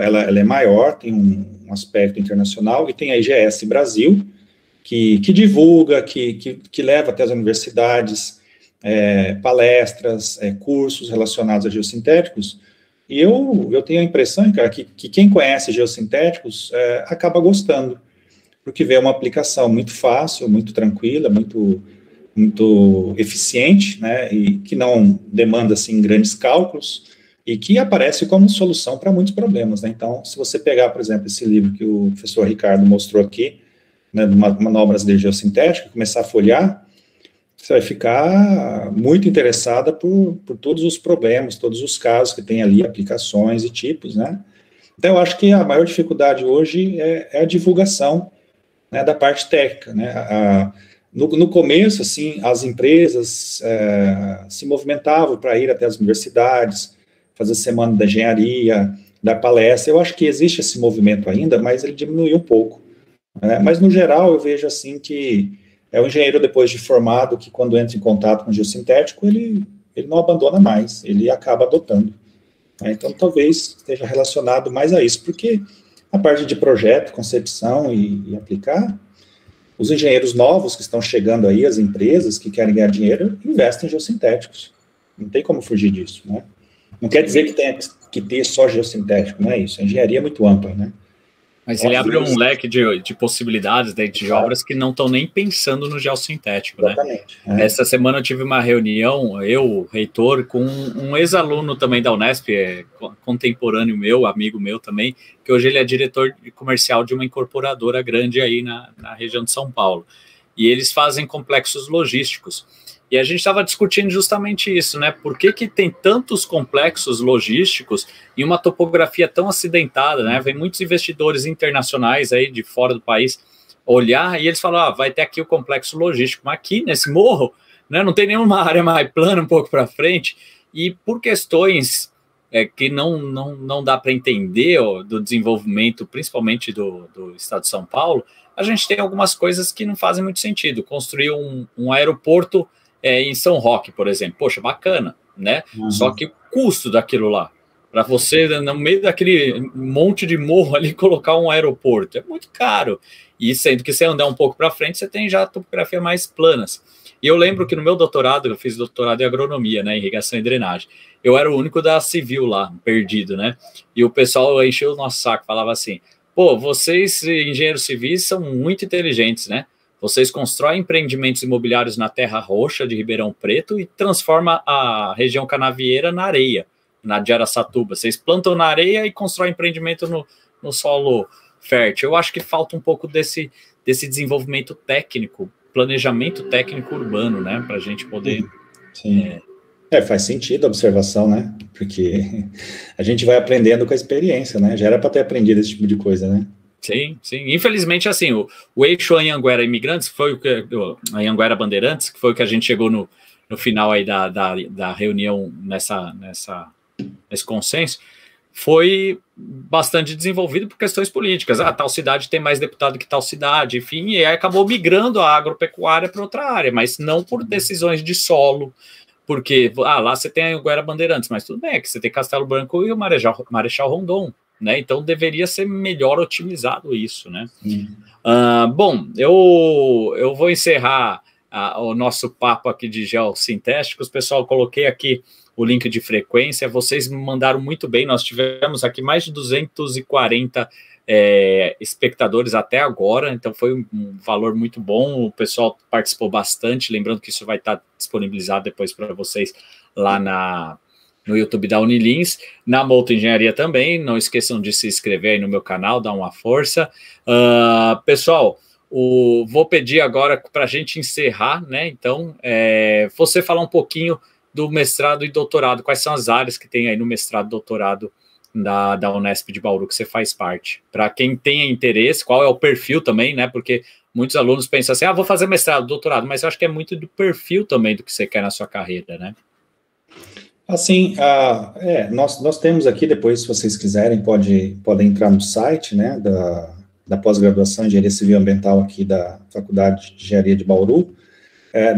ela é maior, tem um aspecto internacional, e tem a IGS Brasil, que divulga, que leva até as universidades palestras, cursos relacionados a geossintéticos, e eu tenho a impressão, cara, que quem conhece geossintéticos acaba gostando, porque vê uma aplicação muito fácil, muito tranquila, muito eficiente, né, e que não demanda, assim, grandes cálculos, e que aparece como solução para muitos problemas, né. Então, se você pegar, por exemplo, esse livro que o professor Ricardo mostrou aqui, né, de manobras de geossintética, começar a folhear, você vai ficar muito interessada por todos os problemas, todos os casos que tem ali, aplicações e tipos, né. Então, eu acho que a maior dificuldade hoje é a divulgação, né, da parte técnica, né. No começo, assim, as empresas se movimentavam para ir até as universidades, fazer semana da engenharia, dar palestra. Eu acho que existe esse movimento ainda, mas ele diminuiu um pouco, né. Mas, no geral, eu vejo, assim, que é o engenheiro, depois de formado, que quando entra em contato com o geossintético, ele não abandona mais, ele acaba adotando, né. Então, talvez esteja relacionado mais a isso, porque a parte de projeto, concepção e aplicar, os engenheiros novos que estão chegando aí, as empresas que querem ganhar dinheiro, investem em geossintéticos. Não tem como fugir disso, né? Não quer dizer que tenha que ter só geossintético, não é isso. A engenharia é muito ampla, né? Mas ele abre um leque de possibilidades, né, de obras que não estão nem pensando no geossintético, né? Exatamente. Essa semana eu tive uma reunião, eu, reitor, com um ex-aluno também da Unesp, contemporâneo meu, amigo meu também, que hoje ele é diretor comercial de uma incorporadora grande aí na região de São Paulo. E eles fazem complexos logísticos. E a gente estava discutindo justamente isso, né? Por que tem tantos complexos logísticos em uma topografia tão acidentada, né? Vem muitos investidores internacionais aí de fora do país olhar e eles falam, vai ter aqui o complexo logístico, mas aqui nesse morro, né, não tem nenhuma área mais plana um pouco para frente, e por questões que não dá para entender do desenvolvimento, principalmente do estado de São Paulo, a gente tem algumas coisas que não fazem muito sentido. Construir um aeroporto em São Roque, por exemplo, poxa, bacana, né? Uhum. Só que o custo daquilo lá, para você, no meio daquele monte de morro ali, colocar um aeroporto, é muito caro. E sendo que você andar um pouco para frente, você tem já topografia mais planas. E eu lembro que no meu doutorado, eu fiz doutorado em agronomia, né, irrigação e drenagem, eu era o único da civil lá, perdido, né? E o pessoal encheu o nosso saco, falava assim, pô, vocês, engenheiros civis, são muito inteligentes, né? Vocês constroem empreendimentos imobiliários na Terra Roxa de Ribeirão Preto e transformam a região canavieira na areia, na de Araçatuba. Vocês plantam na areia e constroem empreendimento no solo fértil. Eu acho que falta um pouco desse desenvolvimento técnico, planejamento técnico urbano, né? Para a gente poder... Sim. Faz sentido a observação, né? Porque a gente vai aprendendo com a experiência, né? Já era para ter aprendido esse tipo de coisa, né? Sim, sim. Infelizmente, assim, o eixo Anhanguera Imigrantes, Anhanguera Bandeirantes, que foi o que a gente chegou no final aí da reunião nesse consenso, foi bastante desenvolvido por questões políticas. Tal cidade tem mais deputado que tal cidade, enfim, e aí acabou migrando a agropecuária para outra área, mas não por decisões de solo, porque lá você tem a Anhanguera Bandeirantes, mas tudo bem, é que você tem Castelo Branco e o Marechal Rondon, né? Então deveria ser melhor otimizado isso, né? Bom, eu vou encerrar o nosso papo aqui de geossintéticos. Pessoal, coloquei aqui o link de frequência, vocês me mandaram muito bem, nós tivemos aqui mais de 240 espectadores até agora, então foi um valor muito bom, o pessoal participou bastante, lembrando que isso vai estar disponibilizado depois para vocês lá no YouTube da Unilins, na Mouto Engenharia também, não esqueçam de se inscrever aí no meu canal, dar uma força. Pessoal, vou pedir agora para a gente encerrar, né, então, você falar um pouquinho do mestrado e doutorado, quais são as áreas que tem aí no mestrado e doutorado da Unesp de Bauru, que você faz parte, para quem tenha interesse, qual é o perfil também, né, porque muitos alunos pensam assim, vou fazer mestrado, doutorado, mas eu acho que é muito do perfil também do que você quer na sua carreira, né? Assim, nós temos aqui, depois, se vocês quiserem, podem entrar no site, né, da pós-graduação em Engenharia Civil e Ambiental aqui da Faculdade de Engenharia de Bauru.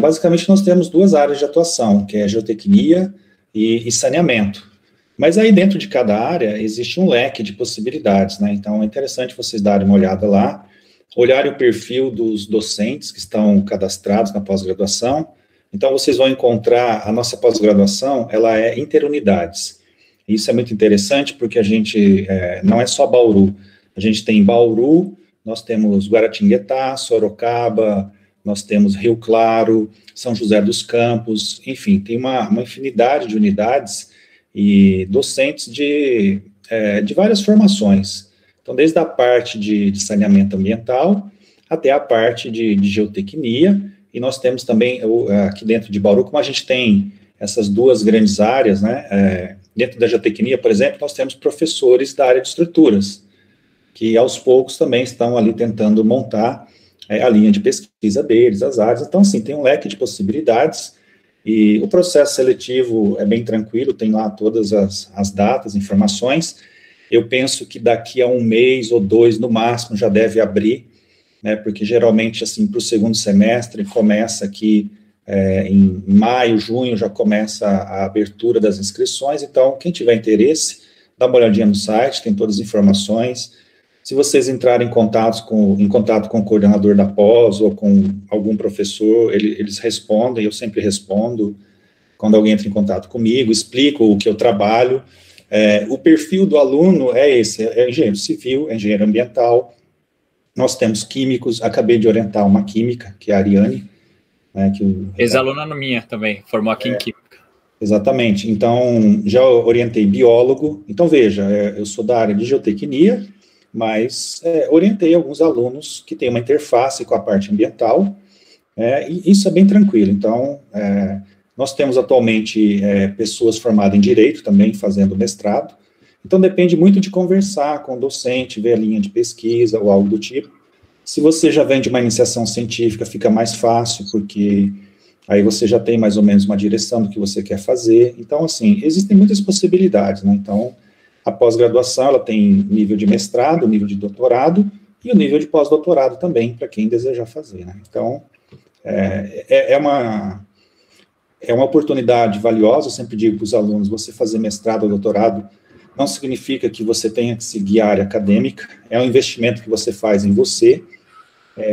Basicamente, nós temos duas áreas de atuação, que é geotecnia e saneamento. Mas aí, dentro de cada área, existe um leque de possibilidades, né, então é interessante vocês darem uma olhada lá, olharem o perfil dos docentes que estão cadastrados na pós-graduação. Então, vocês vão encontrar, a nossa pós-graduação, ela é interunidades. Isso é muito interessante, porque a gente, não é só Bauru, a gente tem Bauru, nós temos Guaratinguetá, Sorocaba, nós temos Rio Claro, São José dos Campos, enfim, tem uma infinidade de unidades e docentes de várias formações. Então, desde a parte de saneamento ambiental até a parte de geotecnia, e nós temos também, aqui dentro de Bauru, como a gente tem essas duas grandes áreas, né, dentro da geotecnia, por exemplo, nós temos professores da área de estruturas, que aos poucos também estão ali tentando montar a linha de pesquisa deles, as áreas. Então, assim, tem um leque de possibilidades, e o processo seletivo é bem tranquilo, tem lá todas as datas, informações. Eu penso que daqui a 1 mês ou 2, no máximo, já deve abrir, né, porque geralmente, assim, para o segundo semestre, começa aqui em maio, junho, já começa a abertura das inscrições. Então, quem tiver interesse, dá uma olhadinha no site, tem todas as informações. Se vocês entrarem em contato com o coordenador da pós ou com algum professor, eles respondem, eu sempre respondo. Quando alguém entra em contato comigo, explico o que eu trabalho. O perfil do aluno é esse, é engenheiro civil, é engenheiro ambiental. Nós temos químicos, acabei de orientar uma química, que é a Ariane. Né, ex-aluna minha também, formou aqui em Química. Exatamente, então já orientei biólogo. Então veja, eu sou da área de geotecnia, mas orientei alguns alunos que têm uma interface com a parte ambiental, e isso é bem tranquilo. Então, nós temos atualmente pessoas formadas em Direito também, fazendo mestrado. Então, depende muito de conversar com o docente, ver a linha de pesquisa ou algo do tipo. Se você já vem de uma iniciação científica, fica mais fácil, porque aí você já tem mais ou menos uma direção do que você quer fazer. Então, assim, existem muitas possibilidades, né? Então, a pós-graduação, ela tem nível de mestrado, nível de doutorado, e o nível de pós-doutorado também, para quem desejar fazer, né? Então, é uma oportunidade valiosa. Eu sempre digo para os alunos, você fazer mestrado ou doutorado não significa que você tenha que seguir a área acadêmica, é um investimento que você faz em você.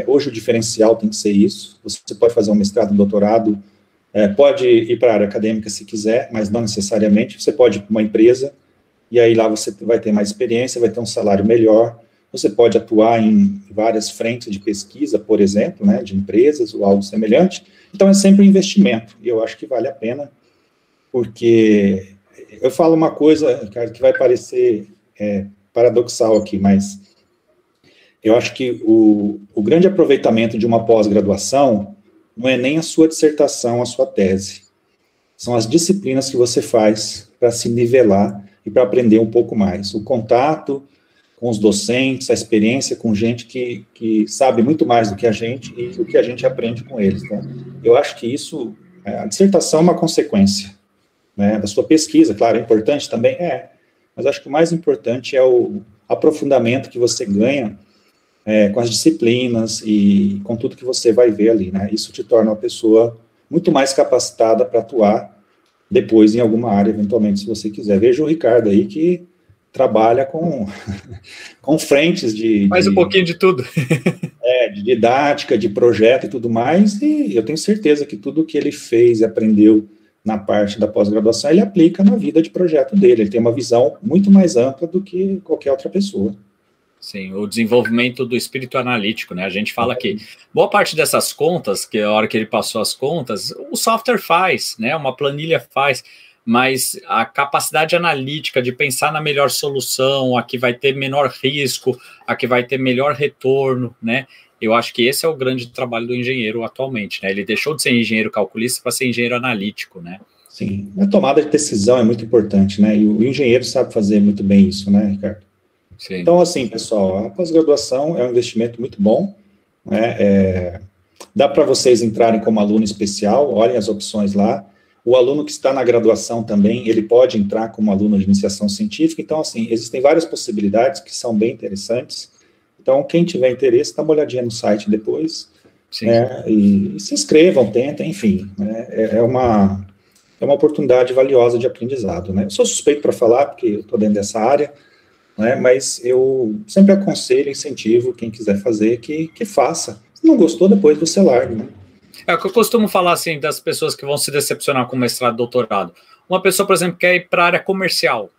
Hoje o diferencial tem que ser isso. Você pode fazer um mestrado, um doutorado, pode ir para a área acadêmica se quiser, mas não necessariamente. Você pode ir para uma empresa, e aí lá você vai ter mais experiência, vai ter um salário melhor. Você pode atuar em várias frentes de pesquisa, por exemplo, né, de empresas ou algo semelhante. Então, é sempre um investimento, e eu acho que vale a pena, porque eu falo uma coisa, cara, que vai parecer paradoxal aqui, mas eu acho que o grande aproveitamento de uma pós-graduação não é nem a sua dissertação, a sua tese. São as disciplinas que você faz para se nivelar e para aprender um pouco mais. O contato com os docentes, a experiência com gente que sabe muito mais do que a gente e o que a gente aprende com eles. Né? Eu acho que isso, a dissertação é uma consequência, né, da sua pesquisa, claro, é importante também, mas acho que o mais importante é o aprofundamento que você ganha com as disciplinas e com tudo que você vai ver ali, né? Isso te torna uma pessoa muito mais capacitada para atuar depois em alguma área, eventualmente, se você quiser. Veja o Ricardo aí, que trabalha com frentes de... Faz um pouquinho de tudo. De didática, de projeto e tudo mais, e eu tenho certeza que tudo que ele fez e aprendeu na parte da pós-graduação, ele aplica na vida de projeto dele. Ele tem uma visão muito mais ampla do que qualquer outra pessoa. Sim, o desenvolvimento do espírito analítico, né? A gente fala que boa parte dessas contas, que a hora que ele passou as contas, o software faz, né? Uma planilha faz, mas a capacidade analítica de pensar na melhor solução, a que vai ter menor risco, a que vai ter melhor retorno, né? Eu acho que esse é o grande trabalho do engenheiro atualmente, né? Ele deixou de ser engenheiro calculista para ser engenheiro analítico, né? Sim, a tomada de decisão é muito importante, né? E o engenheiro sabe fazer muito bem isso, né, Ricardo? Sim. Então, assim, pessoal, a pós-graduação é um investimento muito bom, né? Dá para vocês entrarem como aluno especial, olhem as opções lá. O aluno que está na graduação também, ele pode entrar como aluno de iniciação científica. Então, assim, existem várias possibilidades que são bem interessantes. Então, quem tiver interesse, dá uma olhadinha no site depois, e se inscrevam, tentem, enfim, né? É uma oportunidade valiosa de aprendizado, né? Eu sou suspeito para falar, porque eu estou dentro dessa área, né? Mas eu sempre aconselho, incentivo quem quiser fazer, que faça. Se não gostou, depois você larga, né? É o que eu costumo falar, assim, das pessoas que vão se decepcionar com mestrado e doutorado. Uma pessoa, por exemplo, quer ir para a área comercial,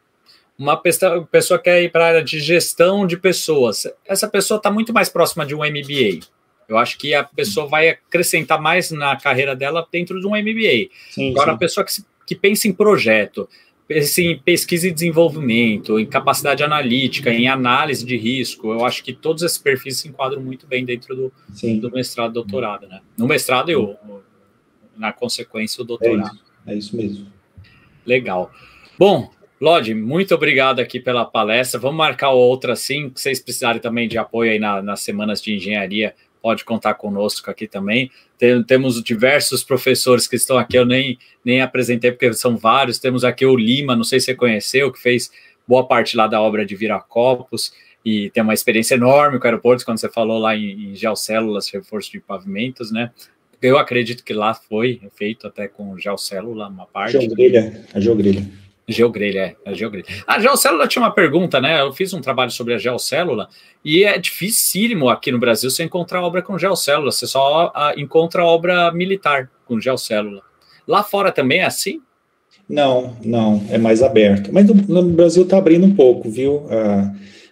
uma pessoa quer ir para a área de gestão de pessoas. Essa pessoa está muito mais próxima de um MBA. Eu acho que a pessoa vai acrescentar mais na carreira dela dentro de um MBA. Sim, Agora, sim. a pessoa que pensa em projeto, pensa em pesquisa e desenvolvimento, em capacidade analítica, em análise de risco, eu acho que todos esses perfis se enquadram muito bem dentro do mestrado e doutorado, né? No mestrado e na consequência, o doutorado. É isso mesmo. Legal. Bom, Lodi, muito obrigado aqui pela palestra. Vamos marcar outra, sim. Se vocês precisarem também de apoio aí nas semanas de engenharia, pode contar conosco aqui também. Temos diversos professores que estão aqui, eu nem apresentei porque são vários. Temos aqui o Lima, não sei se você conheceu, que fez boa parte lá da obra de Viracopos e tem uma experiência enorme com o aeroporto, quando você falou lá em geocélulas, reforço de pavimentos, né? Eu acredito que lá foi feito até com geocélula, uma parte. A geogrelha. A geogrelha. A geocélula tinha uma pergunta, né? Eu fiz um trabalho sobre a geocélula e é dificílimo aqui no Brasil você encontrar obra com geocélula. Você só encontra obra militar com geocélula. Lá fora também é assim? Não, é mais aberto. Mas no Brasil está abrindo um pouco, viu?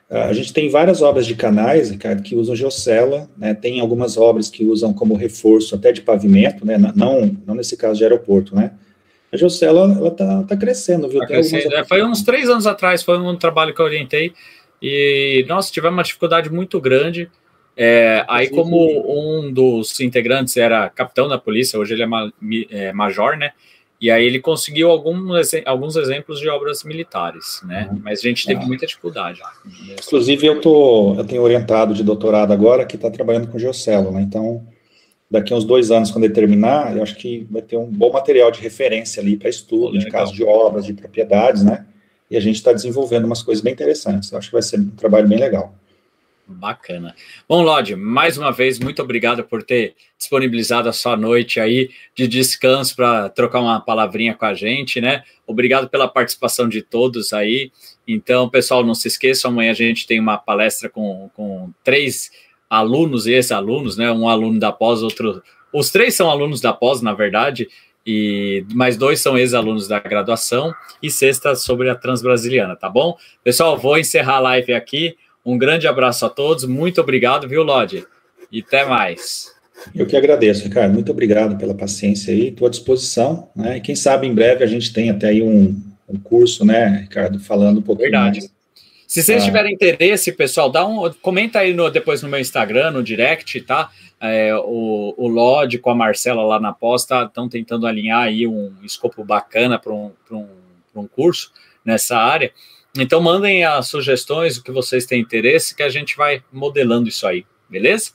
A gente tem várias obras de canais, Ricardo, que usam geocélula, né? Tem algumas obras que usam como reforço até de pavimento, né? Não nesse caso de aeroporto, né? A geocélula, ela tá crescendo, viu? Tá crescendo. Foi uns 3 anos atrás, foi um trabalho que eu orientei e, nossa, tivemos uma dificuldade muito grande. Aí, como um dos integrantes era capitão da polícia, hoje ele é major, né? E aí ele conseguiu alguns exemplos de obras militares, né? Mas a gente teve muita dificuldade. Inclusive, eu tenho orientado de doutorado agora que está trabalhando com geocélula, né? Então, daqui a uns 2 anos, quando ele terminar, eu acho que vai ter um bom material de referência ali para estudo, de casos de obras, de propriedades, né? E a gente está desenvolvendo umas coisas bem interessantes. Eu acho que vai ser um trabalho bem legal. Bacana. Bom, Lodi, mais uma vez, muito obrigado por ter disponibilizado a sua noite aí de descanso para trocar uma palavrinha com a gente, né? Obrigado pela participação de todos aí. Então, pessoal, não se esqueçam, amanhã a gente tem uma palestra com 3 alunos e ex-alunos, né? Um aluno da pós, outro... Os 3 são alunos da pós, na verdade, e mais 2 são ex-alunos da graduação e sexta sobre a Transbrasiliana, tá bom? Pessoal, vou encerrar a live aqui. Um grande abraço a todos, muito obrigado, viu, Lodi? E até mais. Eu que agradeço, Ricardo, muito obrigado pela paciência aí, estou à disposição, né? E quem sabe em breve a gente tem até aí um curso, né, Ricardo, falando um pouquinho mais. Se vocês tiverem interesse, pessoal, comenta aí depois no meu Instagram, no direct, tá? O Lodi com a Marcela lá na pós estão tentando alinhar aí um escopo bacana para um curso nessa área. Então, mandem as sugestões, o que vocês têm interesse, que a gente vai modelando isso aí, beleza?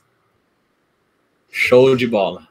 Show de bola!